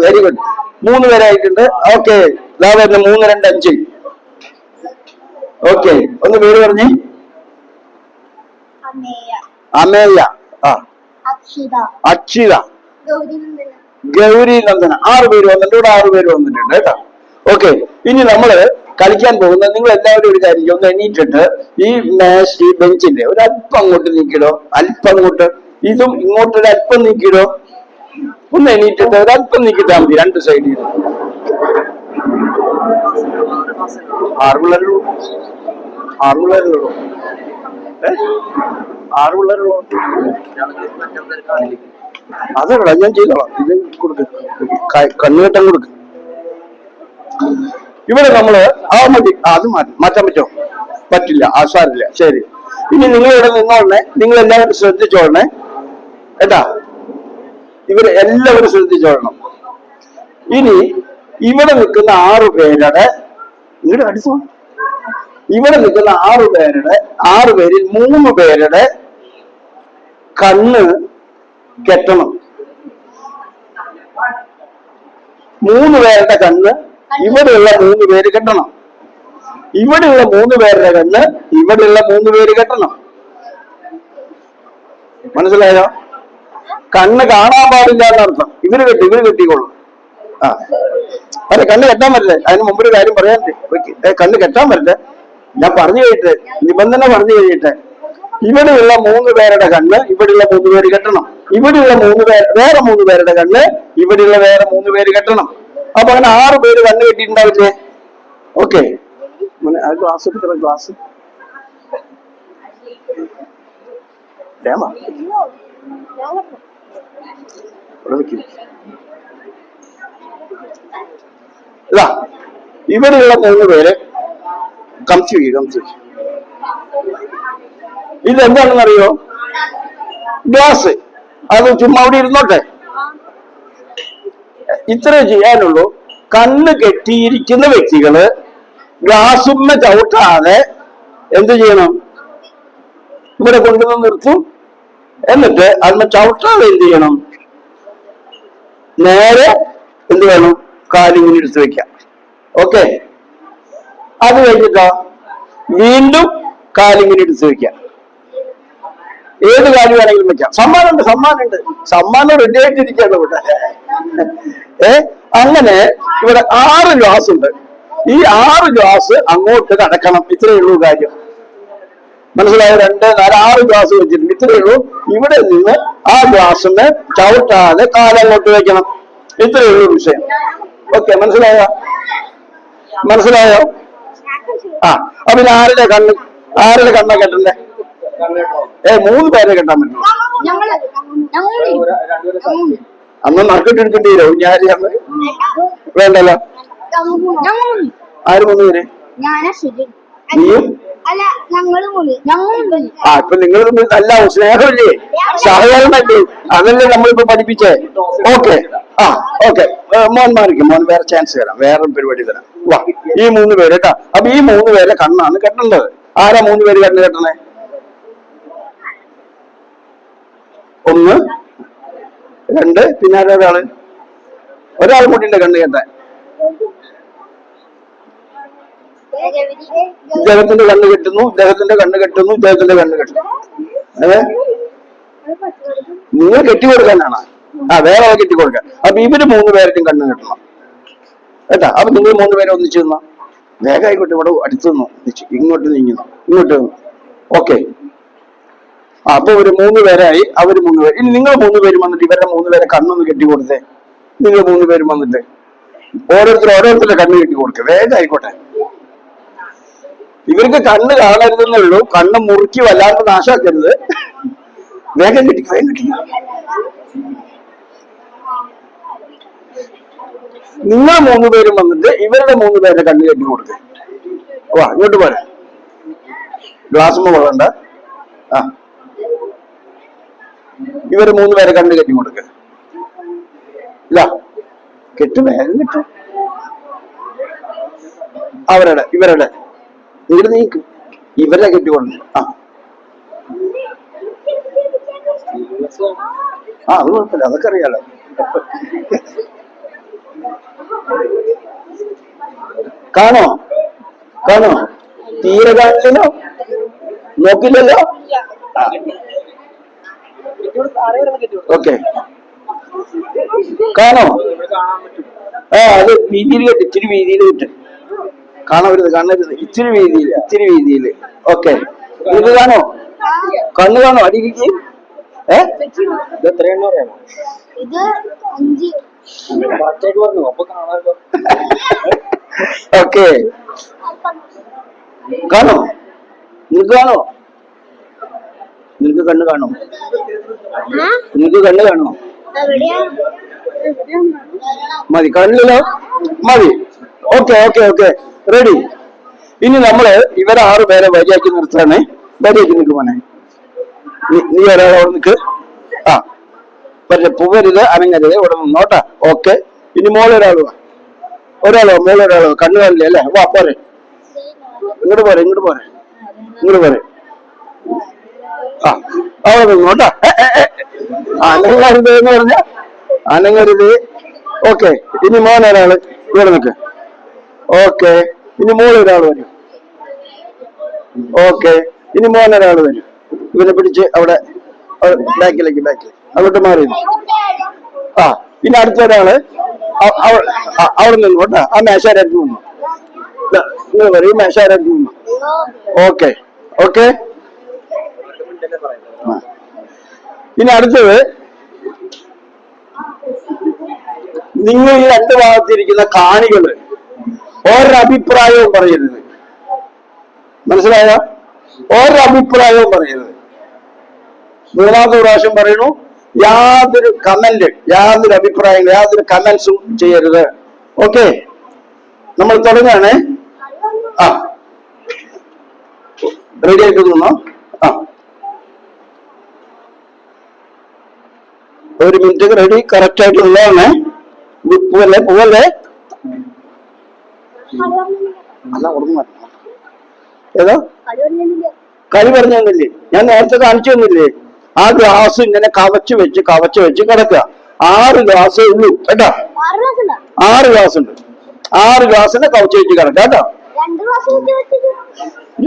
Very good. 3 പേരായിട്ടുണ്ട്. ഓക്കെ, ഇതാ വരുന്ന 3, 2, 5. ഓക്കെ, ഒന്ന് പേര് പറഞ്ഞേ. അമേയ. ആ അക്ഷിത. ഗൗരി നന്ദന. 6 പേര് വന്നിട്ടുണ്ട്. ഇവിടെ 6 പേര് വന്നിട്ടുണ്ട് കേട്ടോ. ഓക്കെ, ഇനി നമ്മള് കളിക്കാൻ പോകുന്നത്, നിങ്ങൾ എല്ലാവരും ഒരു കാര്യം ഒന്ന് എണീറ്റിട്ട് ഈ ഈ ബെഞ്ചിന്റെ ഒരല്പം അങ്ങോട്ട് നീക്കിടോ, അല്പം അങ്ങോട്ട്. ഇതും ഇങ്ങോട്ടൊരു അല്പം നീക്കിടോ. ഒന്ന് എണീറ്റിട്ട് ഒരല്പം നീക്കിട്ടാ മതി, 2 സൈഡിൽ. 6 പിള്ളേരുള്ളൂ. 6 പിള്ളേരുള്ളൂ. 6 പിള്ളേരുള്ളൂ. അതെവിടെ ഞാൻ ചെയ്തോളാം. ഇത് കൊടുക്ക്, കണ്ണുകെട്ടം കൊടുക്ക്. ഇവിടെ നമ്മള് മതി. അത് മാറ്റാൻ പറ്റുമോ? പറ്റില്ല. ആസാരില്ല. ശരി, ഇനി നിങ്ങൾ ഇവിടെ നിന്നോളണേ. നിങ്ങൾ എല്ലാവരും ശ്രദ്ധിച്ചോളണേ കേട്ടാ. ഇവര് എല്ലാവരും ശ്രദ്ധിച്ചോളണം. ഇനി ഇവിടെ നിൽക്കുന്ന 6 പേരുടെ ഇവിടെ അടുത്തോ. ഇവിടെ നിൽക്കുന്ന 6 പേരിൽ 3 പേരുടെ കണ്ണ് കെട്ടണം. 3 പേരുടെ കണ്ണ് ഇവിടെയുള്ള 3 പേര് കെട്ടണം. ഇവിടെയുള്ള 3 പേരുടെ കണ്ണ് ഇവിടെയുള്ള 3 പേര് കെട്ടണം. മനസ്സിലായോ? കണ്ണ് കാണാൻ പാടില്ല എന്നർത്ഥം. ഇവര് കെട്ടിക്കോളും. ആ അതെ, കണ്ണ് കെട്ടാൻ പറ്റില്ലേ? അതിന് മുമ്പൊരു കാര്യം പറയാൻ. കണ്ണ് കെട്ടാൻ പറ്റില്ല. ഞാൻ പറഞ്ഞു കഴിയട്ടെ, നിബന്ധന പറഞ്ഞു കഴിയട്ടെ. ഇവിടെയുള്ള 3 പേരുടെ കണ്ണ് ഇവിടെയുള്ള 3 പേര് കെട്ടണം. ഇവിടെയുള്ള 3 പേര് വേറെ 3 പേരുടെ കണ്ണ് ഇവിടെയുള്ള വേറെ 3 പേര് കെട്ടണം. അപ്പൊ അങ്ങനെ 6 പേര് കണ്ണ് കെട്ടിയിട്ടുണ്ടാവില്ലേ? ഓക്കെ, ഗ്ലാസ് എടുക്കണം. ഗ്ലാസ് ഇതാ ഇവിടെയുള്ള 3 പേര് കംസി. ഇതെന്താണെന്നറിയോ? ഗ്ലാസ്. അത് ചുമ്മാ അവിടെ ഇരുന്നോട്ടെ. ഇത്രേ ചെയ്യാനുള്ളൂ. കണ്ണ് കെട്ടിയിരിക്കുന്ന വ്യക്തികള് ഗ്ലാസുമ്മ ചവിട്ടാതെ എന്ത് ചെയ്യണം? ഇവിടെ കൊണ്ടുവന്ന് നിർത്തും. എന്നിട്ട് അതിനെ ചവിട്ടാതെ എന്ത് ചെയ്യണം? നേരെ എന്ത് വേണം? കാലിങ്ങനെ എടുത്ത് വെക്കാം. ഓക്കെ, അത് കഴിഞ്ഞിട്ടോ വീണ്ടും കാലിങ്ങനെ എടുത്ത് വെക്കാം. ഏത് കാര്യം വേണമെങ്കിലും വെക്കാം. സമ്മാനമുണ്ട്. സമ്മാനം റെഡി ആയിട്ടിരിക്കുകയാണ് ഇവിടെ. അങ്ങനെ ഇവിടെ 6 ഗ്ലാസ് ഉണ്ട്. ഈ 6 ഗ്ലാസ് അങ്ങോട്ട് കടക്കണം. ഇത്രയേ ഉള്ളൂ കാര്യം. മനസ്സിലായോ? 2, 4, 6 ഗ്ലാസ് വെച്ചിട്ടുണ്ട്. ഇത്രയേ ഉള്ളൂ. ഇവിടെ നിന്ന് ആ ഗ്ലാസിന് ചവിട്ടാതെ കാലങ്ങോട്ട് വെക്കണം. ഇത്രയേ ഉള്ളൂ വിഷയം. ഓക്കെ, മനസ്സിലായോ? ആ അപ്പൊ ആരുടെ കണ്ണ് കെട്ടണ്ടേ? 3 പേരെ കെട്ടാൻ പറ്റും. അന്ന് നറുക്കിട്ടെടുക്കേണ്ടി വരും. ഞാന് വേണ്ടല്ലോ. ആര് 3 പേര്? നീയും? ആ ഇപ്പൊ നിങ്ങൾ നല്ല സ്നേഹമില്ലേ, സഹകരണമല്ലേ? അതല്ലേ നമ്മളിപ്പോ പഠിപ്പിച്ചേ. ഓക്കെ, ആ ഓക്കെ. മോൻ മാറിക്കും. മോൻ വേറെ ചാൻസ് തരാം, വേറെ പരിപാടി തരാം. വാ, ഈ 3 പേര് കേട്ടാ. അപ്പൊ ഈ 3 പേരെ കണ്ണാണ് കെട്ടേണ്ടത്. ആരാ 3 പേര് കണ്ണ് കെട്ടണേ? 1, 2, പിന്നെ ഒരാൾ കൂട്ടിന്റെ കണ്ണ് കെട്ടാൻ. ഇദ്ദേഹത്തിന്റെ കണ്ണ് കെട്ടുന്നു, ഇദ്ദേഹത്തിന്റെ കണ്ണ് കെട്ടുന്നു, ഇദ്ദേഹത്തിന്റെ കണ്ണ് കെട്ടുന്നു. നിങ്ങൾ കെട്ടിക്കൊടുക്കാനാണ്. വേറെ കെട്ടിക്കൊടുക്കാൻ. അപ്പൊ ഇവര് 3 പേരുടെയും കണ്ണ് കെട്ടണം കേട്ടാ. അപ്പൊ നിങ്ങൾ 3 പേരെ ഒന്നിച്ചു നിന്നോ. വേഗമായിക്കോട്ടെ. ഇവിടെ അടുത്ത് നിന്നോ. ഇങ്ങോട്ട് നീങ്ങുന്നു, ഇങ്ങോട്ട് നിന്നു. ഓക്കെ, അപ്പൊ ഒരു 3 പേരായി. അവര് 3 പേര്. ഇനി നിങ്ങൾ 3 പേരും വന്നിട്ട് ഇവരുടെ 3 പേരെ കണ്ണൊന്ന് കെട്ടിക്കൊടുത്തേ. നിങ്ങൾ 3 പേരും വന്നിട്ട് ഓരോരുത്തരുടെ കണ്ണ് കെട്ടിക്കൊടുക്കുക. വേഗം ആയിക്കോട്ടെ. ഇവർക്ക് കണ്ണ് കാണരുതെന്നേ ഉള്ളൂ. കണ്ണ് മുറുക്കി വല്ലാണ്ട് നാശാക്കരുത്. വേഗം കിട്ടി, വേഗം കിട്ടി. നിങ്ങൾ 3 പേരും വന്നിട്ട് ഇവരുടെ 3 പേരുടെ കണ്ണ് കെട്ടി കൊടുക്കുക. വാ ഇങ്ങോട്ട് പോരെ. ഗ്ലാസ് കൊള്ളണ്ട. ആ ഇവര് 3 പേരെ കണ്ണ് കെട്ടി കൊടുക്കുക. ഇല്ല കെട്ട്, വേഗം കെട്ട്. അവരുടെ ഇവരുടെ ഇവര് നീക്ക്, ഇവരെ കെട്ടിക്കൊണ്ടു. ആ അത് കുഴപ്പമില്ല, അതൊക്കെ അറിയാലോ. കാണോ കാണോ? തീരെ കാണില്ലല്ലോ, നോക്കില്ലല്ലോ. ഓക്കെ കാണോ? അത് വീതിയിൽ കെട്ട്, ഇച്ചിരി വീതിയിൽ കിട്ട്. കാണരുത് കാണരുത്, ഇച്ചിരി വീതിയിൽ, ഇച്ചിരി വീതിയിൽ. ഓക്കെ ഇത് കാണോ? കണ്ണ് കാണോ? അടിയിലേക്ക് ഇത് എത്രയെന്ന് പറയാമോ? ഓക്കെ കാണോ? നിനക്ക് കാണോ? നിനക്ക് കണ്ണ് കാണോ? നിനക്ക് കണ്ണ് കാണോ? മതി, കണ്ണിലോ മതി. Okay okay okay ready. ഇനി നമ്മള് ഇവരെ 6 പേരെ വരിയാക്കി നിർത്താനേ. വരിയാക്കി നിൽക്ക് മോനെ. നീ ഒരാളോട് നിൽക്ക്. ആ പക്ഷെ പുവരുത്, അനങ്ങരുത്, ഇവിടെ നിന്നോട്ടാ. ഓക്കെ ഇനി മോളൊരാളോ മോളൊരാളോ കണ്ണു കാണില്ലേ അല്ലേ? വാ പോരെ, ഇങ്ങോട്ട് പോരെ, ഇങ്ങോട്ട് പോരെ, ഇങ്ങോട്ട് പോരെ. ആ അവിടെ നിന്നോട്ടാ. അനങ്ങരുത് എന്ന് പറഞ്ഞ അനങ്ങരുത്. ഓക്കെ ഇനി മോനൊരാള് ഇവിടെ നിൽക്ക്. ഓക്കെ ഇനി മോളൊരാൾ വരും. ഓക്കെ ഇനി മോനൊരാൾ വരും. ഇവനെ പിടിച്ച് അവിടെ ബാക്കിലേക്ക് അങ്ങോട്ട് മാറി. ആ ഇനി അടുത്ത ഒരാള് അവിടെ നിന്നോട്ടാ. ആ മേശാരത്ത് നിന്നു. നിങ്ങൾ പറയും മേശാരത്ത് നിന്നു. ഓക്കെ ഓക്കെ ഇനി അടുത്തത് നിങ്ങൾ ഈ 2 ഭാഗത്തിരിക്കുന്ന കാണികള് ഒരഭിപ്രായവും പറയരുത്. മനസ്സിലായോ? ഒരഭിപ്രായവും പറയരുത്. 3ാമത്തെ പ്രാവശ്യം പറയണു, യാതൊരു കമന്റ്, യാതൊരു അഭിപ്രായങ്ങൾ, യാതൊരു കമന്റ്സും ചെയ്യരുത്. ഓക്കെ നമ്മൾ തുടങ്ങാണ്. ആ റെഡി ആയിട്ട് തോന്നോ? ആ 1 മിനിറ്റ് റെഡി, കറക്റ്റ് ആയിട്ടുള്ളതാണ്. പോവല്ലേ അല്ല കൊടുക്കും. ഏതോ കളി പറഞ്ഞു തന്നില്ലേ? ഞാൻ നേരത്തെ കാണിച്ചു തന്നില്ലേ? ആ ഗ്ലാസ് ഇങ്ങനെ കവച്ച് വെച്ച് കിടക്കുക. 6 ഗ്ലാസേ ഉള്ളൂ കേട്ടോ. 6 ഗ്ലാസ് ഉണ്ട്. 6 ഗ്ലാസിനെ കവച്ച് വെച്ച് കിടക്കുക കേട്ടോ.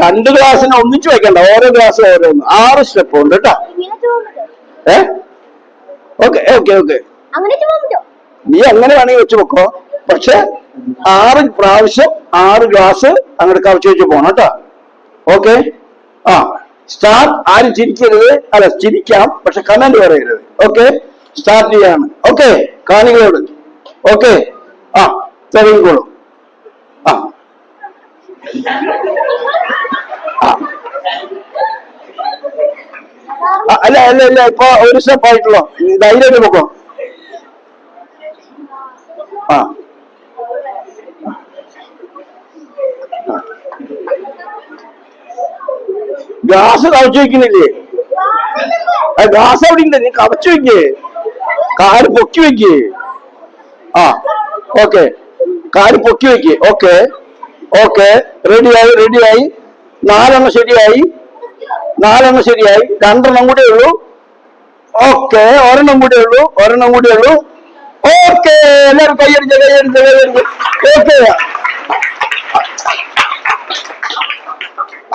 2 ഗ്ലാസിനെ ഒന്നിച്ചു വെക്കണ്ട, ഓരോ ഗ്ലാസ് ഓരോന്ന്. 6 സ്റ്റെപ്പ് ഉണ്ട് കേട്ടോ. ഓക്കെ ഓക്കെ ഓക്കെ നീ അങ്ങനെ വേണമെങ്കിൽ വെച്ച് വെക്കോ. പക്ഷെ 6 പ്രാവശ്യം 6 ഗ്ലാസ് അങ്ങോട്ട് കവച്ച് വെച്ച് പോണം കേട്ടോ. ഓക്കെ ആ സ്റ്റാർട്ട്. ആരും ചിരിക്കരുത്. അല്ല ചിരിക്കാം, പക്ഷെ കമന്റ് പറയരുത്. ഓക്കെ സ്റ്റാർട്ട് ചെയ്യാണ്. ഓക്കെ കാണികളോട്. ഓക്കെ ആ തുടങ്ങിക്കോളൂ. ആ അല്ല അല്ല അല്ല ഇപ്പൊ 1 സ്റ്റെപ്പ് ആയിട്ടുള്ളോ? ധൈര്യമായിട്ട് നോക്കോ. ആ ഗ്ലാസ് കവച്ചു വെക്കുന്നില്ലേ? ഗ്ലാസ് അവിടെ ഉണ്ട്, നീ കവച്ചു വെക്കേ. കാല് പൊക്കി വെക്കേ. ആ ഓക്കെ കാല് പൊക്കി വെക്കേ. ഓക്കെ ഓക്കെ റെഡിയായി റെഡിയായി. 4 എണ്ണം ശരിയായി. 4 എണ്ണം ശരിയായി. 2 എണ്ണം കൂടെ ഉള്ളൂ. ഓക്കെ 1 എണ്ണം കൂടെ ഉള്ളൂ. 1 എണ്ണം കൂടെ ഉള്ളൂ. ഓക്കെ എല്ലാവരും കൈയടിച്ച്. ഓക്കെ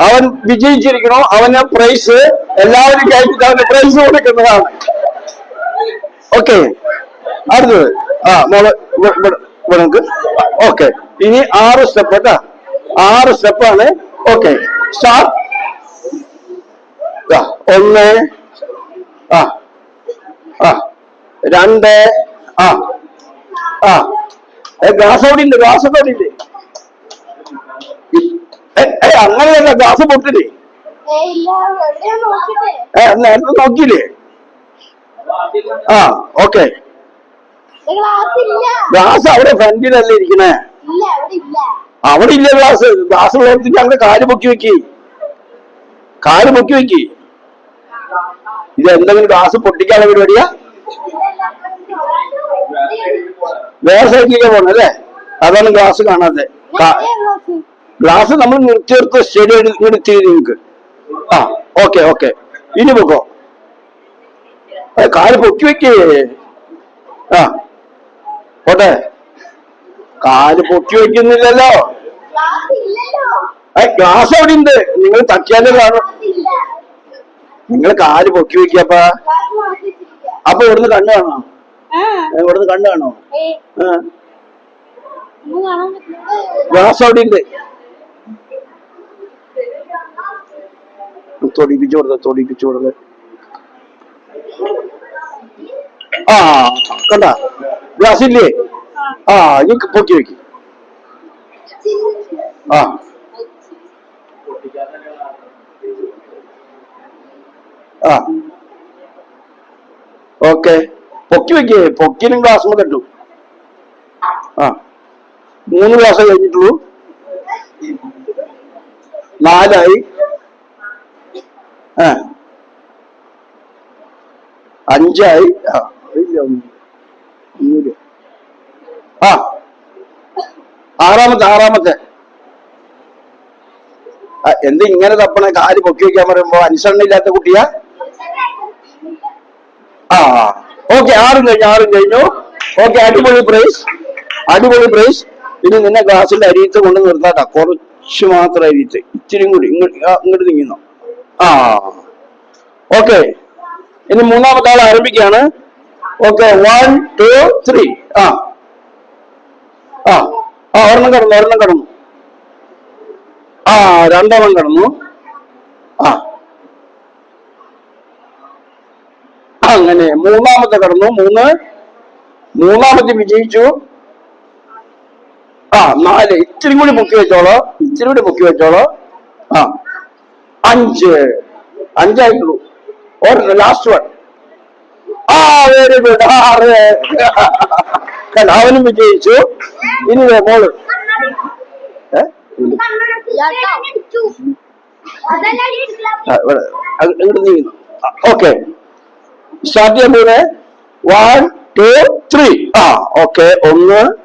അവൻ വിജയിച്ചിരിക്കണോ? അവന് പ്രൈസ് എല്ലാവരും കയറ്റിട്ട് അവന് പ്രൈസ് കൊടുക്കുന്നതാണ്. ഓക്കെ അടുത്തത് ആ മോള് ഇവിടെ നമുക്ക്. ഓക്കെ ഇനി 6 സ്റ്റെപ്പ് കേട്ടാ. 6 സ്റ്റെപ്പാണ്. Okay start. 1 ആ ആ 2 ആ ആ ഗ്ലാസ് അവിടെ ഉണ്ട്. ഗ്ലാസ് ഒക്കെ അവിടെ ഉണ്ട്. അങ്ങനെയല്ല, ഗ്ലാസ് പൊട്ടില്ലേ? നേരത്തെ നോക്കിയില്ലേ? ആ ഓക്കെ. ഗ്ലാസ് അവിടെ ഫ്രണ്ടിലല്ലേ ഇരിക്കണേ? അവിടെ ഇല്ല ഗ്ലാസ്. ഗ്ലാസ് ഉള്ളതിന് അങ്ങനെ കാല് പൊക്കി വെക്കി, കാല് പൊക്കി വെക്കി. ഇത് എന്തെങ്കിലും ഗ്ലാസ് പൊട്ടിക്കാനുള്ള പരിപാടിയാ? വേറെ സൈഡിലേക്ക് പോകണം അല്ലേ? അതാണ് ഗ്ലാസ് കാണാതെ. ഗ്ലാസ് നമ്മൾ നിർത്തിയെടുത്ത് സ്റ്റേഡിയം നിർത്തി നിങ്ങൾക്ക്. ആ ഓക്കെ ഓക്കെ, ഇനി പൊക്കോ. കാല് പൊക്കി വെക്കേ. ആ പോട്ടെ. കാല് പൊക്കി വെക്കുന്നില്ലല്ലോ. ഗ്ലാസ് അവിടെ ഉണ്ട്, നിങ്ങൾ തട്ടിയാലേ കാണും. നിങ്ങൾ കാല് പൊക്കി വെക്കപ്പ. അപ്പൊ ഇവിടുന്ന് കണ്ണു കാണോ? ഇവിടുന്ന് കണ്ണു കാണോ? ഗ്ലാസ് അവിടെ ഉണ്ട്. തൊടിപ്പിച്ചു കൊടുത്ത്. ആ കണ്ട ഗ്ലാസ് ഇല്ലേ? ആ ഇനി പൊക്കി വെക്ക്. ആ ആ ഓക്കെ, പൊക്കി വെക്കേ. പൊക്കിനും ഗ്ലാസ് തട്ടു. ആ 3 ഗ്ലാസ് കഴിഞ്ഞിട്ടുള്ളൂ. 4ആയി. 5ആയി. ആ ആറാമത്തെ. എന്ത് ഇങ്ങനെ തപ്പണേ? കാല് പൊക്കി വെക്കാൻ പറയുമ്പോ അനുസരണ ഇല്ലാത്ത കുട്ടിയാ? ആ ഓക്കെ, 6 കഴിഞ്ഞു. ഓക്കെ, അടിപൊളി പ്രൈസ്. ഇനി നിന്നെ ഗ്ലാസിന്റെ അരിയത്ത് കൊണ്ട് നിർത്താട്ടാ. കുറച്ച് മാത്രം അരിയത്ത്, ഇച്ചിരി കൂടി ഇങ്ങോട്ട് നീങ്ങുന്നു. ആ ഓക്കെ, ഇനി 3ാമത്തെ ആൾ ആരംഭിക്കുകയാണ്. ഓക്കെ 1 2 3. ഒരെണ്ണം കടന്നു. 2 കടന്നു. അങ്ങനെ 3ാമത്തെ കടന്നു. 3ാമത്തെ വിജയിച്ചു. 4. ഇച്ചിരി കൂടി പൊക്കി വെച്ചോളോ. 5 ആയിട്ടുള്ളൂ. Last one. Very good. 6. അവനും വിജയിച്ചു. ഇനി മോള് ഇങ്ങോട്ട് നീങ്ങുന്നു. ഓക്കെ, സ്റ്റാർട്ട് ചെയ്യാൻ പോലെ. 1 2 3. ഓക്കെ, 1 2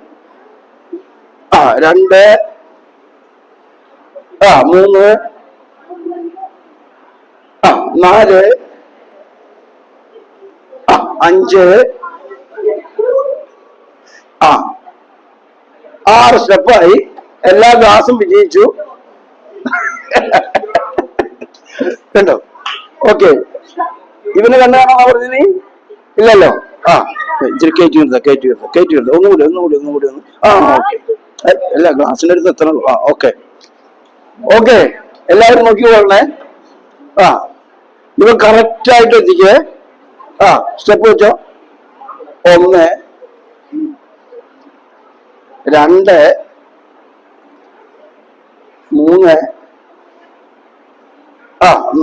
3 4 5 6 സ്റ്റെപ്പായി. എല്ലാ ഗ്ലാസും വിജയിച്ചു. കണ്ടോ? ഓക്കെ, ഇവന് കണ്ടു കാണാൻ പറഞ്ഞിനി ഇല്ലല്ലോ. ഇച്ചിരി കയറ്റി വരുന്നത്. ഒന്നുകൂടി. ഓക്കെ, അല്ല ഗ്ലാസിന്റെ അടുത്ത് എത്തണല്ലോ. ഓക്കെ എല്ലാവരും നോക്കി പോകണേ. ഇവ കറക്റ്റ് ആയിട്ട് എത്തിക്കേ. സ്റ്റെപ്പ് വെച്ചോ. 1 2 3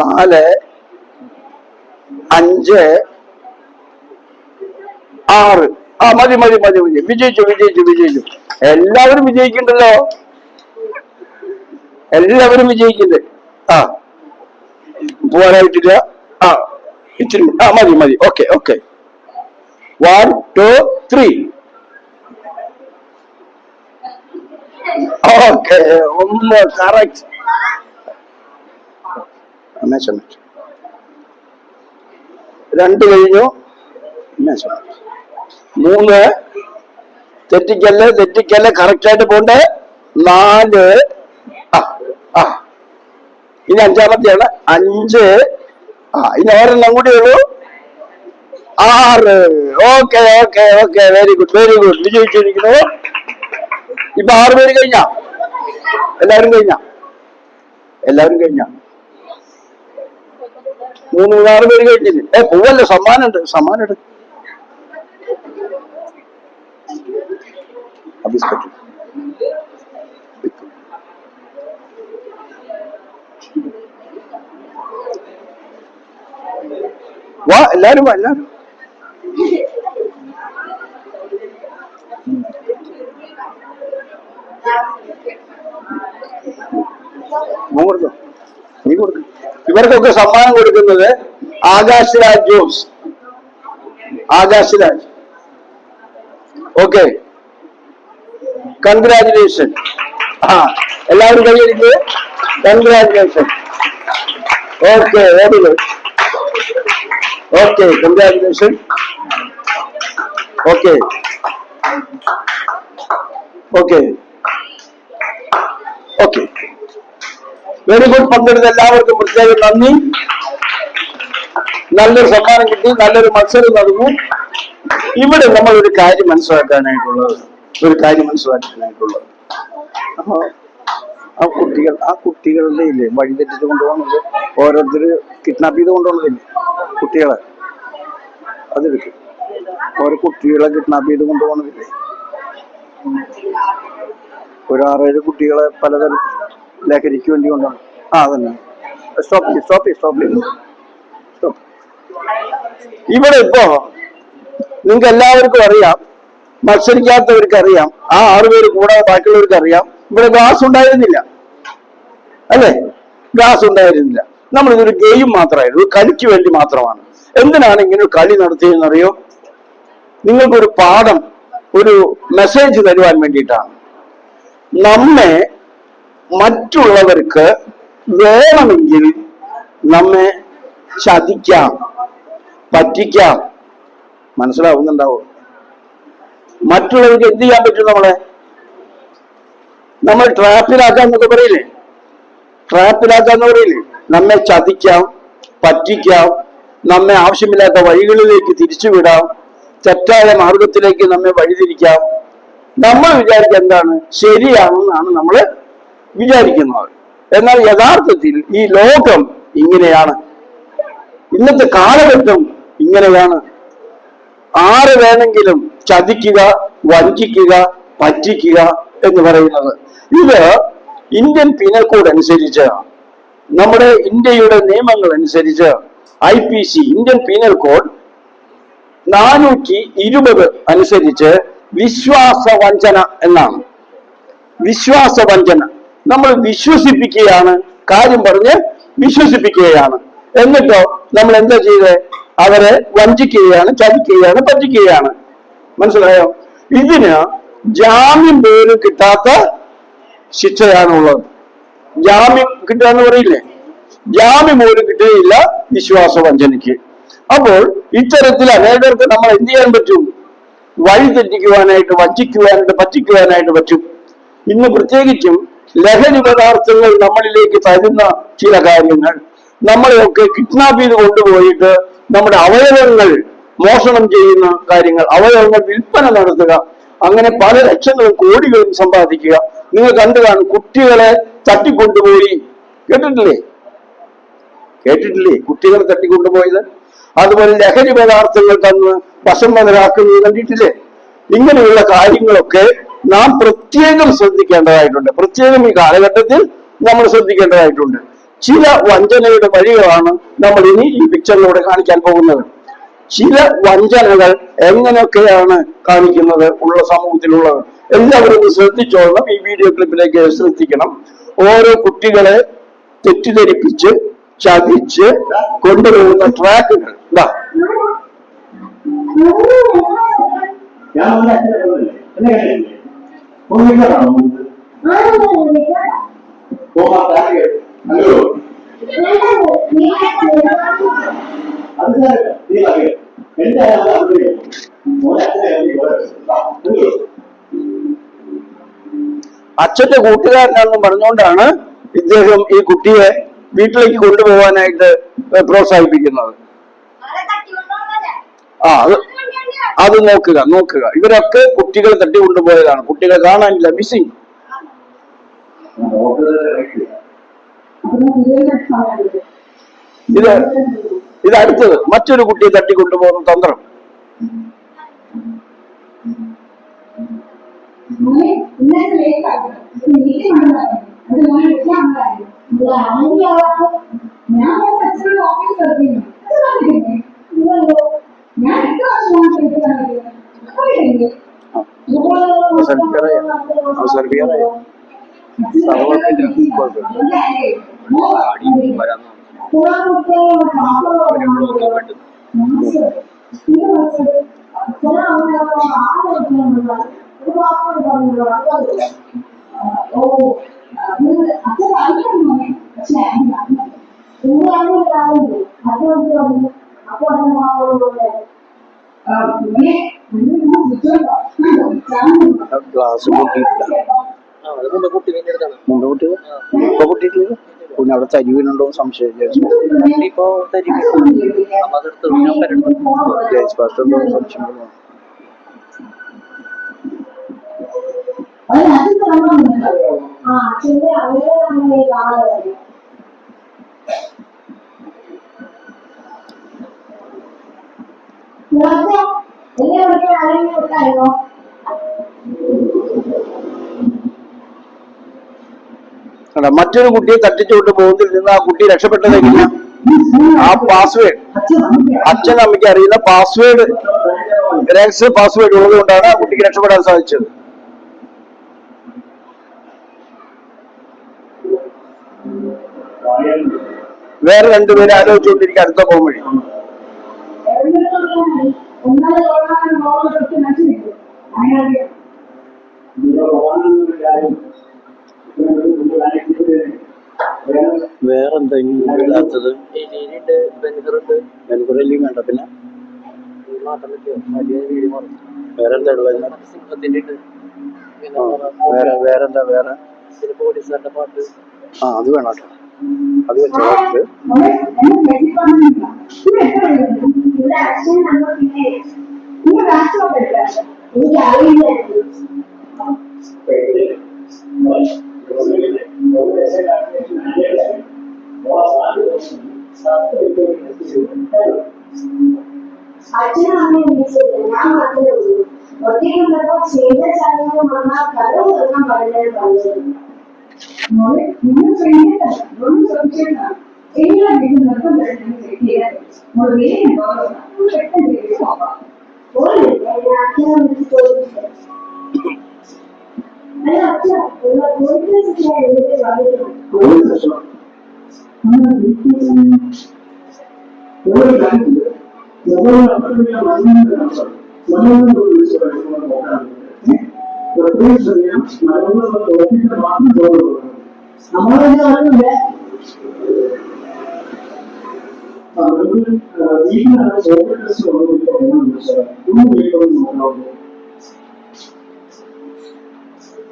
4 5 6. മതി. വിജയിച്ചു. എല്ലാവരും വിജയിക്കണ്ടല്ലോ. എല്ലാവരും വിജയിക്കുന്നുണ്ട്. പോരായിട്ടില്ല. ഇച്ചിരി മതി. ഓക്കെ 1 2 3. Okay, 1 correct. 2 കഴിഞ്ഞു. 3 തെറ്റിക്കല്ലേ കറക്റ്റ് ആയിട്ട് പോണ്ടേ. 4. ഇനി 5ാമത്തെയാണ്. 5. ഇനി ഒരെണ്ണം കൂടി ഉള്ളൂ. 6. ഓക്കെ വെരി ഗുഡ് വിജയിച്ചിരിക്കുന്നു. ഇപ്പൊ 6 പേര് കഴിഞ്ഞ? എല്ലാവരും കഴിഞ്ഞ? 3 6 പേര് കഴിഞ്ഞില്ല. പോവല്ലേ, സമ്മാനം എടു. ബിസ്ക്കറ്റ് എല്ലാരും എല്ലാരും കൊടുക്കും, നീ കൊടുക്കും. ഇവർക്കൊക്കെ സമ്മാനം കൊടുക്കുന്നത് ആകാശ് രാജ് ജോസ്. Akash Raj, okay, congratulation. എല്ലാവരും കൈയടിക്കുക. Congratulation. Okay, very good. Okay, congratulation. Okay okay okay, very good. പങ്കെടുത്ത എല്ലാവർക്കും പ്രത്യേകം നന്ദി. നല്ലൊരു സമ്മാനം കിട്ടി, നല്ലൊരു മത്സരം നടന്നു. ഇവിടെ നമ്മൾ ഒരു കാര്യം മനസ്സിലാക്കാനായിട്ടുള്ളത് അപ്പൊ ആ കുട്ടികളുടെ ഇല്ലേ വഴി തെറ്റിച്ച് കൊണ്ടുപോകുന്നത്, ഓരോരുത്തർ കിഡ്നാപ്പ് ചെയ്ത് കൊണ്ടുപോകുന്നതില്ലേ കുട്ടികളെ, അതെടുക്കും. ഓരോ കുട്ടികളെ കിഡ്നാപ്പ് ചെയ്ത് കൊണ്ടുപോകുന്നതില്ലേ, ഒരു 6-7 കുട്ടികളെ പലതരം ലഹരിക്ക് വേണ്ടി കൊണ്ടുപോകണം. അതന്നെ. സ്റ്റോപ്പ്. ഇവിടെ ഇപ്പോ നിങ്ങൾക്ക് എല്ലാവർക്കും അറിയാം, മത്സരിക്കാത്തവർക്ക് അറിയാം, ആ 6 പേര് കൂടാതെ ബാക്കിയുള്ളവർക്ക് അറിയാം, ഇവിടെ ഗ്ലാസ് ഉണ്ടായിരുന്നില്ല, അല്ലേ? ഗ്ലാസ് ഉണ്ടായിരുന്നില്ല. നമ്മളിതൊരു ഗെയിം മാത്രമായിരുന്നു, ഒരു കളിക്ക് വേണ്ടി മാത്രമാണ്. എന്തിനാണ് ഇങ്ങനെ ഒരു കളി നടത്തിയതെന്നറിയോ? നിങ്ങൾക്കൊരു പാഠം, ഒരു മെസ്സേജ് തരുവാൻ വേണ്ടിയിട്ടാണ്. നമ്മെ മറ്റുള്ളവർക്ക് വേണമെങ്കിൽ നമ്മെ ചതിക്കാം, പറ്റിക്കാം. മനസ്സിലാവുന്നുണ്ടാവും? മറ്റുള്ളവർക്ക് എന്ത് ചെയ്യാൻ പറ്റും? നമ്മൾ ട്രാപ്പിലാക്കാന്നൊക്കെ പറയില്ലേ? നമ്മെ ചതിക്കാം, പറ്റിക്കാം, നമ്മെ ആവശ്യമില്ലാത്ത വഴികളിലേക്ക് തിരിച്ചുവിടാം, തെറ്റായ മാർഗത്തിലേക്ക് നമ്മെ വഴിതിരിക്കാം. നമ്മൾ വിചാരിക്കുക എന്താണ്? ശരിയാണെന്നാണ് നമ്മൾ വിചാരിക്കുന്നത്. എന്നാൽ യഥാർത്ഥത്തിൽ ഈ ലോകം ഇങ്ങനെയാണ്, ഇന്നത്തെ കാലഘട്ടം ഇങ്ങനെയാണ്. ആരെ വേണമെങ്കിലും ചതിക്കുക, വഞ്ചിക്കുക, പറ്റിക്കുക എന്ന് പറയുന്നത്. ഇത് ഇന്ത്യൻ പീനൽ കോഡ് അനുസരിച്ച്, നമ്മുടെ ഇന്ത്യയുടെ നിയമങ്ങൾ അനുസരിച്ച്, IPC ഇന്ത്യൻ പീനൽ കോഡ് 420 അനുസരിച്ച് വിശ്വാസവഞ്ചന എന്നാണ്. വിശ്വാസവഞ്ചന, നമ്മൾ വിശ്വസിപ്പിക്കുകയാണ്, കാര്യം പറഞ്ഞ് വിശ്വസിപ്പിക്കുകയാണ്. എന്നിട്ടോ നമ്മൾ എന്താ ചെയ്തത്? അവരെ വഞ്ചിക്കുകയാണ്, ചതിക്കുകയാണ്, പറ്റിക്കുകയാണ്. മനസ്സിലായോ? ഇതിന് ജാമ്യം പോലും കിട്ടാത്ത ശിക്ഷയാണുള്ളത്. ജാമ്യം കിട്ടാന്ന് പറയില്ലേ? ജാമ്യം പോലും കിട്ടുകയില്ല വിശ്വാസവഞ്ചനയ്ക്ക്. അപ്പോൾ ഇത്തരത്തിൽ അനേകർക്ക് നമ്മൾ എന്ത് ചെയ്യാൻ പറ്റും? വഴിതെറ്റിക്കുവാനായിട്ട്, വഞ്ചിക്കുവാനായിട്ട്, പറ്റിക്കുവാനായിട്ട് പറ്റും. ഇന്ന് പ്രത്യേകിച്ചും ലഹരി പദാർത്ഥങ്ങൾ നമ്മളിലേക്ക് തരുന്ന ചില കാര്യങ്ങൾ, നമ്മളെയൊക്കെ കിഡ്നാപ്പ് ചെയ്ത് കൊണ്ടുപോയിട്ട് നമ്മുടെ അവയവങ്ങൾ മോഷണം ചെയ്യുന്ന കാര്യങ്ങൾ, അവയവങ്ങൾ വിൽപ്പന നടത്തുക, അങ്ങനെ പല ലക്ഷങ്ങളും കോടികളും സമ്പാദിക്കുക. നിങ്ങൾ കണ്ടു കാണും, കുട്ടികളെ തട്ടിക്കൊണ്ടുപോയി. കേട്ടിട്ടില്ലേ കുട്ടികളെ തട്ടിക്കൊണ്ടുപോയത്? അതുപോലെ ലഹരി പദാർത്ഥങ്ങൾ തന്ന് വശംവദരാക്കുന്നത് കണ്ടിട്ടില്ലേ? ഇങ്ങനെയുള്ള കാര്യങ്ങളൊക്കെ നാം പ്രത്യേകം ശ്രദ്ധിക്കേണ്ടതായിട്ടുണ്ട്. പ്രത്യേകം ഈ കാലഘട്ടത്തിൽ നമ്മൾ ശ്രദ്ധിക്കേണ്ടതായിട്ടുണ്ട്. ചില വഞ്ചനയുടെ വഴികളാണ് നമ്മൾ ഇനി ഈ പിക്ചറിലൂടെ കാണിക്കാൻ പോകുന്നത്. ചില വഞ്ചനകൾ എങ്ങനെയൊക്കെയാണ് കാണിക്കുന്നത് സമൂഹത്തിലുള്ളത്. എല്ലാവരും ശ്രദ്ധിച്ചോളണം. ഈ വീഡിയോ ക്ലിപ്പിലേക്ക് ശ്രദ്ധിക്കണം. ഓരോ കുട്ടികളെ തെറ്റിദ്ധരിപ്പിച്ച് ചതിച്ച് കൊണ്ടുപോകുന്ന ട്രാക്കുകൾ. അച്ഛന്റെ കൂട്ടുകാരനാണെന്ന് പറഞ്ഞുകൊണ്ടാണ് ഇദ്ദേഹം ഈ കുട്ടിയെ വീട്ടിലേക്ക് കൊണ്ടുപോകാനായിട്ട് പ്രോത്സാഹിപ്പിക്കുന്നത്. അത് നോക്കുക. ഇവരൊക്കെ കുട്ടികളെ തട്ടി കൊണ്ടുപോയതാണ്. കുട്ടികളെ കാണാനില്ല, മിസ്സിംഗ്. ഇത് അടുത്തത് മറ്റൊരു കുട്ടിയെ തട്ടിക്കൊണ്ടുപോകുന്ന തന്ത്രം. ഗ്ലാസ് പൊട്ടിയിട്ടില്ല. പിന്നെ അവിടെ തരി വീണുണ്ടോ സംശയം. മറ്റൊരു കുട്ടിയെ തട്ടിച്ചുകൊണ്ട് പോകുന്നതിൽ നിന്ന് ആ കുട്ടി രക്ഷപ്പെട്ടതെങ്കിൽ ആ പാസ്വേഡ് അച്ഛൻ അമ്മയ്ക്ക് അറിയുന്ന പാസ്വേഡ് രഹസ്യ പാസ്വേഡ് ഉള്ളത് കൊണ്ടാണ് ആ കുട്ടിക്ക് രക്ഷപ്പെടാൻ സാധിച്ചത്. വേറെ രണ്ടുപേരെ ആലോചിച്ചുകൊണ്ടിരിക്കുക അടുത്ത പോംവഴി. വേറെന്തെങ്കിലും ഇല്ലാത്തത് ബെൻഗുറലിയും വേണ്ട. പിന്നെ വേറെന്താ ഉള്ളത്? വേറെന്താ വേറെ? ആ അത് വേണം കേട്ടോ. അത് വെച്ചോ. അച്ഛനും അമ്മയും ഞാൻ മാത്രമേ ഉള്ളൂ. ഒറ്റയ്ക്ക് ചെയ്ത ചടങ്ങ് വന്നാൽ കഥ തുറക്കാൻ പറഞ്ഞത് പറഞ്ഞത് നിങ്ങൾ ചെയ്യേണ്ട ശ്രമിച്ചേണ്ട എല്ലാ വീണ്ടും നൃത്തം അച്ഛനെ വിളിച്ച് ചോദിച്ചു. അല്ല അച്ഛ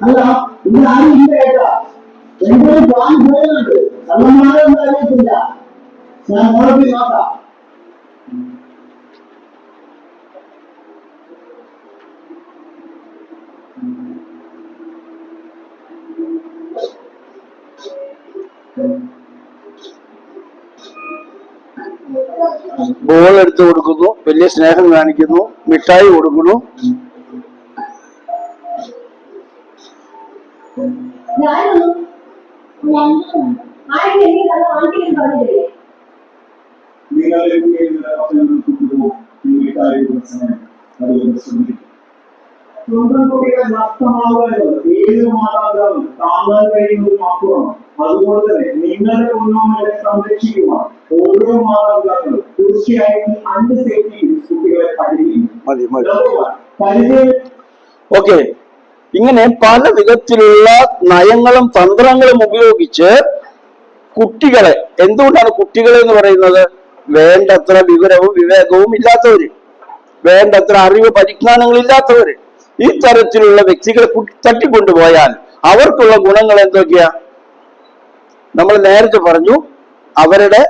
അല്ല ഇത് ആരും ഇല്ല കേട്ടാ. എന്തൊരു പ്ലാൻ ചെയ്യുന്നുണ്ട് കള്ളന്മാരൊന്നും അറിയത്തില്ല. ഞാൻ മോളത്തിൽ നോക്കാം. ബോൾ എടുത്തു കൊടുക്കുന്നു, വലിയ സ്നേഹം കാണിക്കുന്നു, മിഠായി കൊടുക്കുന്നു. സ്വന്തം കുട്ടികളെ നഷ്ടമാകുന്നത് ഏത് മാതാപിതാവും താങ്ങാൻ കഴിയുന്ന ഒരു മക്കളാണ്. അതുകൊണ്ട് തന്നെ നിങ്ങളുടെ ഉന്നമനത്തെ സംരക്ഷിക്കുവാൻ ഓരോ മാതാപിതാക്കളും തീർച്ചയായും അഞ്ച് സേഫ്റ്റിയിൽ കുട്ടികളെ പരിചയം. ഓക്കെ, ഇങ്ങനെ പല വിധത്തിലുള്ള നയങ്ങളും തന്ത്രങ്ങളും ഉപയോഗിച്ച് കുട്ടികളെ, എന്തുകൊണ്ടാണ് കുട്ടികളെ എന്ന് പറയുന്നത്? വേണ്ടത്ര വിവരവും വിവേകവും ഇല്ലാത്തവര്, വേണ്ടത്ര അറിവ് പരിജ്ഞാനങ്ങൾ ഇല്ലാത്തവര്, ഈ തരത്തിലുള്ള വ്യക്തികളെ തട്ടിക്കൊണ്ടുപോയാൽ അവർക്കുള്ള ഗുണങ്ങൾ എന്തൊക്കെയാ? നമ്മൾ നേരത്തെ പറഞ്ഞു, അവരുടെ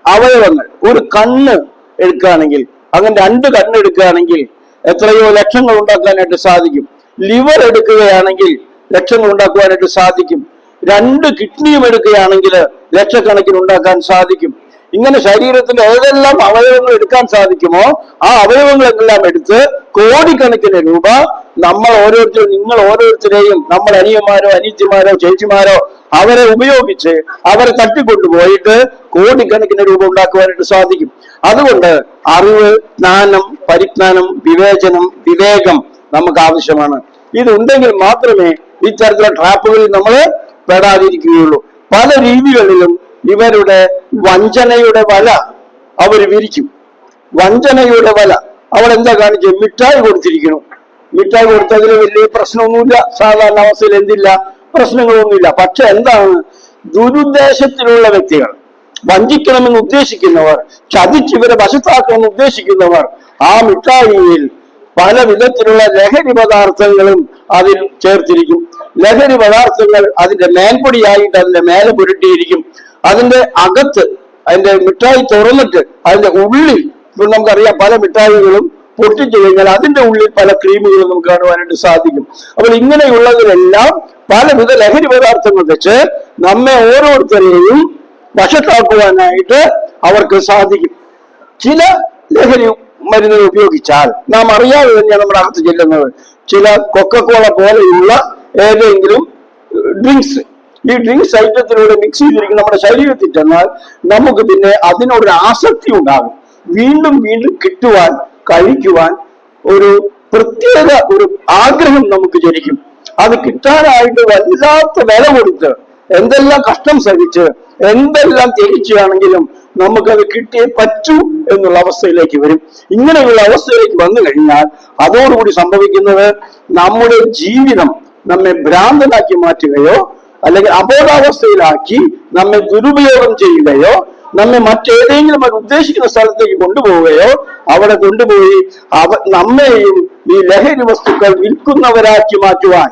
അവയവങ്ങൾ, ഒരു കണ്ണ് എടുക്കുകയാണെങ്കിൽ, അങ്ങനെ 2 കണ്ണ് എടുക്കുകയാണെങ്കിൽ എത്രയോ ലക്ഷങ്ങൾ ഉണ്ടാക്കാനായിട്ട് സാധിക്കും. ലിവർ എടുക്കുകയാണെങ്കിൽ ലക്ഷങ്ങൾ ഉണ്ടാക്കുവാനായിട്ട് സാധിക്കും. 2 കിഡ്നിയും എടുക്കുകയാണെങ്കിൽ ലക്ഷക്കണക്കിന് ഉണ്ടാക്കാൻ സാധിക്കും. ഇങ്ങനെ ശരീരത്തിന്റെ ഏതെല്ലാം അവയവങ്ങൾ എടുക്കാൻ സാധിക്കുമോ ആ അവയവങ്ങളെല്ലാം എടുത്ത് കോടിക്കണക്കിന് രൂപ നമ്മൾ ഓരോരുത്തരും, നിങ്ങൾ ഓരോരുത്തരെയും, നമ്മൾ അനിയന്മാരോ അനിയത്തിമാരോ ചേച്ചിമാരോ അവരെ ഉപയോഗിച്ച് അവരെ തട്ടിക്കൊണ്ടുപോയിട്ട് കോടിക്കണക്കിന് രൂപ ഉണ്ടാക്കുവാനായിട്ട് സാധിക്കും. അതുകൊണ്ട് അറിവ്, ജ്ഞാനം, പരിജ്ഞാനം, വിവേചനം, വിവേകം നമുക്ക് ആവശ്യമാണ്. ഇതുണ്ടെങ്കിൽ മാത്രമേ ഇത്തരത്തിലുള്ള ട്രാപ്പുകളിൽ നമ്മൾ പെടാതിരിക്കുകയുള്ളൂ. പല രീതികളിലും ഇവരുടെ വഞ്ചനയുടെ വല അവർ വിരിക്കും. വഞ്ചനയുടെ വല. അവൾ എന്താ കാണിച്ചത്? മിഠായി കൊടുത്തിരിക്കുന്നു. മിഠായി കൊടുത്തതിൽ വലിയ പ്രശ്നമൊന്നുമില്ല. സാധാരണ അവസ്ഥയിൽ എന്തില്ല, പ്രശ്നങ്ങളൊന്നുമില്ല. പക്ഷെ എന്താണ്, ദുരുദ്ദേശത്തിലുള്ള വ്യക്തികൾ, വഞ്ചിക്കണമെന്ന് ഉദ്ദേശിക്കുന്നവർ, ചതിച്ചിവരെ വശത്താക്കണമെന്ന് ഉദ്ദേശിക്കുന്നവർ ആ മിഠായിയിൽ പല വിധത്തിലുള്ള ലഹരി പദാർത്ഥങ്ങളും അതിൽ ചേർത്തിരിക്കും. ലഹരി പദാർത്ഥങ്ങൾ അതിന്റെ മേൽപ്പൊടിയായിട്ട് അതിന്റെ മേലെ പുരട്ടിയിരിക്കും. അതിന്റെ അകത്ത്, അതിന്റെ മിഠായി തുറന്നിട്ട് അതിന്റെ ഉള്ളിൽ, നമുക്കറിയാം പല മിഠായികളും പൊട്ടിച്ചു കഴിഞ്ഞാൽ അതിന്റെ ഉള്ളിൽ പല ക്രീമുകളും നമുക്ക് കാണുവാനായിട്ട് സാധിക്കും. അപ്പോൾ ഇങ്ങനെയുള്ളതിലെല്ലാം പലവിധ ലഹരി പദാർത്ഥങ്ങൾ വെച്ച് നമ്മെ ഓരോരുത്തരെയും വശത്താക്കുവാനായിട്ട് അവർക്ക് സാധിക്കും. ചില ലഹരി മരുന്നുകൾ ഉപയോഗിച്ചാൽ നാം അറിയാതെ തന്നെയാണ് നമ്മുടെ അകത്ത് ചെല്ലുന്നത്. ചില കൊക്കക്കോള പോലെയുള്ള ഏതെങ്കിലും ഡ്രിങ്ക്സ്, ഈ ഡ്രിങ്ക്സ് ഐറ്റത്തിലൂടെ മിക്സ് ചെയ്തിരിക്കുന്ന നമ്മുടെ ശരീരത്തിൽ ചെന്നാൽ നമുക്ക് പിന്നെ അതിനോടൊരു ആസക്തി ഉണ്ടാകും. വീണ്ടും വീണ്ടും കിട്ടുവാൻ, കഴിക്കുവാൻ ഒരു പ്രത്യേക ഒരു ആഗ്രഹം നമുക്ക് ജനിക്കും. അത് കിട്ടാനായിട്ട് വല്ലാത്ത വില കൊടുത്ത്, എന്തെല്ലാം കഷ്ടം സഹിച്ച്, എന്തെല്ലാം ത്യജിച്ചാണെങ്കിലും നമുക്കത് കിട്ടിയേ പറ്റൂ എന്നുള്ള അവസ്ഥയിലേക്ക് വരും. ഇങ്ങനെയുള്ള അവസ്ഥയിലേക്ക് വന്നു കഴിഞ്ഞാൽ അതോടുകൂടി സംഭവിക്കുന്നത് നമ്മുടെ ജീവിതം നമ്മെ ഭ്രാന്തനാക്കി മാറ്റുകയോ അല്ലെങ്കിൽ അബോധാവസ്ഥയിലാക്കി നമ്മെ ദുരുപയോഗം ചെയ്യുകയോ നമ്മെ മറ്റേതെങ്കിലും അത് ഉദ്ദേശിക്കുന്ന സ്ഥലത്തേക്ക് കൊണ്ടുപോവുകയോ അവിടെ കൊണ്ടുപോയി നമ്മെയും ഈ ലഹരി വസ്തുക്കൾ വിൽക്കുന്നവരാക്കി മാറ്റുവാൻ,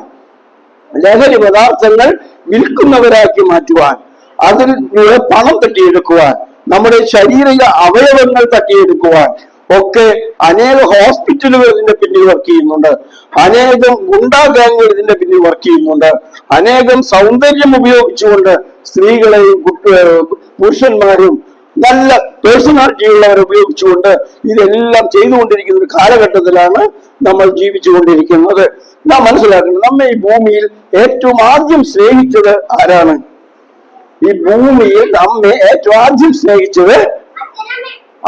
ലഹരി പദാർത്ഥങ്ങൾ വിൽക്കുന്നവരാക്കി മാറ്റുവാൻ, അതിൽ പണം തട്ടിയെടുക്കുവാൻ, നമ്മുടെ ശാരീരിക അവയവങ്ങൾ തട്ടിയെടുക്കുവാൻ ഒക്കെ അനേക ഹോസ്പിറ്റലുകൾ ഇതിന്റെ പിന്നിൽ വർക്ക് ചെയ്യുന്നുണ്ട്. അനേകം ഗുണ്ടാ ഗാങ്ങുകൾ ഇതിന്റെ പിന്നിൽ വർക്ക് ചെയ്യുന്നുണ്ട്. അനേകം സൗന്ദര്യം ഉപയോഗിച്ചുകൊണ്ട് സ്ത്രീകളെയും പുരുഷന്മാരും നല്ല പേഴ്സണാലിറ്റി ഉള്ളവരെ ഉപയോഗിച്ചുകൊണ്ട് ഇതെല്ലാം ചെയ്തുകൊണ്ടിരിക്കുന്ന ഒരു കാലഘട്ടത്തിലാണ് നമ്മൾ ജീവിച്ചുകൊണ്ടിരിക്കുന്നത്. നാം മനസ്സിലാക്കുന്നത്, നമ്മെ ഈ ഭൂമിയിൽ ഏറ്റവും ആദ്യം സ്നേഹിച്ചത് ആരാണ്? ഈ ഭൂമിയിൽ നമ്മെ ഏറ്റവും ആദ്യം സ്നേഹിച്ചത്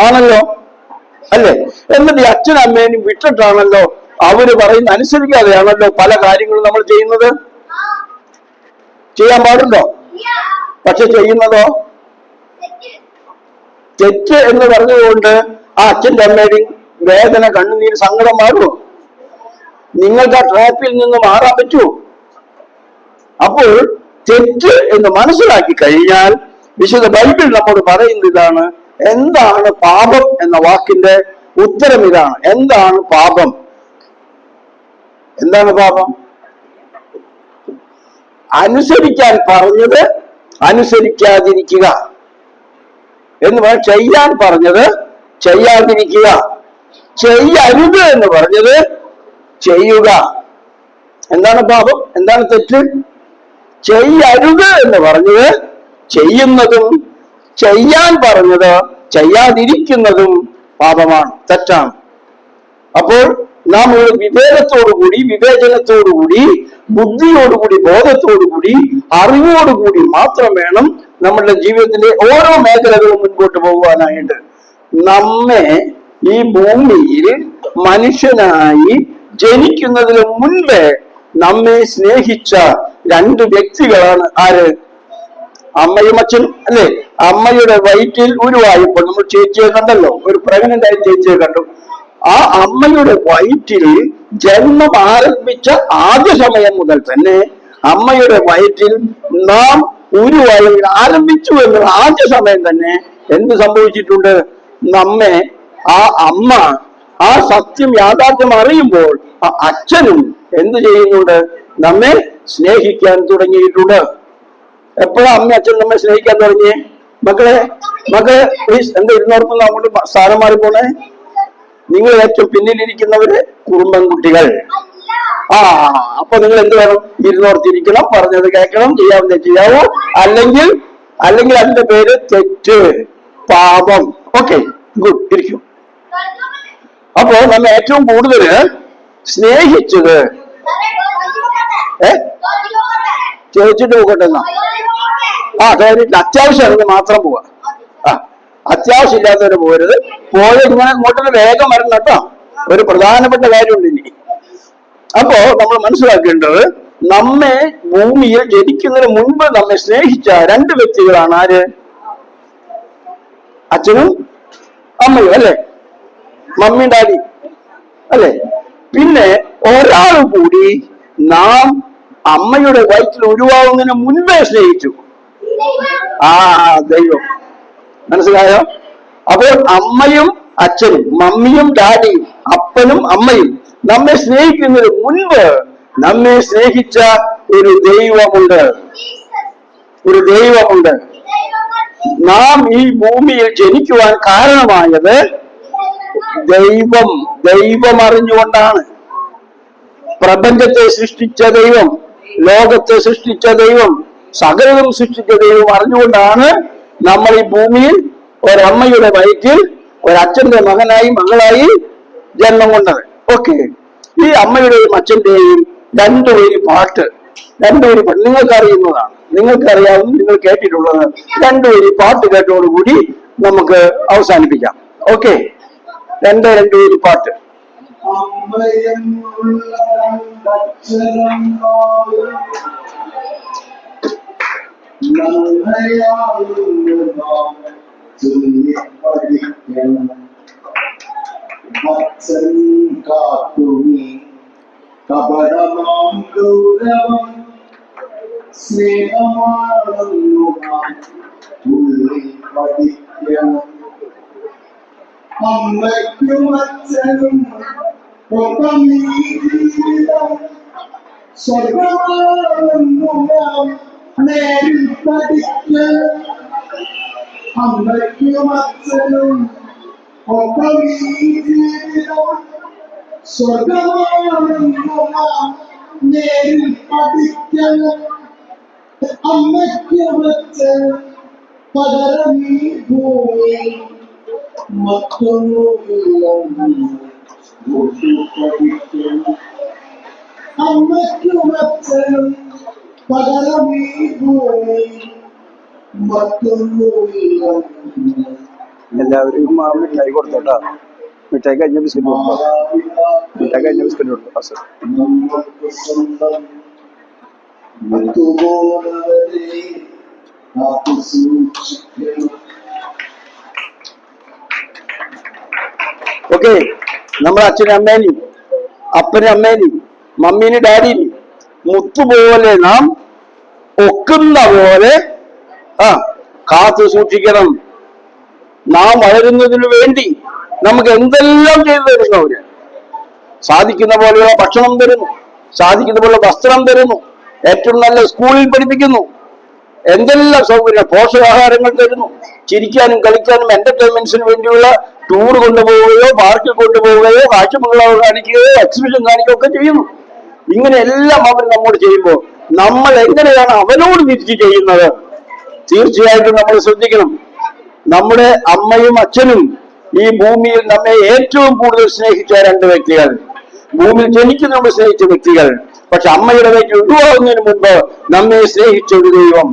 ആണല്ലോ, അല്ലേ? എന്നിട്ട് ഈ അച്ഛനമ്മേനും വിട്ടിട്ടാണല്ലോ അവര് പറയുന്ന അനുസരിക്കാതെയാണല്ലോ പല കാര്യങ്ങളും നമ്മൾ ചെയ്യുന്നത്. ചെയ്യാൻ പാടുണ്ടോ? പക്ഷെ ചെയ്യുന്നതോ തെറ്റ് എന്ന് പറഞ്ഞുകൊണ്ട് ആ അച്ഛൻ്റെ അമ്മയുടെയും വേദന, കണ്ണുനീര്, സങ്കടം മാറുമോ? നിങ്ങൾക്ക് ആ ട്രാപ്പിൽ നിന്ന് മാറാൻ പറ്റുമോ? അപ്പോൾ തെറ്റ് എന്ന് മനസ്സിലാക്കി കഴിഞ്ഞാൽ വിശുദ്ധ ബൈബിൾ നമ്മോട് പറയുന്ന ഇതാണ്. എന്താണ് പാപം എന്ന വാക്കിന്റെ ഉത്തരം ഇതാണ്. എന്താണ് പാപം? എന്താണ് പാപം? അനുസരിക്കാൻ പറഞ്ഞത് അനുസരിക്കാതിരിക്കുക എന്ന് പറഞ്ഞാൽ, ചെയ്യാൻ പറഞ്ഞത് ചെയ്യാതിരിക്കുക, ചെയ്യരുത് എന്ന് പറഞ്ഞത് ചെയ്യുക. എന്താണ് പാപം? എന്താണ് തെറ്റ്? ചെയ്യരുത് എന്ന് പറഞ്ഞത് ചെയ്യുന്നതും ചെയ്യാൻ പറഞ്ഞത് ചെയ്യാതിരിക്കുന്നതും പാപമാണ്, തെറ്റാണ്. അപ്പോൾ നാം ഒരു വിവേകത്തോടുകൂടി, വിവേചനത്തോടുകൂടി, ബുദ്ധിയോടുകൂടി, ബോധത്തോടുകൂടി, അറിവോടുകൂടി മാത്രം വേണം നമ്മുടെ ജീവിതത്തിന്റെ ഓരോ മേഖലകളും മുൻപോട്ട് പോകുവാനായിട്ട്. നമ്മെ ഈ ഭൂമിയിൽ മനുഷ്യനായി ജനിക്കുന്നതിന് മുൻപേ നമ്മെ സ്നേഹിച്ച രണ്ട് വ്യക്തികളാണ് ആര്? അമ്മയും അച്ഛനും, അല്ലെ? അമ്മയുടെ വയറ്റിൽ ഉരുവായപ്പോൾ നമ്മൾ ചേച്ചിയെ കണ്ടല്ലോ, ഒരു പ്രഗ്നന്റ് ആയ ചേച്ചിയെ കണ്ടു. ആ അമ്മയുടെ വയറ്റിൽ ജന്മം ആരംഭിച്ച ആദ്യ സമയം മുതൽ തന്നെ അമ്മയുടെ വയറ്റിൽ നാം ഉരുവായി ആരംഭിച്ചു എന്നുള്ള ആദ്യ സമയം തന്നെ എന്ത് സംഭവിച്ചിട്ടുണ്ട്? നമ്മെ ആ അമ്മ ആ സത്യം യാഥാർത്ഥ്യം അറിയുമ്പോൾ ആ അച്ഛനും എന്ത് ചെയ്യുന്നുണ്ട്? നമ്മെ സ്നേഹിക്കാൻ തുടങ്ങിയിട്ടുണ്ട്. എപ്പോഴാ അമ്മ അച്ഛൻ നമ്മെ സ്നേഹിക്കാൻ തുടങ്ങിയേ? മക്കളെ പ്ലീസ്, എന്താ ഇരുന്നോർത്തുന്ന അങ്ങോട്ട് സ്ഥാനം മാറിപ്പോണേ? നിങ്ങൾ ഏറ്റവും പിന്നിലിരിക്കുന്നവര് കുറുമ്പൻകുട്ടികൾ. അപ്പൊ നിങ്ങൾ എന്ത് വേണം? ഇരുന്നോർത്തിരിക്കണം, പറഞ്ഞത് കേൾക്കണം, ചെയ്യാവുന്ന ചെയ്യാവോ, അല്ലെങ്കിൽ അതിന്റെ പേര് തെറ്റ്, പാപം. ഓക്കെ, ഗുഡ്, ഇരിക്കും. അപ്പോ നമ്മ ഏറ്റവും കൂടുതൽ സ്നേഹിച്ചത് ചോദിച്ചിട്ട് പോകട്ടെ എന്നാ? ടോയ്ലറ്റിൽ അത്യാവശ്യമാണെങ്കിൽ മാത്രം പോവാ. അത്യാവശ്യം ഇല്ലാത്തവര് പോരുത്. ഇങ്ങനെ ഇങ്ങോട്ടൊരു വേഗം വരണം കേട്ടോ. ഒരു പ്രധാനപ്പെട്ട കാര്യമുണ്ട് ഇനി. അപ്പോ നമ്മൾ മനസ്സിലാക്കേണ്ടത്, നമ്മെ ഭൂമിയിൽ ജനിക്കുന്നതിന് മുൻപ് നമ്മെ സ്നേഹിച്ച രണ്ട് വ്യക്തികളാണ് ആര്? അച്ഛനും അമ്മയും അല്ലെ? മമ്മി ഡാഡി അല്ലെ? പിന്നെ ഒരാൾ കൂടി നാം അമ്മയുടെ വയറ്റിൽ ഉരുവാകുന്നതിന് മുൻപേ സ്നേഹിച്ചു. ദൈവം. മനസ്സിലായോ? അപ്പോൾ അമ്മയും അച്ഛനും, മമ്മിയും ഡാഡിയും, അപ്പനും അമ്മയും നമ്മെ സ്നേഹിക്കുന്നതിന് മുൻപ് നമ്മെ സ്നേഹിച്ച ഒരു ദൈവമുണ്ട്. ഒരു ദൈവമുണ്ട്. നാം ഈ ഭൂമിയിൽ ജനിക്കുവാൻ കാരണമായത് ദൈവം അറിഞ്ഞുകൊണ്ടാണ്. പ്രപഞ്ചത്തെ സൃഷ്ടിച്ച ദൈവം, ലോകത്തെ സൃഷ്ടിച്ച ദൈവം, സകലവും സൃഷ്ടിച്ച ദൈവം അറിഞ്ഞുകൊണ്ടാണ് നമ്മൾ ഈ ഭൂമിയിൽ ഒരമ്മയുടെ വയറ്റിൽ ഒരച്ഛന്റെ മകനായി മകളായി ജന്മം കൊണ്ടത്. ഓക്കെ, ഈ അമ്മയുടെയും അച്ഛന്റെയും രണ്ടുപേര് പാട്ട് നിങ്ങൾക്ക് അറിയുന്നതാണ്, നിങ്ങൾക്കറിയാവുന്ന, നിങ്ങൾ കേട്ടിട്ടുള്ളത്. രണ്ടുപേര് പാട്ട് കേട്ടോടുകൂടി നമുക്ക് അവസാനിപ്പിക്കാം. ഓക്കെ, രണ്ടുപേര് പാട്ട്. അച്ഛൻ കാത്തുമീ കപടമാം ഗൗരവം സ്നേഹമാണെന്നു നാം ഉള്ളിൽ പഠിക്കണം. അമ്മയ്ക്കും അച്ഛനും ഒപ്പം ഈ ജീവിതം സ്വർഗമാണെന്നു നാം നേരിൽ പഠിക്കണം. അമ്മയ്ക്കും അച്ഛനും ഒപ്പം ഈ ജീവിതം സ്വർഗമാണെന്നു നാം നേരിൽ പഠിക്കണം. അമ്മയ്ക്കും അച്ഛനും പകരം ഈ ഭൂമി മറ്റൊന്നുമില്ലെന്ന് പഠിക്കണം. അമ്മയ്ക്കും അച്ഛനും പകരം ഈ ഭൂമി മറ്റൊന്നുമില്ലെന്ന്. എല്ലാവരും മിഠായി കൊടുത്തോട്ടാ. മിഠായി കഴിഞ്ഞ ബിസ്ക്കറ്റ് കൊടുത്തോ. മിഠായി കഴിഞ്ഞ ബിസ്ക്കറ്റ് കൊടുത്തു. നമ്മൾക്ക് സ്വന്തം മറ്റുപോലവരെ കാത്തു സൂക്ഷിക്കണം. ഓക്കെ, നമ്മുടെ അച്ഛനും അമ്മേനെയും അപ്പനും അമ്മേനെയും മമ്മീനും ഡാഡിനെയും മുത്തുപോലെ നാം ഒക്കുന്ന പോലെ കാത്തു സൂക്ഷിക്കണം. നാം വളരുന്നതിനു വേണ്ടി നമുക്ക് എന്തെല്ലാം ചെയ്തു തരുന്നു. അവര് സാധിക്കുന്ന പോലെയുള്ള ഭക്ഷണം തരുന്നു, സാധിക്കുന്ന പോലെ വസ്ത്രം തരുന്നു, ഏറ്റവും നല്ല സ്കൂളിൽ പഠിപ്പിക്കുന്നു, എന്തെല്ലാം സൗകര്യം, പോഷകാഹാരങ്ങൾ തരുന്നു, ചിരിക്കാനും കളിക്കാനും എന്റർടൈൻമെന്റ്സിന് വേണ്ടിയുള്ള ടൂർ കൊണ്ടുപോവുകയോ പാർക്കിൽ കൊണ്ടുപോവുകയോ കാഴ്ചബംഗ്ലാവ് കാണിക്കുകയോ എക്സിബിഷൻ കാണിക്കുകയോ ഒക്കെ ചെയ്യുന്നു. ഇങ്ങനെ എല്ലാം അവർ നമ്മോട് ചെയ്യുമ്പോൾ നമ്മൾ എങ്ങനെയാണ് അവരോട് തിരിച്ചു ചെയ്യുന്നത്? തീർച്ചയായിട്ടും നമ്മൾ ശ്രദ്ധിക്കണം. നമ്മുടെ അമ്മയും അച്ഛനും ഈ ഭൂമിയിൽ നമ്മെ ഏറ്റവും കൂടുതൽ സ്നേഹിച്ച രണ്ട് വ്യക്തികൾ, ഭൂമിയിൽ ജനിക്കുന്ന നമ്മൾ സ്നേഹിച്ച വ്യക്തികൾ. പക്ഷെ അമ്മയുടെ വയറ്റിൽ ഉരുവാകുന്നതിന് മുമ്പ് നമ്മെ സ്നേഹിച്ച ഒരു ദൈവം.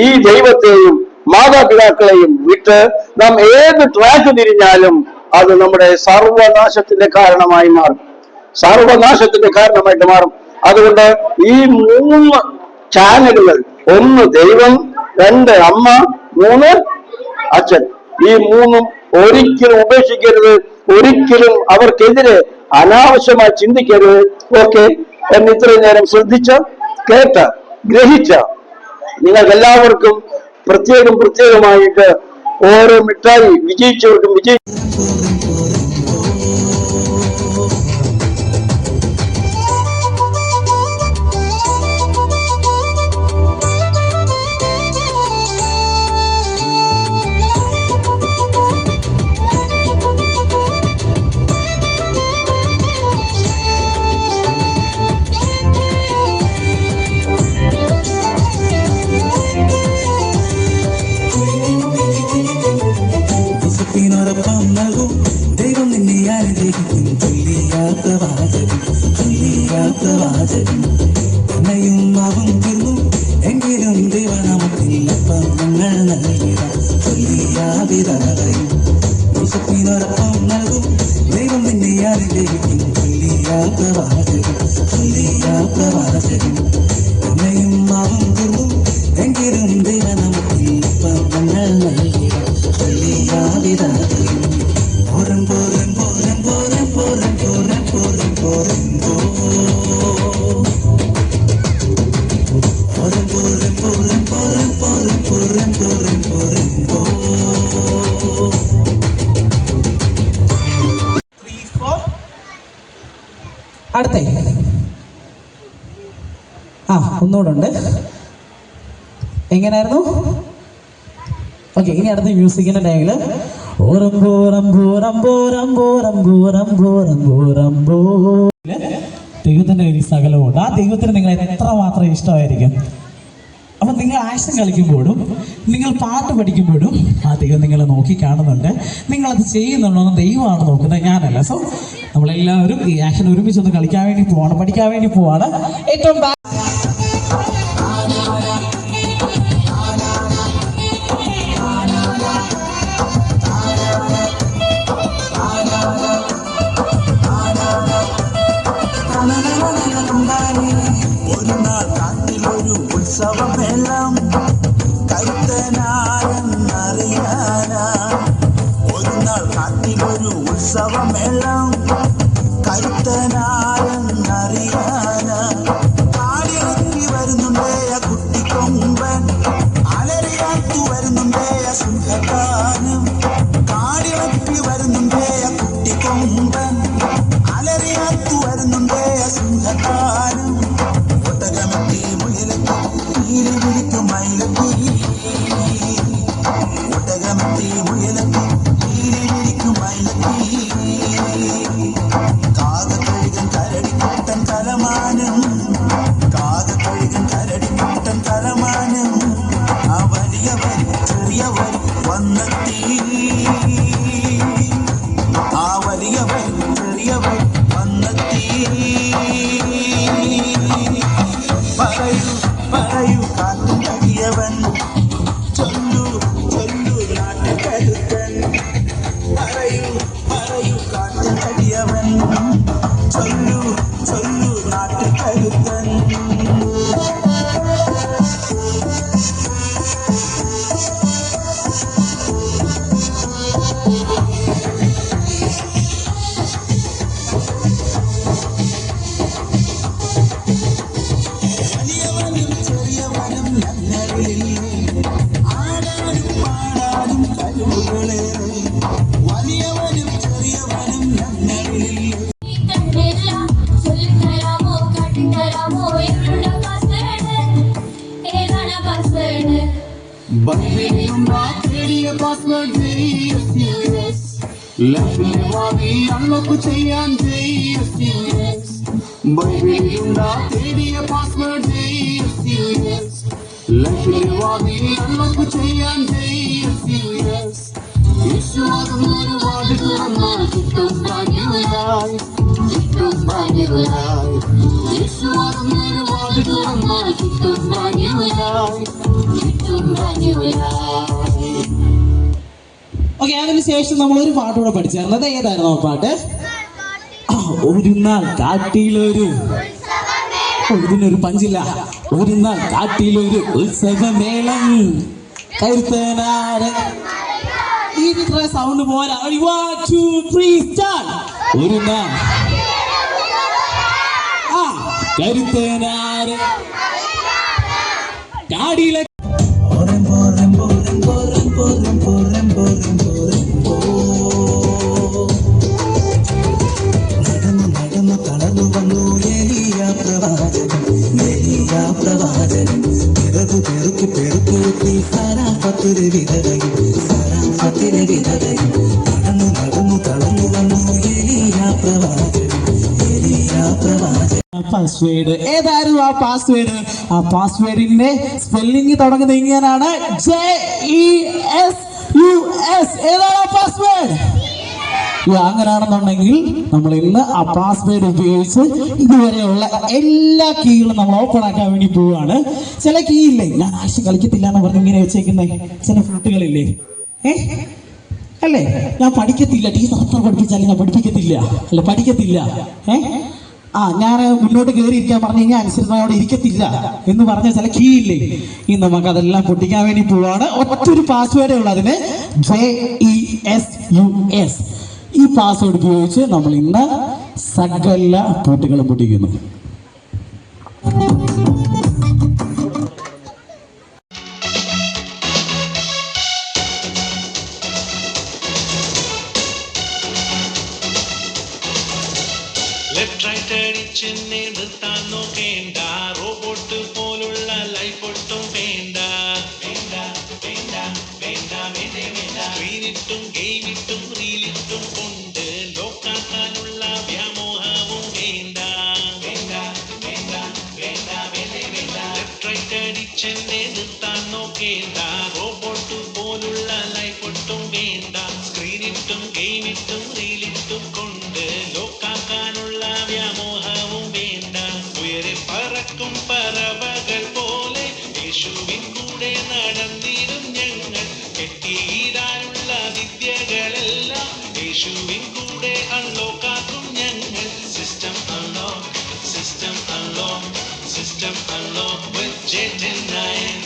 ഈ ദൈവത്തെയും മാതാപിതാക്കളെയും വിട്ട് നാം ഏത് ട്രാക്ക് തിരിഞ്ഞാലും അത് നമ്മുടെ സർവനാശത്തിന്റെ കാരണമായി മാറും. സർവനാശത്തിന്റെ കാരണമായിട്ട് മാറും. അതുകൊണ്ട് ഈ 3 ചാനലുകൾ, 1 ദൈവം, 2 അമ്മ, 3 അച്ഛൻ, ഈ 3 ഒരിക്കലും ഉപേക്ഷിക്കരുത്. ഒരിക്കലും അവർക്കെതിരെ അനാവശ്യമായി ചിന്തിക്കരുത്. ഓക്കെ, എന്ന് ഇത്രയും നേരം ശ്രദ്ധിച്ച, കേട്ട, ഗ്രഹിച്ച നിങ്ങൾക്ക് എല്ലാവർക്കും പ്രത്യേകമായിട്ട് ഓരോ മിഠായി വിജയിച്ചവർക്കും ദൈവം നിന്നെ അനുഗ്രഹിക്കും. ചൊല്ലിയാത്ത വാചകം എന്നെയും മാവും തീർന്നു. എങ്കിലും ദൈവനാമത്തിൽ അപ്പം ഞങ്ങൾ നൽകിയ ചൊല്ലിയാതിരായും ദോഷത്തിനൊരപ്പം നൽകും ദൈവം നിന്നെ അനുഗ്രഹിക്കും ചൊല്ലിയാത്ത വാചകം എന്നെയും മാവും തീർന്നു എങ്കിലും ദൈവം നമുക്ക് പർവ്വങ്ങൾ നൽകിയ ചൊല്ലിയാതിരാതെയും പോരം പോരം പോരം പോരം പോരം പോരം പോരം പോരം അടുത്ത ഒന്നുകൂടെ ഉണ്ട്. എങ്ങനെയായിരുന്നു? ഓക്കെ, ഇനി അടുത്ത മ്യൂസിക്കിന്റെ ടൈമില് ദൈവത്തിന്റെ ഒരു സകലമുണ്ട്. ആ ദൈവത്തിന് നിങ്ങൾ എത്രമാത്രം ഇഷ്ടമായിരിക്കും. അപ്പം നിങ്ങൾ ആക്ഷൻ കളിക്കുമ്പോഴും നിങ്ങൾ പാട്ട് പഠിക്കുമ്പോഴും ആ ദൈവം നിങ്ങളെ നോക്കി കാണുന്നുണ്ട്. നിങ്ങളത് ചെയ്യുന്നുണ്ടോ എന്ന് ദൈവമാണ് നോക്കുന്നത്, ഞാനല്ല. സോ നമ്മളെല്ലാവരും ഈ ആക്ഷൻ ഒരുമിച്ചൊന്ന് കളിക്കാൻ വേണ്ടി പോവാണ്, പഠിക്കാൻ വേണ്ടി പോവാണ്. ഏറ്റവും ഒരു നാൾ കാട്ടിലൊരു ഉത്സവമെല്ലാം കരുത്തനാരെന്നറിയാനാ. ഒരു നാൾ കാട്ടിലൊരു ഉത്സവമെല്ലാം കരുത്തനാരെന്നറിയാനാ. കാടിറക്കി വരുന്നുണ്ടേ കുട്ടിക്കൊമ്പൻ, അലറിയാത്തു വരുന്നുണ്ടേ സിംഹക്കാനും. കാടിറക്കി വരുന്നുണ്ടേ കുട്ടിക്കൊമ്പൻ, അലറിയാത്തു വരുന്നുണ്ടേ സിംഹക്കാനും. ഒട്ടകമെത്തി മുയലെത്തി നീരി വിളിക്കും മയിലെത്തി, ഒട്ടകമെത്തി മുയലെത്തി നീരി വിളിക്കും മയിലെത്തി. കാകക്കഴുകൻ കരടിക്കുട്ടൻ കലമാനം, കാകക്കഴുകൻ കരടിക്കുട്ടൻ കലമാനം. ആ വലിയവൻ ചെറിയവൻ വന്നെത്തി, ആ വലിയവൻ ചെറിയവൻ വന്നെത്തി. പറയൂ പറയൂ കാറ്റും കഴിയവൻ, ചൊല്ലു ചൊല്ലു നാട്ടുകരുത്തൻ. പറയൂ പറയൂ കാറ്റും കഴിയവൻ, ചൊല്ലു ചൊല്ലു നാട്ടുകരുത്തൻ. വലിയവനും ചെറിയവനും ഞങ്ങളില്ലേ, ആടാനും പാടാനും കഴിവുകളേറെ. വലിയവനും ചെറിയവനും ഞങ്ങളില്ലേ. അൺലോക്ക് ചെയ്യാൻ ബൈബിളിലുണ്ടാ തേടിയ പാസ്വേഡ് അൺലോക്ക് ചെയ്യാൻ യേശുവാദം ഒരുപാട് തുറന്നാൽ ചുറ്റും ഭാഗ്യവരായി, ചുറ്റും ഭാഗ്യവരായി. യേശുവാദം ഒരുപാട് തുറന്നാൽ ചുറ്റും ഭാഗ്യവരായി, ചുറ്റും ഭാഗ്യവരായി. ഓക്കെ, അതിനുശേഷം നമ്മൾ ഒരു പാട്ട് കൂടെ പഠിച്ചായിരുന്നു. അത് ഏതായിരുന്നു ആ പാട്ട്? ഒരു നാൾ കാട്ടിലൊരു, ഇതിനൊരു പഞ്ചില്ല. ഒരു നാൾ കാട്ടിലൊരു ഉത്സവമേളം, കരുത്തനാര്. ഇത്ര സൗണ്ട് പോരാ. 1 2 3 സ്റ്റാർട്ട്. ഒരു നാൾ കരുത്തനാര് കാടിലെ പോരം പോരം പോരം പോരം പോരം പോരം പോരം പോരം പോ. നടന്നു നടന്നു തളർന്നു വന്നു ഏലിയാ പ്രവാചകൻ, ഏലിയാ പ്രവാചകൻ. പിറകു പെറുക്കി പെറുക്കി സാരാഫത്തിലെ വിധവയും, സാരാഫത്തിലെ വിധവയും. നടന്നു നടന്നു തളർന്നു വന്നു ഏലിയാ പ്രവാചകൻ, ഏലിയാ പ്രവാചകൻ. പാസ്വേഡ് ഏതായിരുന്നു? ആ പാസ്വേഡ്, ആ പാസ്വേഡിന്റെ സ്പെല്ലിംഗ് തുടങ്ങുന്നത് ഇങ്ങനെയാണ്, JESUS. ഏതാണ് ആ പാസ്വേഡ്? അങ്ങനെയാണെന്നുണ്ടെങ്കിൽ നമ്മൾ ഇന്ന് ആ പാസ്വേഡ് ഉപയോഗിച്ച് ഇതുവരെയുള്ള എല്ലാ കീകളും നമ്മൾ ഓപ്പൺ ആക്കാൻ വേണ്ടി പോവുകയാണ്. ചില കീ ഇല്ലേ, ഞാൻ ആശയം കളിക്കത്തില്ല എന്ന് പറഞ്ഞ് ഇങ്ങനെ വെച്ചേക്കുന്ന ചില ഫ്രൂട്ടുകളില്ലേ, അല്ലേ? ഞാൻ പഠിക്കത്തില്ല, ടീച്ചർ അത്ര പഠിപ്പിച്ചാലും ഞാൻ പഠിപ്പിക്കത്തില്ല, അല്ല പഠിക്കത്തില്ല. ഞാൻ മുന്നോട്ട് കയറിയിരിക്കാൻ പറഞ്ഞു കഴിഞ്ഞാൽ അനുസരിച്ചോടെ ഇരിക്കത്തില്ല എന്ന് പറഞ്ഞ ചില കീ ഇല്ലേ, ഈ നമുക്ക് അതെല്ലാം പൊട്ടിക്കാൻ വേണ്ടി പോവാണ്. ഒറ്റൊരു പാസ്വേഡേ ഉള്ളൂ അതിന്, JESUS. ഈ പാസ്വേഡ് ഉപയോഗിച്ച് നമ്മൾ ഇന്ന് സകല പൂട്ടുകളും പൊട്ടിക്കുന്നു. ടിച്ചെന്നെ നിർത്താൻ നോക്കേണ്ട, റോബോട്ട് പോലുള്ള ലൈഫ് ഒട്ടും വേണ്ട. വേണ്ട വേണ്ട വേണ്ട വേണ്ട വേണ്ട. സ്ക്രീനിട്ടും ഗെയിമിട്ടും റീലിട്ടും കൊണ്ട് ലോക്കാക്കാനുള്ള വ്യാമോഹവും വേണ്ട. വേണ്ട വേണ്ട വേണ്ട വേണ്ട വേണ്ട. ലെഫ്റ്റ് റൈറ്റ് അടിച്ചെന്നെ നിർത്താൻ നോക്കേണ്ട, റോബോട്ട് പോലുള്ള ലൈഫ് ഒട്ടും വേണ്ട. സ്ക്രീനിട്ടും ഗെയിമിട്ടും റീലിട്ടും കൊണ്ട് ലോക്കാക്കാനുള്ള വ്യാമോഹവും വേണ്ട. ഉയരെ പറക്കും പറവകൾ പോലെ യേശുവിൻ കൂടെ നടന്നിടും ഞങ്ങൾ. കെട്ടിയിടാനുള്ള വിദ്യകളെല്ലാം യേശുവിൻ കൂടെ അൺലോക്കാക്കും ഞങ്ങൾ. System unlock, system unlock, system unlock with J10-9.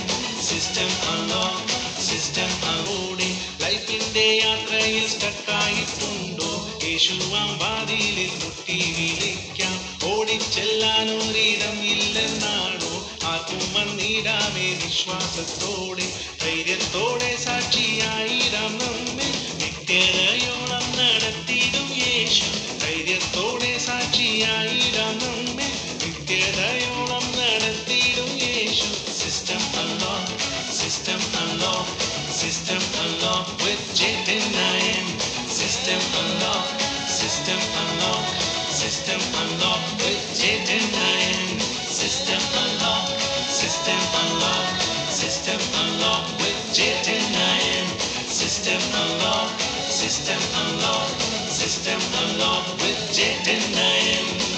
System unlock, system unlock. ലൈഫിന്റെ യാത്രയിൽ സ്റ്റക്കായിട്ടുണ്ടോ? യേശുവാം വാതിലിൽ മുട്ടി വിളിക്കാം. ഓടിച്ചെല്ലാനൊരിടം ഇല്ലെന്നാണോ? ആർക്കും വന്നിടാമേ വിശ്വാസത്തോടെ, ധൈര്യത്തോടെ സാക്ഷിയായിടാം നമ്മെ. നിത്യതയോളം നടത്തിടും യേശു, ധൈര്യത്തോടെ സാക്ഷിയായിടാം നമ്മെ. നിത്യതയോളം നടത്തിടും യേശു. System unlock, system unlock, system unlock with J10-9. System unlock, system unlock, system unlock with J10-9. System unlock, system unlock, system unlock with J10-9. System unlock, system unlock, system unlock with J10-9.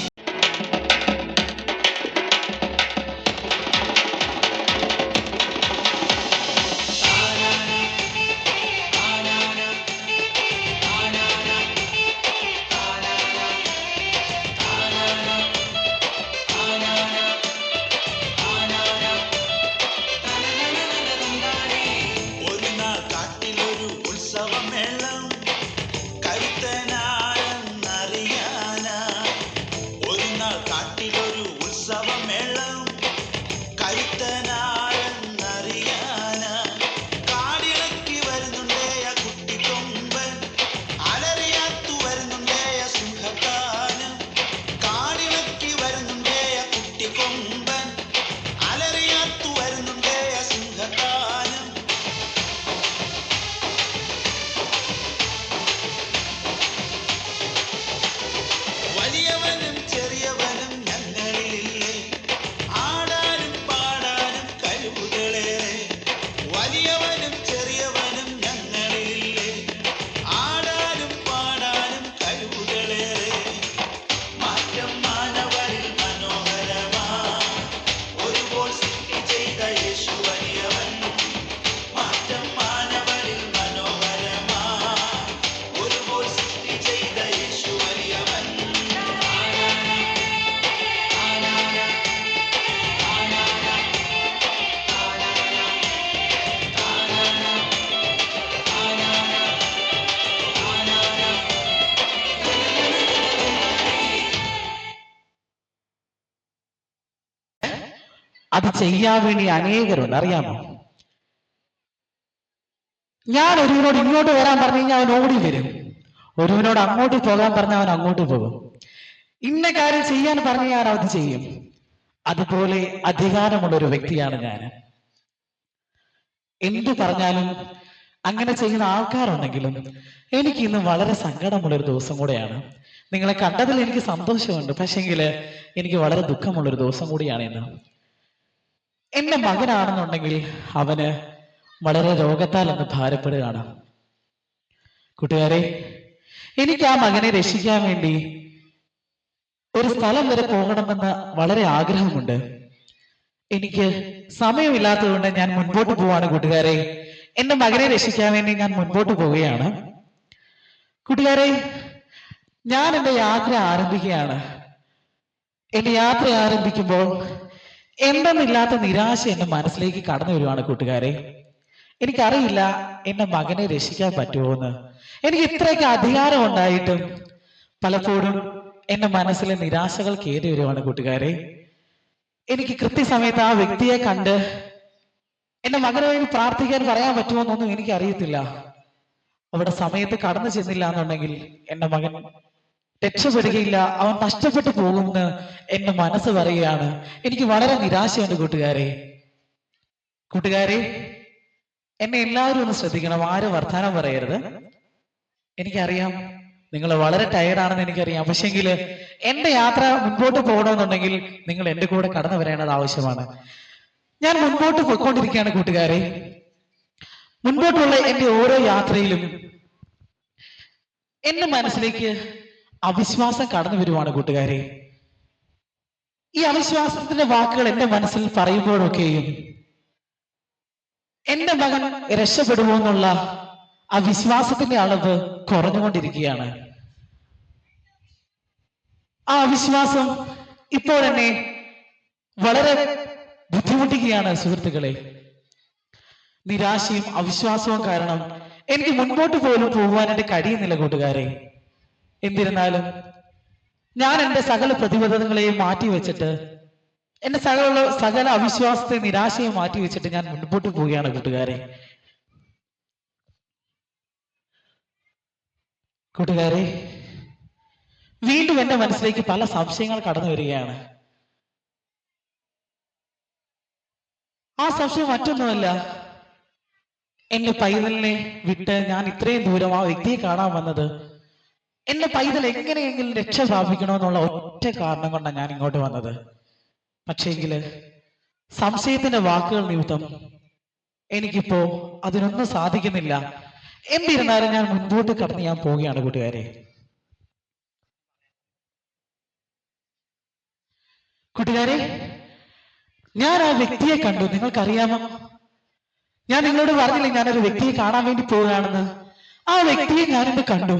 അത് ചെയ്യാൻ വേണ്ടി അനേകരുണ്ട്, അറിയാമോ? ഞാൻ ഒരുവനോട് ഇങ്ങോട്ട് വരാൻ പറഞ്ഞു കഴിഞ്ഞാൽ അവൻ ഓടി വരും, ഒരുവനോട് അങ്ങോട്ട് പോകാൻ പറഞ്ഞാൽ അവൻ അങ്ങോട്ട് പോകും. ഇന്ന കാര്യം ചെയ്യാൻ പറഞ്ഞ ഞാൻ അത് ചെയ്യും. അതുപോലെ അധികാരമുള്ള ഒരു വ്യക്തിയാണ് ഞാൻ. എന്ത് പറഞ്ഞാലും അങ്ങനെ ചെയ്യുന്ന ആൾക്കാരുണ്ടെങ്കിലും എനിക്ക് ഇന്ന് വളരെ സങ്കടമുള്ളൊരു ദിവസം കൂടെയാണ്. നിങ്ങളെ കണ്ടതിൽ എനിക്ക് സന്തോഷമുണ്ട്, പക്ഷെങ്കിൽ എനിക്ക് വളരെ ദുഃഖമുള്ളൊരു ദിവസം കൂടിയാണ് ഇന്ന്. എന്റെ മകനാണെന്നുണ്ടെങ്കിൽ അവന് വളരെ രോഗത്താൽ എന്ന് ഭാരപ്പെടുകയാണ്. കൂട്ടുകാരെ, എനിക്ക് ആ മകനെ രക്ഷിക്കാൻ വേണ്ടി ഒരു സ്ഥലം വരെ പോകണമെന്ന് വളരെ ആഗ്രഹമുണ്ട്. എനിക്ക് സമയമില്ലാത്തതുകൊണ്ട് ഞാൻ മുൻപോട്ട് പോവാണ് കൂട്ടുകാരെ. എന്റെ മകനെ രക്ഷിക്കാൻ വേണ്ടി ഞാൻ മുൻപോട്ട് പോവുകയാണ്. കൂട്ടുകാരെ, ഞാൻ എൻ്റെ യാത്ര ആരംഭിക്കുകയാണ്. എൻ്റെ യാത്ര ആരംഭിക്കുമ്പോൾ എന്തെന്നില്ലാത്ത നിരാശ എന്റെ മനസ്സിലേക്ക് കടന്നു വരുവാണ് കൂട്ടുകാരെ. എനിക്കറിയില്ല എന്റെ മകനെ രക്ഷിക്കാൻ പറ്റുമോന്ന്. എനിക്ക് ഇത്രയൊക്കെ അധികാരം ഉണ്ടായിട്ടും പലപ്പോഴും എന്റെ മനസ്സിലെ നിരാശകൾ കയറി വരുവാണ് കൂട്ടുകാരെ. എനിക്ക് കൃത്യസമയത്ത് ആ വ്യക്തിയെ കണ്ട് എന്റെ മകന് വേണ്ടി പ്രാർത്ഥിക്കാൻ പറയാൻ പറ്റുമോന്നൊന്നും എനിക്ക് അറിയത്തില്ല. അവിടെ സമയത്ത് കടന്നു ചെന്നില്ല എന്നുണ്ടെങ്കിൽ എന്റെ മകൻ രക്ഷപ്പെടുകയില്ല, അവൻ നഷ്ടപ്പെട്ടു പോകുമെന്ന് എന്റെ മനസ്സ് പറയുകയാണ്. എനിക്ക് വളരെ നിരാശയുണ്ട് കൂട്ടുകാരെ. എന്നെ എല്ലാവരും ഒന്ന് ശ്രദ്ധിക്കണം, ആരും വർത്താനം പറയരുത്. എനിക്കറിയാം നിങ്ങൾ വളരെ ടയർഡാണെന്ന് എനിക്കറിയാം. പക്ഷെങ്കിൽ എന്റെ യാത്ര മുൻപോട്ട് പോകണമെന്നുണ്ടെങ്കിൽ നിങ്ങൾ എന്റെ കൂടെ കടന്നു വരേണ്ടത് ആവശ്യമാണ്. ഞാൻ മുൻപോട്ട് പോയിക്കൊണ്ടിരിക്കുകയാണ് കൂട്ടുകാരെ. മുൻപോട്ടുള്ള എന്റെ ഓരോ യാത്രയിലും എന്റെ മനസ്സിലേക്ക് അവിശ്വാസം കടന്നു വരുവാണ് കൂട്ടുകാരെ. ഈ അവിശ്വാസത്തിന്റെ വാക്കുകൾ എന്റെ മനസ്സിൽ പറയുമ്പോഴൊക്കെയും എന്റെ മകൻ രക്ഷപ്പെടുമോ എന്നുള്ള ആ വിശ്വാസത്തിന്റെ അളവ് കുറഞ്ഞുകൊണ്ടിരിക്കുകയാണ്. ആ അവിശ്വാസം ഇപ്പോൾ എന്നെ വളരെ ബുദ്ധിമുട്ടിക്കുകയാണ് സുഹൃത്തുക്കളെ. നിരാശയും അവിശ്വാസവും കാരണം എനിക്ക് മുൻപോട്ട് പോലും പോകുവാനായിട്ട് കഴിയുന്നില്ല കൂട്ടുകാരെ. എന്നിരുന്നാലും ഞാൻ എന്റെ സകല പ്രതിബദ്ധതകളെയും മാറ്റിവെച്ചിട്ട്, എന്റെ സകല അവിശ്വാസത്തെ നിരാശയും മാറ്റിവെച്ചിട്ട് ഞാൻ മുൻപോട്ട് പോവുകയാണ് കൂട്ടുകാരെ. വീണ്ടും എന്റെ മനസ്സിലേക്ക് പല സംശയങ്ങൾ കടന്നു വരികയാണ്. ആ സംശയം മറ്റൊന്നുമല്ല, എന്റെ പൈതലിനെ വിട്ട് ഞാൻ ഇത്രയും ദൂരം ആ വ്യക്തിയെ കാണാൻ വന്നത് എന്റെ പൈതൽ എങ്ങനെയെങ്കിലും രക്ഷ പ്രാപിക്കണമെന്നുള്ള ഒറ്റ കാരണം കൊണ്ടാണ് ഞാൻ ഇങ്ങോട്ട് വന്നത്. പക്ഷേങ്കില് സംശയത്തിന്റെ വാക്കുകൾ നിമിത്തം എനിക്കിപ്പോ അതിനൊന്നും സാധിക്കുന്നില്ല. എന്നിരുന്നാലും ഞാൻ മുൻപോട്ട് കടന്ന് ഞാൻ പോവുകയാണ് കൂട്ടുകാരെ. ഞാൻ ആ വ്യക്തിയെ കണ്ടു. നിങ്ങൾക്കറിയാമോ, ഞാൻ നിങ്ങളോട് പറഞ്ഞില്ലേ ഞാനൊരു വ്യക്തിയെ കാണാൻ വേണ്ടി പോവുകയാണെന്ന്. ആ വ്യക്തിയെ ഞാനിന്ന് കണ്ടു.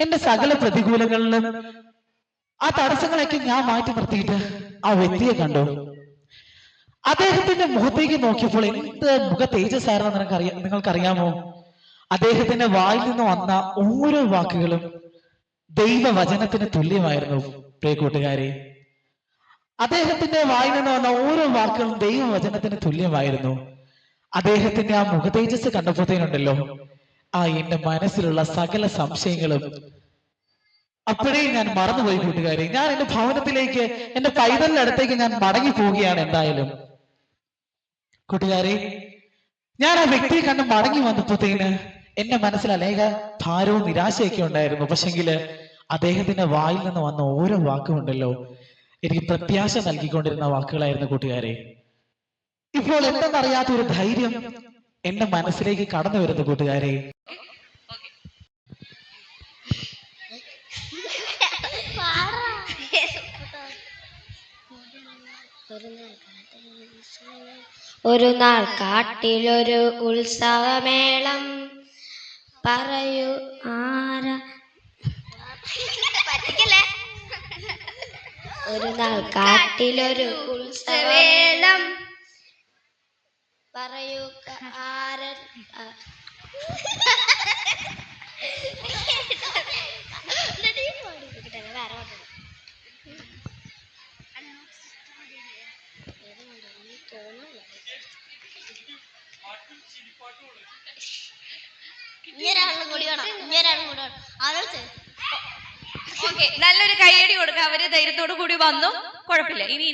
എന്റെ സകല പ്രതികൂലങ്ങളിലും ആ തടസ്സങ്ങളൊക്കെ ഞാൻ മാറ്റി നിർത്തിയിട്ട് ആ വ്യക്തിയെ കണ്ടു. അദ്ദേഹത്തിന്റെ മുഖത്തേക്ക് നോക്കിയപ്പോൾ എന്ത് മുഖ തേജസ്സായിരുന്നു നിങ്ങൾക്കറിയാമോ? അദ്ദേഹത്തിന്റെ വായിൽ നിന്ന് വന്ന ഓരോ വാക്കുകളും ദൈവവചനത്തിന് തുല്യമായിരുന്നു. പ്രിയ കൂട്ടുകാരെ, അദ്ദേഹത്തിന്റെ വായിൽ നിന്ന് വന്ന ഓരോ വാക്കുകളും ദൈവവചനത്തിന് തുല്യമായിരുന്നു. അദ്ദേഹത്തിന്റെ ആ മുഖ തേജസ് കണ്ടപ്പോഴത്തേനുണ്ടല്ലോ, എന്റെ മനസ്സിലുള്ള സകല സംശയങ്ങളും അപ്പോഴേ ഞാൻ മറന്നുപോയി കൂട്ടുകാരെ. ഞാൻ എന്റെ ഭവനത്തിലേക്ക്, എന്റെ പൈതലിന്റെ അടുത്തേക്ക് ഞാൻ മടങ്ങി പോവുകയാണ്. എന്തായാലും കൂട്ടുകാരെ, ഞാൻ ആ വ്യക്തിയെ കണ്ട് മടങ്ങി വന്നപ്പോഴത്തേന് എന്റെ മനസ്സിൽ അനേക ഭാരവും നിരാശയൊക്കെ ഉണ്ടായിരുന്നു. പക്ഷെങ്കില് അദ്ദേഹത്തിന്റെ വായിൽ നിന്ന് വന്ന ഓരോ വാക്കുമുണ്ടല്ലോ, എനിക്ക് പ്രത്യാശ നൽകിക്കൊണ്ടിരുന്ന വാക്കുകളായിരുന്നു കൂട്ടുകാരെ. ഇപ്പോൾ എന്തെന്നറിയാത്ത ഒരു ധൈര്യം എന്റെ മനസ്സിലേക്ക് കടന്നു വരുന്നു കൂട്ടുകാരെ. ഒരു നാൾ കാട്ടിലൊരു ഉത്സവമേളം, പറയൂ ആരാ. ഒരു നാൾ കാട്ടിലൊരു ഉത്സവമേളം, പറയൂ ആരൻ. നല്ലൊരു കയ്യടി കൊടുക്കാം. അവര് ധൈര്യത്തോടു കൂടി വന്നു, കുഴപ്പമില്ല. ഇനി